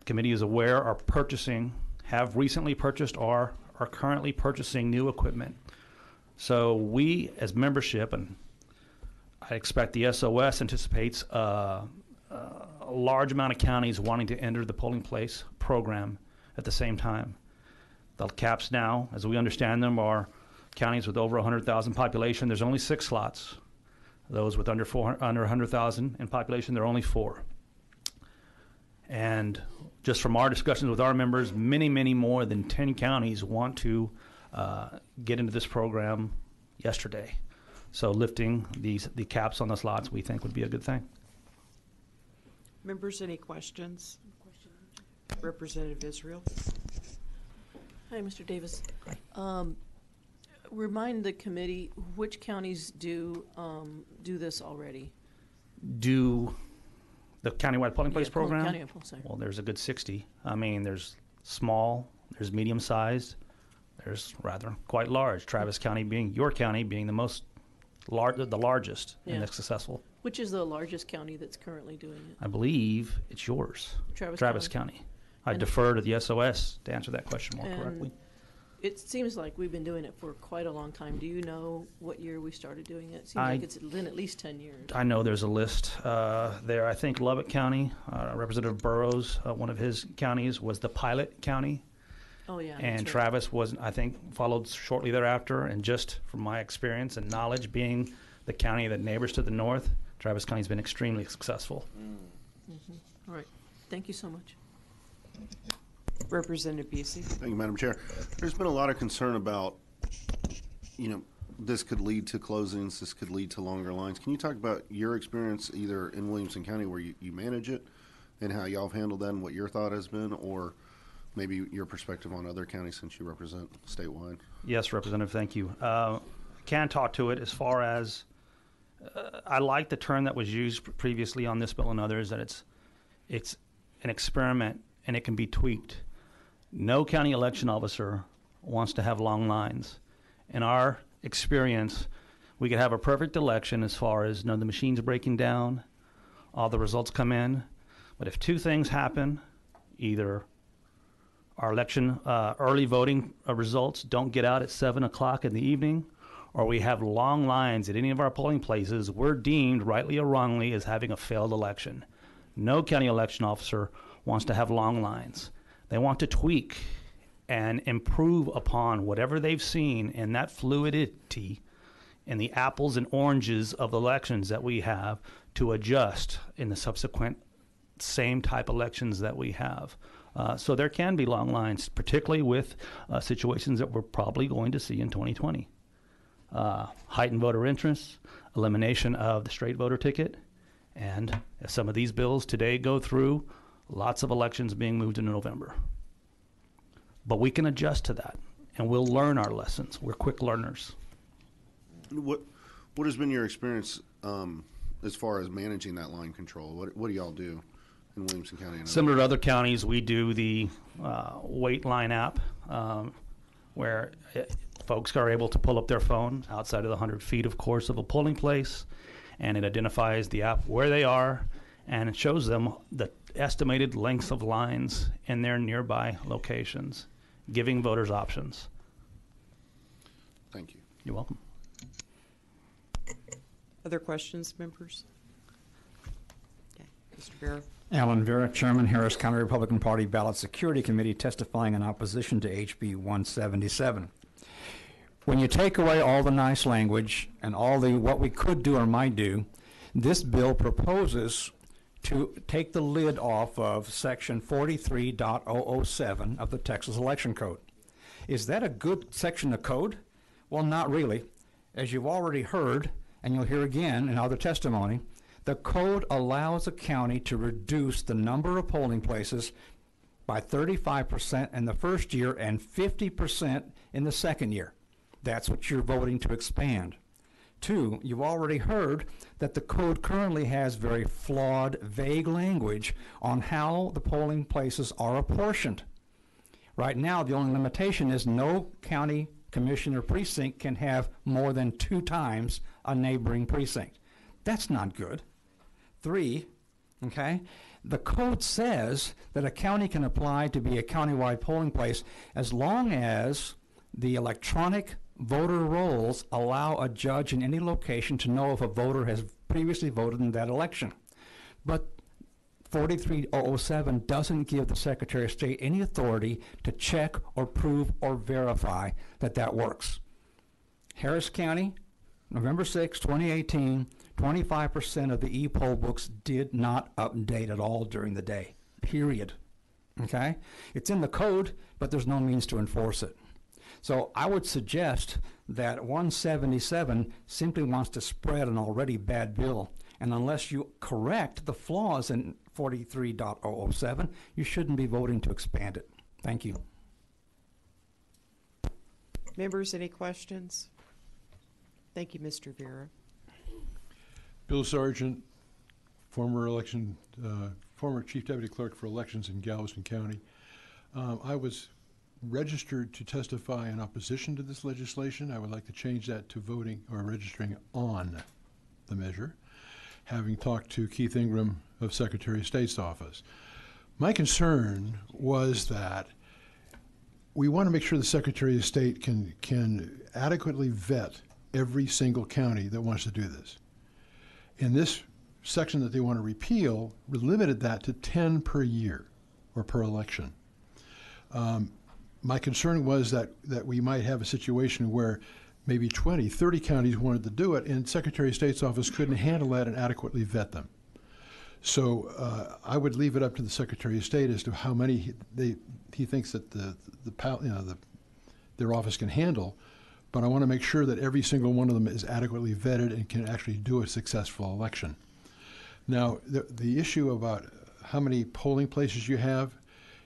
committee is aware, have recently purchased or are currently purchasing new equipment. So we, as membership, and I expect the SOS anticipates a large amount of counties wanting to enter the polling place program at the same time. The caps now, as we understand them, are counties with over 100,000 population, there's only 6 slots. Those with under 100,000 in population, there are only 4. And just from our discussions with our members, many, many more than 10 counties want to get into this program yesterday. So lifting the caps on the slots, we think, would be a good thing.
Members, any questions? Representative Israel.
Hi, Mr. Davis. Remind the committee which counties do this already.
Do the countywide polling place program?
Sorry.
Well, there's a good 60. I mean, there's small, there's medium-sized, there's rather quite large. Travis County being your county, being the largest and successful.
Which is the largest county that's currently doing it?
I believe it's yours,
Travis
County. I defer to the SOS to answer that question more correctly.
It seems like we've been doing it for quite a long time. Do you know what year we started doing it? It seems like it's been at least 10 years.
I know there's a list there. I think Lubbock County, Representative Burrows, one of his counties was the pilot county.
Oh, yeah.
And
right.
Travis was, I think, followed shortly thereafter. And just from my experience and knowledge, being the county that neighbors to the north, Travis County's been extremely successful.
All right. Thank you so much.
Representative Busey.
Thank you, Madam Chair. There's been a lot of concern about, this could lead to closings, this could lead to longer lines. Can you talk about your experience either in Williamson County where you manage it and how y'all have handled that and what your thought has been, or maybe your perspective on other counties since you represent statewide?
Yes, Representative, thank you. Can talk to it as far as I like the term that was used previously on this bill and others, that it's an experiment and it can be tweaked. No county election officer wants to have long lines. In our experience, we could have a perfect election as far as none of the machines breaking down, all the results come in. But if 2 things happen, either our election early voting results don't get out at 7 o'clock in the evening, or we have long lines at any of our polling places, we're deemed, rightly or wrongly, as having a failed election. No county election officer wants to have long lines. They want to tweak and improve upon whatever they've seen in that fluidity in the apples and oranges of elections that we have to adjust in the subsequent same type elections that we have. So there can be long lines, particularly with situations that we're probably going to see in 2020. Heightened voter interest, elimination of the straight voter ticket, and as some of these bills today go through, lots of elections being moved into November. But we can adjust to that, and we'll learn our lessons. We're quick learners.
What has been your experience as far as managing that line control? What do y'all do in Williamson County?
Similar to other counties, we do the Wait Line app, where folks are able to pull up their phone outside of the 100 feet, of course, of a polling place, and it identifies the app where they are, and it shows them the estimated lengths of lines in their nearby locations, giving voters options.
Thank you.
You're welcome.
Other questions, members? Okay. Mr. Vera.
Alan Vera, Chairman, Harris County Republican Party Ballot Security Committee, testifying in opposition to HB 177. When you take away all the nice language and all the what we could do or might do, this bill proposes to take the lid off of Section 43.007 of the Texas Election Code. Is that a good section of code? Well, not really. As you've already heard, and you'll hear again in other testimony, the code allows a county to reduce the number of polling places by 35% in the first year and 50% in the second year. That's what you're voting to expand. 2, you've already heard that the code currently has very flawed, vague language on how the polling places are apportioned. Right now, the only limitation is no county commission or precinct can have more than 2 times a neighboring precinct. That's not good. 3, okay, the code says that a county can apply to be a countywide polling place as long as the electronic voter rolls allow a judge in any location to know if a voter has previously voted in that election. But 43.007 doesn't give the Secretary of State any authority to check or prove or verify that that works. Harris County, November 6, 2018, 25% of the e-poll books did not update at all during the day, period. Okay? It's in the code, but there's no means to enforce it. So I would suggest that 177 simply wants to spread an already bad bill, and unless you correct the flaws in 43.007, you shouldn't be voting to expand it. Thank you.
Members, any questions? Thank you, Mr. Vera.
Bill Sargent, former Chief Deputy Clerk for Elections in Galveston County. I was registered to testify in opposition to this legislation. I would like to change that to voting or registering on the measure, having talked to Keith Ingram of Secretary of State's office. My concern was that we want to make sure the Secretary of State can adequately vet every single county that wants to do this. In this section that they want to repeal, we limited that to 10 per year or per election. My concern was that we might have a situation where maybe 20, 30 counties wanted to do it, and Secretary of State's office couldn't handle that and adequately vet them. So I would leave it up to the Secretary of State as to how many he thinks that their office can handle. But I want to make sure that every single one of them is adequately vetted and can actually do a successful election. Now, the issue about how many polling places you have,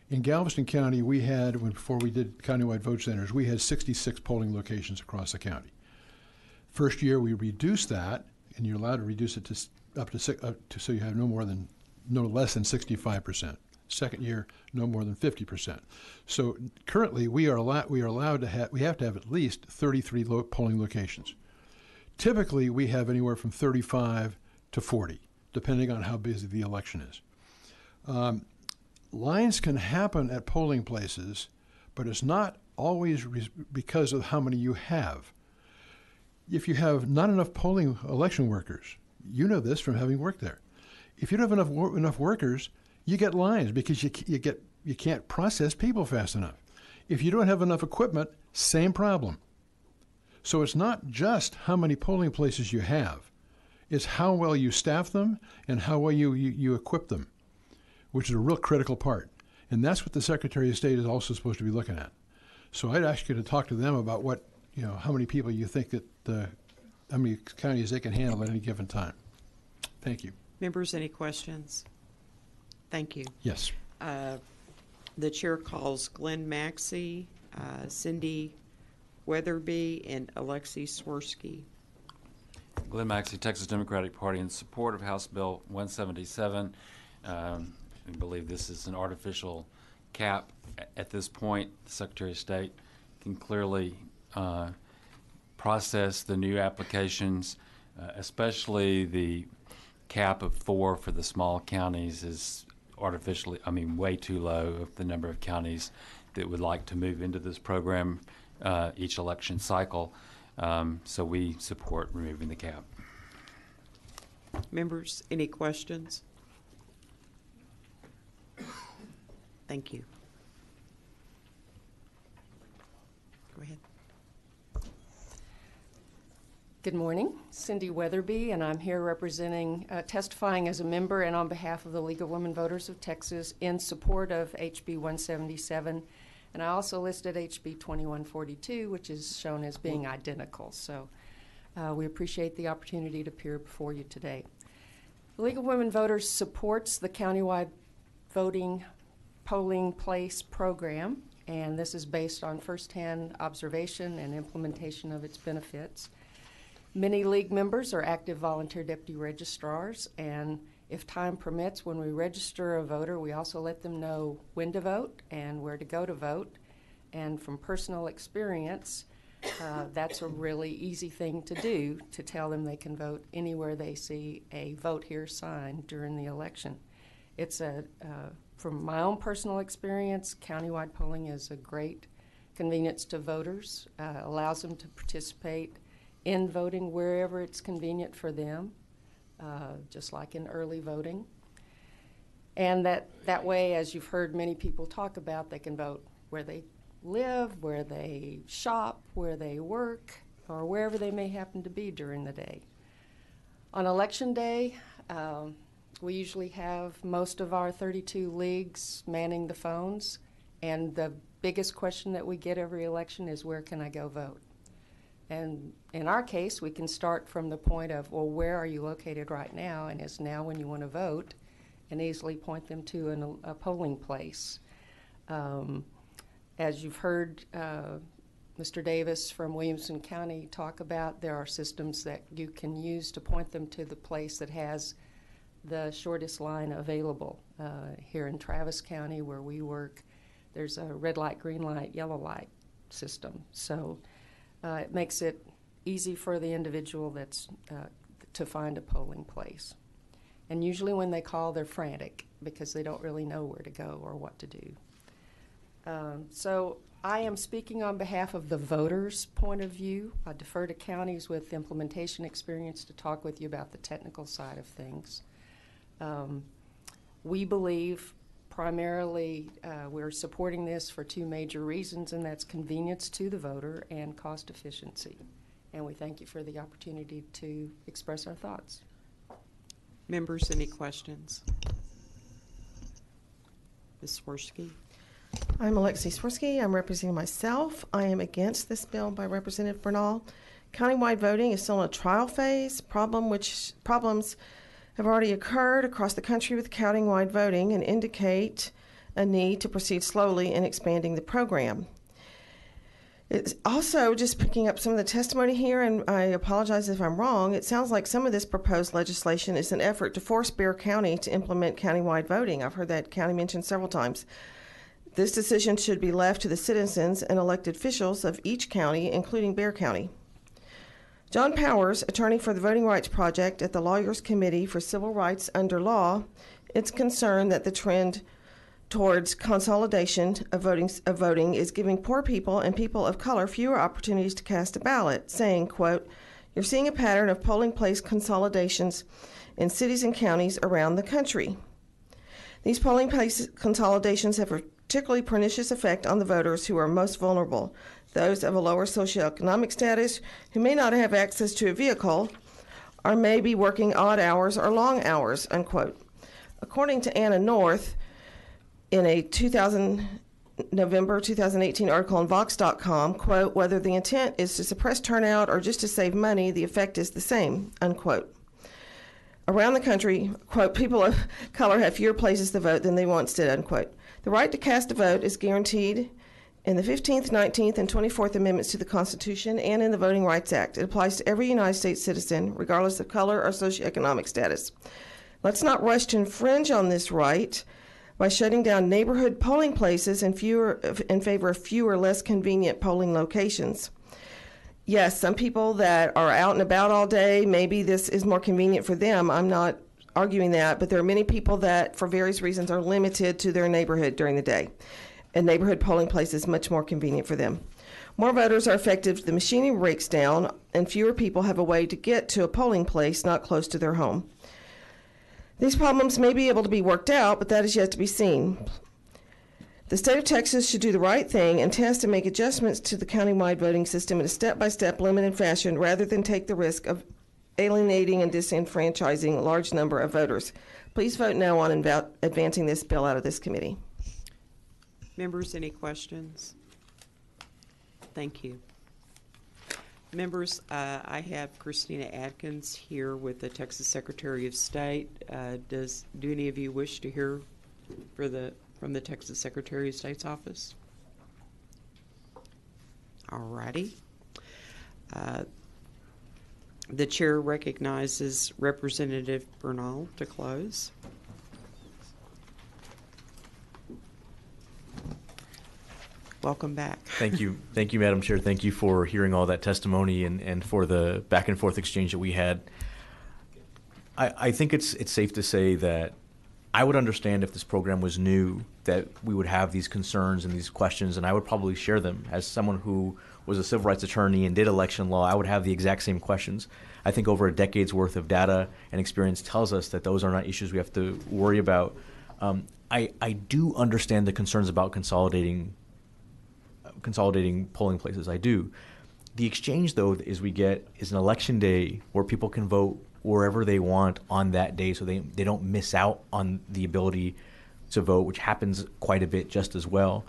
in Galveston County, we had, before we did countywide vote centers, we had 66 polling locations across the county. First year, we reduced that, and you're allowed to reduce it to up to so you have no less than 65%. Second year, no more than 50%. So currently, we have to have at least 33 polling locations. Typically, we have anywhere from 35 to 40, depending on how busy the election is. Lines can happen at polling places, but it's not always because of how many you have. If you have not enough polling election workers, you know this from having worked there. If you don't have enough workers, you get lines because you can't process people fast enough. If you don't have enough equipment, same problem. So it's not just how many polling places you have, it's how well you staff them and how well you equip them, which is a real critical part. And that's what the Secretary of State is also supposed to be looking at. So I'd ask you to talk to them about how many people you think that, how many counties they can handle at any given time. Thank you.
Members, any questions? Thank you.
Yes.
The chair calls Glenn Maxey, Cindy Weatherby, and Alexei Swirsky.
Glenn Maxey, Texas Democratic Party, in support of House Bill 177. We believe this is an artificial cap. At this point, the Secretary of State can clearly process the new applications, especially the cap of 4 for the small counties is way too low of the number of counties that would like to move into this program each election cycle. So we support removing the cap.
Members, any questions? Thank you. Go ahead.
Good morning, Cindy Weatherby, and I'm here testifying as a member and on behalf of the League of Women Voters of Texas in support of HB 177. And I also listed HB 2142, which is shown as being identical. So we appreciate the opportunity to appear before you today. The League of Women Voters supports the countywide voting polling place program, and this is based on firsthand observation and implementation of its benefits. Many League members are active volunteer deputy registrars, and if time permits, when we register a voter, we also let them know when to vote and where to go to vote. And from personal experience, that's a really easy thing to do, to tell them they can vote anywhere they see a vote here sign during the election. It's from my own personal experience, countywide polling is a great convenience to voters, allows them to participate in voting wherever it's convenient for them, just like in early voting. And that way, as you've heard many people talk about, they can vote where they live, where they shop, where they work, or wherever they may happen to be during the day. On election day, we usually have most of our 32 leagues manning the phones, and the biggest question that we get every election is, where can I go vote? And in our case, we can start from the point of, well, where are you located right now, and is now when you want to vote, and easily point them to a polling place. As you've heard Mr. Davis from Williamson County talk about, there are systems that you can use to point them to the place that has the shortest line available. Here in Travis County, where we work, there's a red light, green light, yellow light system. So it makes it easy for the individual that's to find a polling place. And usually when they call, they're frantic because they don't really know where to go or what to do. So I am speaking on behalf of the voters' point of view. I defer to counties with implementation experience to talk with you about the technical side of things. We believe primarily we're supporting this for two major reasons, and that's convenience to the voter and cost efficiency. And we thank you for the opportunity to express our thoughts.
Members, any questions? Ms. Swirsky?
I'm Alexi Swirsky. I'm representing myself. I am against this bill by Representative Bernal. Countywide voting is still in a trial phase. Problems have already occurred across the country with countywide voting and indicate a need to proceed slowly in expanding the program. It's also, just picking up some of the testimony here, and I apologize if I'm wrong, it sounds like some of this proposed legislation is an effort to force Bexar County to implement countywide voting. I've heard that county mentioned several times. This decision should be left to the citizens and elected officials of each county, including Bexar County. John Powers, attorney for the Voting Rights Project at the Lawyers Committee for Civil Rights Under Law, is concerned that the trend towards consolidation of voting is giving poor people and people of color fewer opportunities to cast a ballot, saying, quote, "You're seeing a pattern of polling place consolidations in cities and counties around the country. These polling place consolidations have a particularly pernicious effect on the voters who are most vulnerable, those of a lower socioeconomic status who may not have access to a vehicle or may be working odd hours or long hours," unquote. According to Anna North, in a November 2018 article on Vox.com, quote, "Whether the intent is to suppress turnout or just to save money, the effect is the same," unquote. Around the country, quote, "People of color have fewer places to vote than they once did," unquote. The right to cast a vote is guaranteed in the 15th, 19th, and 24th Amendments to the Constitution and in the Voting Rights Act. It applies to every United States citizen, regardless of color or socioeconomic status. Let's not rush to infringe on this right by shutting down neighborhood polling places in favor of fewer, less convenient polling locations. Yes, some people that are out and about all day, maybe this is more convenient for them. I'm not arguing that, but there are many people that, for various reasons, are limited to their neighborhood during the day. A neighborhood polling place is much more convenient for them. More voters are affected if the machinery breaks down, and fewer people have a way to get to a polling place not close to their home. These problems may be able to be worked out, but that is yet to be seen. The state of Texas should do the right thing and test and make adjustments to the countywide voting system in a step-by-step limited fashion rather than take the risk of alienating and disenfranchising a large number of voters. Please vote no on advancing this bill out of this committee.
Members, any questions? Thank you. Members, I have Christina Adkins here with the Texas Secretary of State. Do any of you wish to hear from the Texas Secretary of State's office? All righty. The chair recognizes Representative Bernal to close. Welcome back.
Thank you, Madam Chair. Thank you for hearing all that testimony and for the back and forth exchange that we had. I think it's safe to say that I would understand if this program was new, that we would have these concerns and these questions, and I would probably share them. As someone who was a civil rights attorney and did election law, I would have the exact same questions. I think over a decade's worth of data and experience tells us that those are not issues we have to worry about. I do understand the concerns about consolidating polling places. I do. The exchange, though, is we get is an election day where people can vote wherever they want on that day, so they don't miss out on the ability to vote, which happens quite a bit just as well.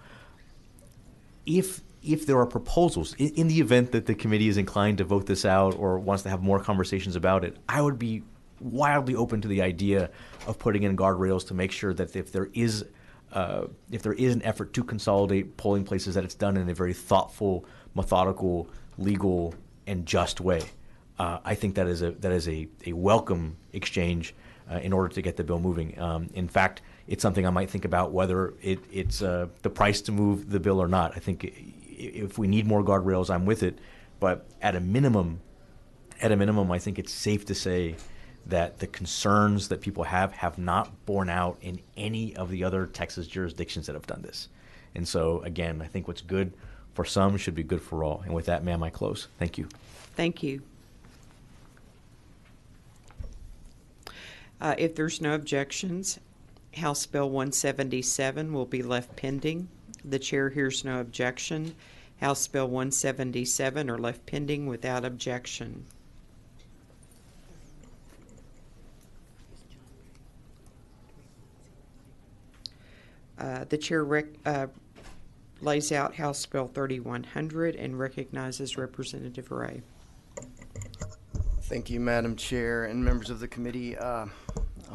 If there are proposals, in the event that the committee is inclined to vote this out or wants to have more conversations about it, I would be wildly open to the idea of putting in guardrails to make sure that if there is an effort to consolidate polling places, that it's done in a very thoughtful, methodical, legal, and just way. I think that is a welcome exchange in order to get the bill moving. In fact, it's something I might think about whether it's the price to move the bill or not. I think if we need more guardrails, I'm with it. But at a minimum, I think it's safe to say that the concerns that people have not borne out in any of the other Texas jurisdictions that have done this. And so, again, I think what's good for some should be good for all. And with that, ma'am, I close. Thank you.
Thank you. If there's no objections, House Bill 177 will be left pending. The chair hears no objection. House Bill 177 are left pending without objection. The chair lays out House Bill 3100 and recognizes Representative Ray.
Thank you, Madam Chair and members of the committee. I'll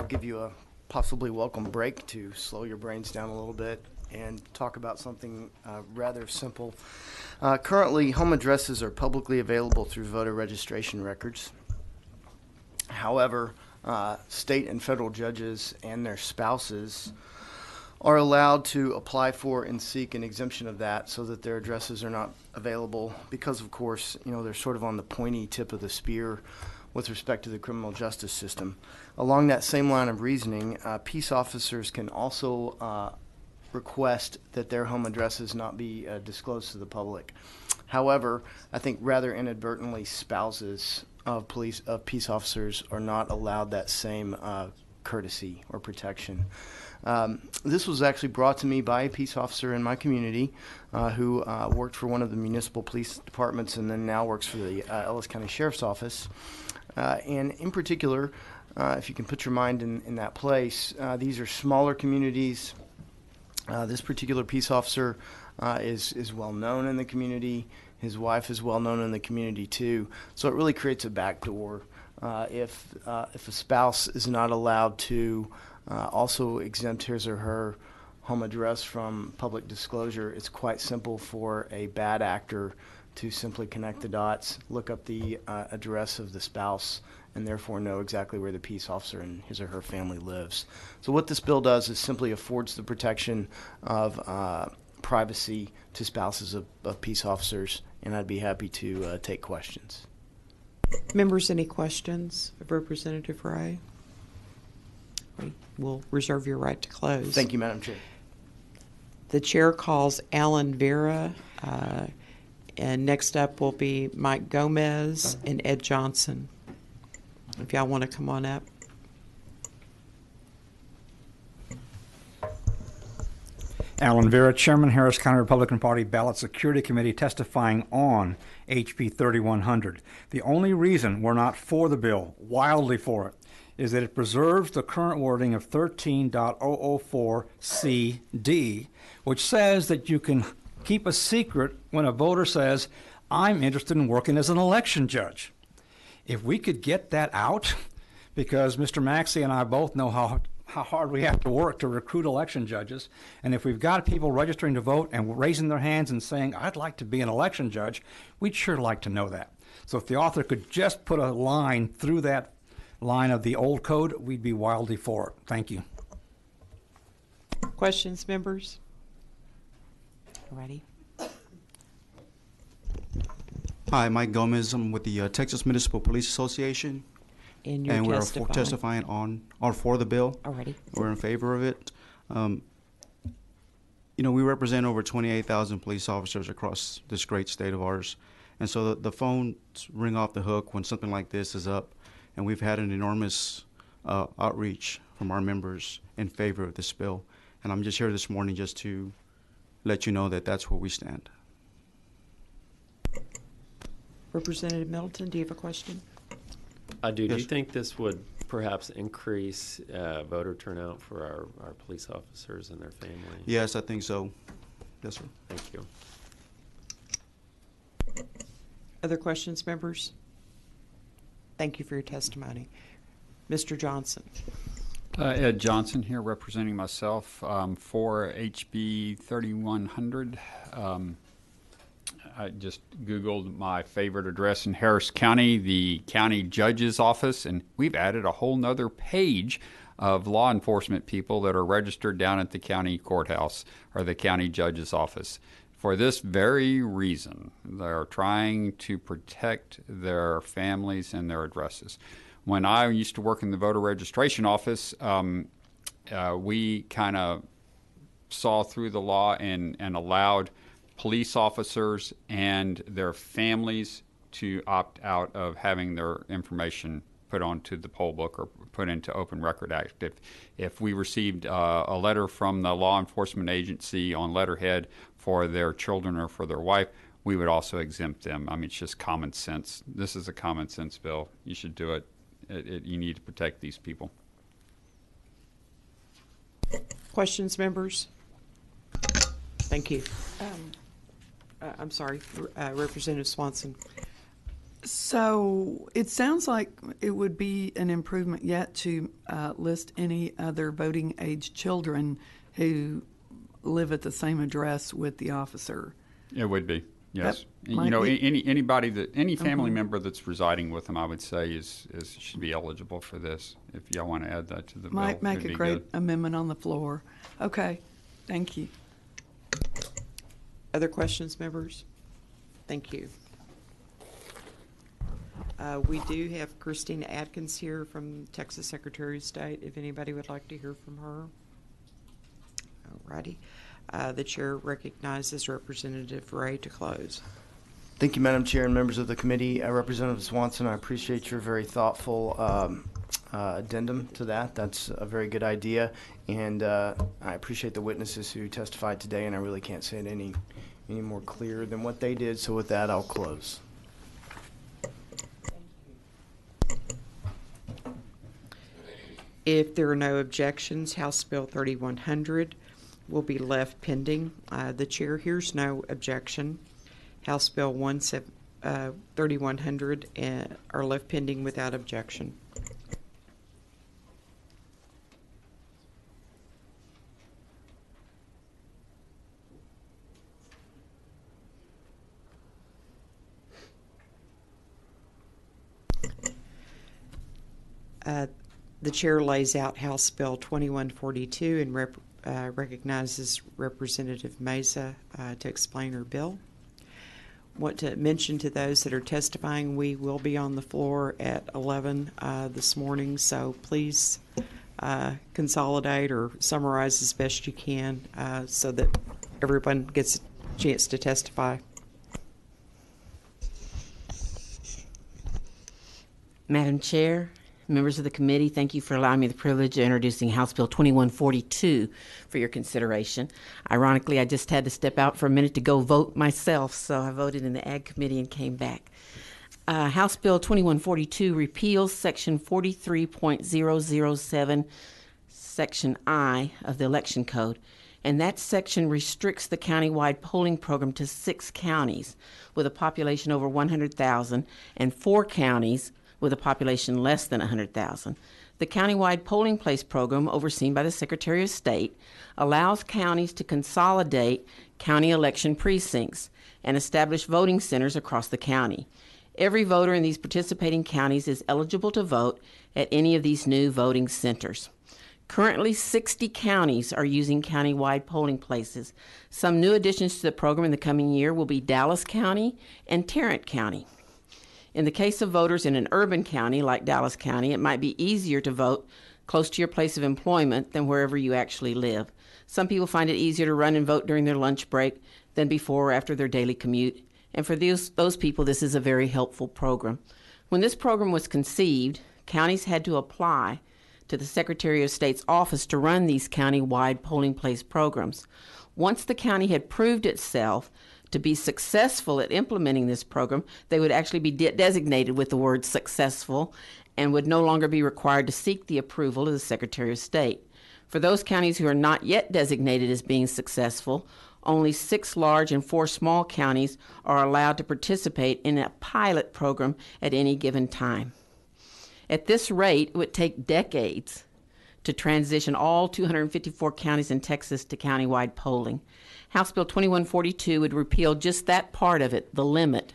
give you a possibly welcome break to slow your brains down a little bit and talk about something rather simple. Currently, home addresses are publicly available through voter registration records. However, state and federal judges and their spouses are allowed to apply for and seek an exemption of that so that their addresses are not available because, of course, they're sort of on the pointy tip of the spear with respect to the criminal justice system. Along that same line of reasoning, peace officers can also request that their home addresses not be disclosed to the public. However, I think rather inadvertently, spouses of peace officers are not allowed that same courtesy or protection. This was actually brought to me by a peace officer in my community who worked for one of the municipal police departments and then now works for the Ellis County Sheriff's Office. And in particular, if you can put your mind in that place, these are smaller communities. This particular peace officer is well known in the community. His wife is well known in the community too. So it really creates a backdoor. If a spouse is not allowed to also exempt his or her home address from public disclosure, it's quite simple for a bad actor to simply connect the dots, look up the address of the spouse, and therefore know exactly where the peace officer and his or her family lives. So what this bill does is simply affords the protection of privacy to spouses of peace officers, and I'd be happy to take questions.
Members, any questions of Representative Ray? We'll reserve your right to close.
Thank you, Madam Chair.
The chair calls Alan Vera, and next up will be Mike Gomez and Ed Johnson. If y'all want to come on up.
Alan Vera, Chairman, Harris County Republican Party Ballot Security Committee, testifying on HB 3100. The only reason we're not for the bill, wildly for it, is that it preserves the current wording of 13.004CD, which says that you can keep a secret when a voter says, I'm interested in working as an election judge. If we could get that out, because Mr. Maxey and I both know how hard we have to work to recruit election judges, and if we've got people registering to vote and raising their hands and saying, I'd like to be an election judge, we'd sure like to know that. So if the author could just put a line through that line of the old code, we'd be wildly for it. Thank you.
Questions, members? Ready?
Hi, Mike Gomez. I'm with the Texas Municipal Police Association.
And you're
we're
testifying.
testifying on or for the bill.
Alrighty.
We're in favor of it. We represent over 28,000 police officers across this great state of ours. And so the phones ring off the hook when something like this is up. And we've had an enormous outreach from our members in favor of this bill. And I'm just here this morning just to let you know that that's where we stand.
Representative Middleton, do you have a question?
I do. Do
Yes.
you think this would perhaps increase voter turnout for our police officers and their families?
Yes, I think so. Yes, sir.
Thank you.
Other questions, members? Thank you for your testimony. Mr. Johnson.
Ed Johnson here, representing myself for HB 3100. I just Googled my favorite address in Harris County, the county judge's office, and we've added a whole nother page of law enforcement people that are registered down at the county courthouse or the county judge's office. For this very reason, they're trying to protect their families and their addresses. When I used to work in the voter registration office, we kind of saw through the law and allowed police officers and their families to opt out of having their information put onto the poll book or put into Open Record Act. If we received a letter from the law enforcement agency on letterhead for their children or for their wife, we would also exempt them. I mean, it's just common sense. This is a common sense bill. You should do it. You need to protect these people.
Questions, members? Thank you. I'm sorry, Representative Swanson.
So it sounds like it would be an improvement yet to list any other voting age children who live at the same address with the officer.
It would be, yes.
That
You know,
might be-
any family member that's residing with them, I would say, is should be eligible for this. If y'all want to add that to the
Might
bill,
make
it'd
a
be
great
good.
amendment on the floor. Okay, thank you.
Other questions, members? Thank you. We do have Christina Adkins here from Texas Secretary of State, if anybody would like to hear from her. Alrighty. The chair recognizes Representative Ray to close.
Thank you, Madam Chair and members of the committee. Representative Swanson, I appreciate your very thoughtful addendum to that. That's a very good idea. And I appreciate the witnesses who testified today, and I really can't say it any more clear than what they did. So with that, I'll close.
If there are no objections, House Bill 3100 will be left pending. The chair hears no objection. House Bill 3100 are left pending without objection. The chair lays out House Bill 2142 and recognizes Representative Meza to explain her bill. Want to mention to those that are testifying, we will be on the floor at 11 this morning, so please consolidate or summarize as best you can so that everyone gets a chance to testify.
Madam Chair, members of the committee, thank you for allowing me the privilege of introducing House Bill 2142 for your consideration. Ironically, I just had to step out for a minute to go vote myself, so I voted in the Ag Committee and came back. House Bill 2142 repeals Section 43.007, Section I of the Election Code, and that section restricts the countywide polling program to 6 counties with a population over 100,000 and 4 counties with a population less than 100,000. The countywide polling place program, overseen by the Secretary of State, allows counties to consolidate county election precincts and establish voting centers across the county. Every voter in these participating counties is eligible to vote at any of these new voting centers. Currently, 60 counties are using countywide polling places. Some new additions to the program in the coming year will be Dallas County and Tarrant County. In the case of voters in an urban county like Dallas County, it might be easier to vote close to your place of employment than wherever you actually live. Some people find it easier to run and vote during their lunch break than before or after their daily commute. And for those people, this is a very helpful program. When this program was conceived, counties had to apply to the Secretary of State's office to run these county-wide polling place programs. Once the county had proved itself To be successful at implementing this program, they would actually be designated with the word successful and would no longer be required to seek the approval of the Secretary of State. For those counties who are not yet designated as being successful, only 6 large and 4 small counties are allowed to participate in a pilot program at any given time. At this rate, it would take decades to transition all 254 counties in Texas to countywide polling. House Bill 2142 would repeal just that part of it, the limit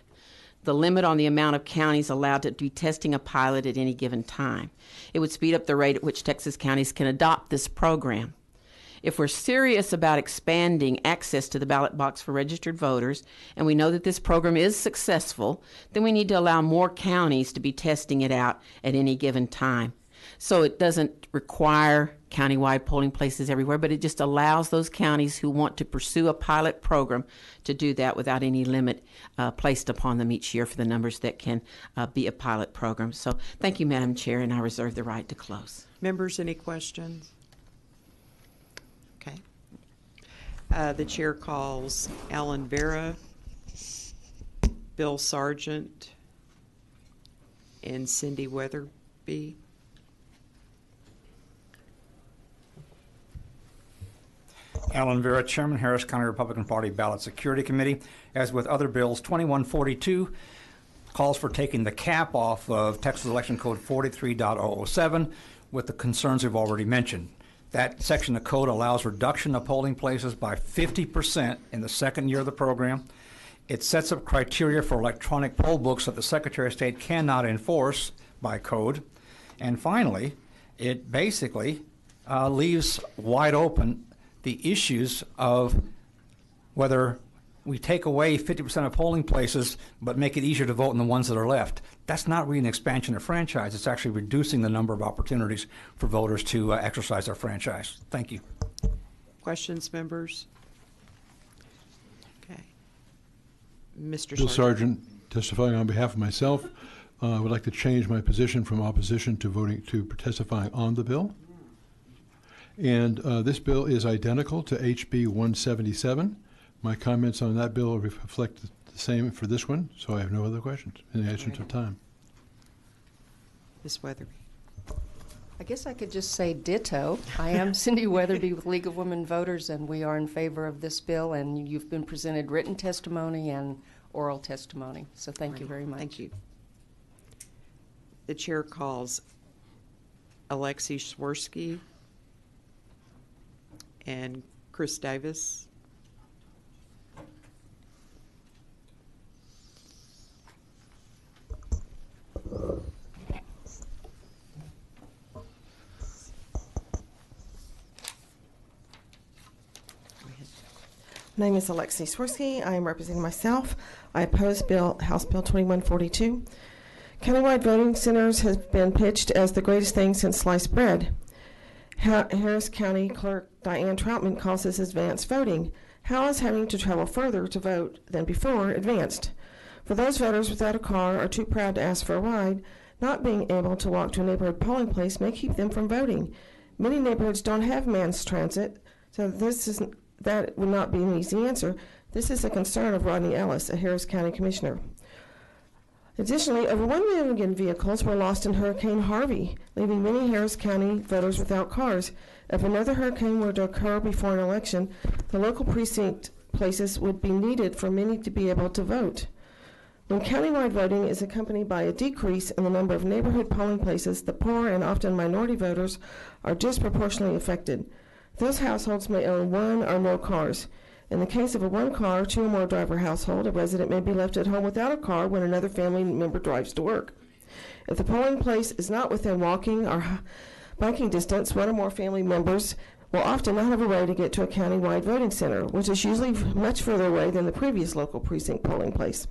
on the amount of counties allowed to be testing a pilot at any given time. It would speed up the rate at which Texas counties can adopt this program. If we're serious about expanding access to the ballot box for registered voters, and we know that this program is successful, then we need to allow more counties to be testing it out at any given time. So it doesn't require countywide polling places everywhere, but it just allows those counties who want to pursue a pilot program to do that without any limit placed upon them each year for the numbers that can be a pilot program. So thank you, Madam Chair, and I reserve the right to close.
Members, any questions? Okay. The chair calls Alan Vera, Bill Sargent, and Cindy Weatherby.
Alan Vera, Chairman, Harris County Republican Party Ballot Security Committee. As with other bills, 2142 calls for taking the cap off of Texas Election Code 43.007 with the concerns we've already mentioned. That section of code allows reduction of polling places by 50% in the second year of the program. It sets up criteria for electronic poll books that the Secretary of State cannot enforce by code. And finally, it basically leaves wide open the issues of whether we take away 50% of polling places but make it easier to vote in the ones that are left. That's not really an expansion of franchise. It's actually reducing the number of opportunities for voters to exercise their franchise. Thank you.
Questions, members? Okay. Mr.
Bill
Sargent.
Sargent, testifying on behalf of myself. I would like to change my position from opposition to voting to testifying on the bill. And this bill is identical to HB 177. My comments on that bill reflect the same for this one, so I have no other questions in the essence of time.
Ms. Weatherby.
I guess I could just say ditto. I am Cindy Weatherby with League of Women Voters, and we are in favor of this bill, and you've been presented written testimony and oral testimony. So thank you very much.
Thank you. The chair calls Alexei Swirsky and Chris Davis.
My name is Alexei Swirsky. I am representing myself. I oppose House Bill 2142. Countywide voting centers have been pitched as the greatest thing since sliced bread. Harris County Clerk Diane Troutman calls this advanced voting. How is having to travel further to vote than before advanced? For those voters without a car or too proud to ask for a ride, not being able to walk to a neighborhood polling place may keep them from voting. Many neighborhoods don't have mass transit, so that would not be an easy answer. This is a concern of Rodney Ellis, a Harris County Commissioner. Additionally, over 1 million vehicles were lost in Hurricane Harvey, leaving many Harris County voters without cars. If another hurricane were to occur before an election, the local precinct places would be needed for many to be able to vote. When countywide voting is accompanied by a decrease in the number of neighborhood polling places, the poor and often minority voters are disproportionately affected. Those households may own one or more cars. In the case of a one-car, two or more driver household, a resident may be left at home without a car when another family member drives to work. If the polling place is not within walking or biking distance, one or more family members will often not have a way to get to a countywide voting center, which is usually much further away than the previous local precinct polling place.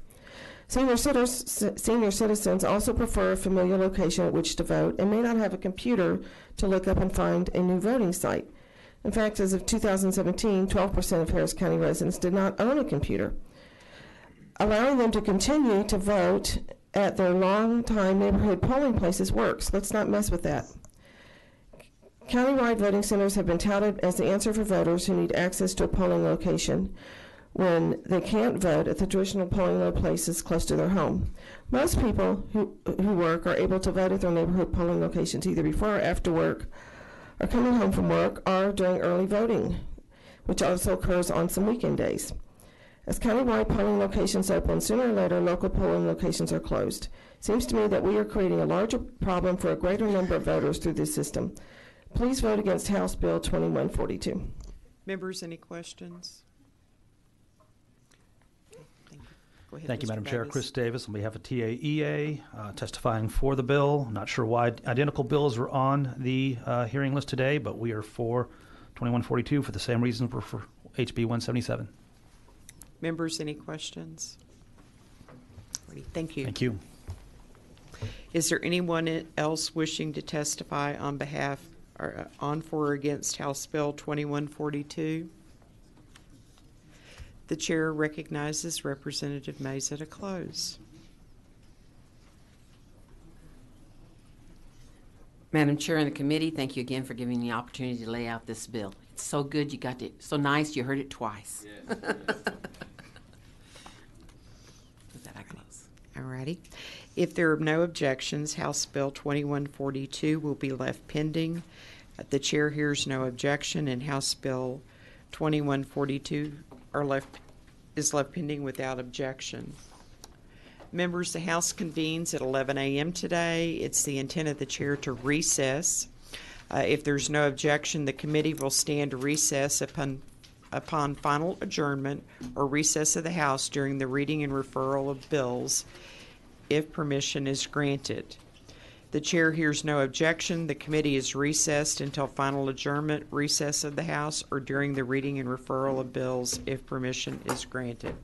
Senior citizens also prefer a familiar location at which to vote and may not have a computer to look up and find a new voting site. In fact, as of 2017, 12% of Harris County residents did not own a computer. Allowing them to continue to vote at their long-time neighborhood polling places works. Let's not mess with that. Countywide voting centers have been touted as the answer for voters who need access to a polling location. when they can't vote at the traditional polling places close to their home. Most people who work are able to vote at their neighborhood polling locations either before or after work, or coming home from work, or during early voting, which also occurs on some weekend days. As countywide polling locations open, sooner or later local polling locations are closed. Seems to me that we are creating a larger problem for a greater number of voters through this system. Please vote against House Bill 2142.
Members, any questions? Thank you. Go ahead,
Thank you,
Mr.
Madam Chair.
Davis.
Chris Davis on behalf of TAEA, testifying for the bill. Not sure why identical bills were on the hearing list today, but we are for 2142 for the same reason we're for HB 177.
Members, any questions? Alrighty, thank you.
Thank you.
Is there anyone else wishing to testify on behalf or on for or against House Bill 2142? The chair recognizes Representative Meza to close.
Madam Chair and the committee, thank you again for giving me the opportunity to lay out this bill. It's so good, you got it, so nice, you heard it twice.
Yes, yes.
With that, I close.
All righty. If there are no objections, House Bill 2142 will be left pending. The chair hears no objection, and House Bill 2142 is left pending without objection. Members, the House convenes at 11 a.m. today. It's the intent of the chair to recess. If there's no objection, the committee will stand to recess upon final adjournment or recess of the House during the reading and referral of bills, if permission is granted. The chair hears no objection. The committee is recessed until final adjournment, recess of the House, or during the reading and referral of bills, if permission is granted.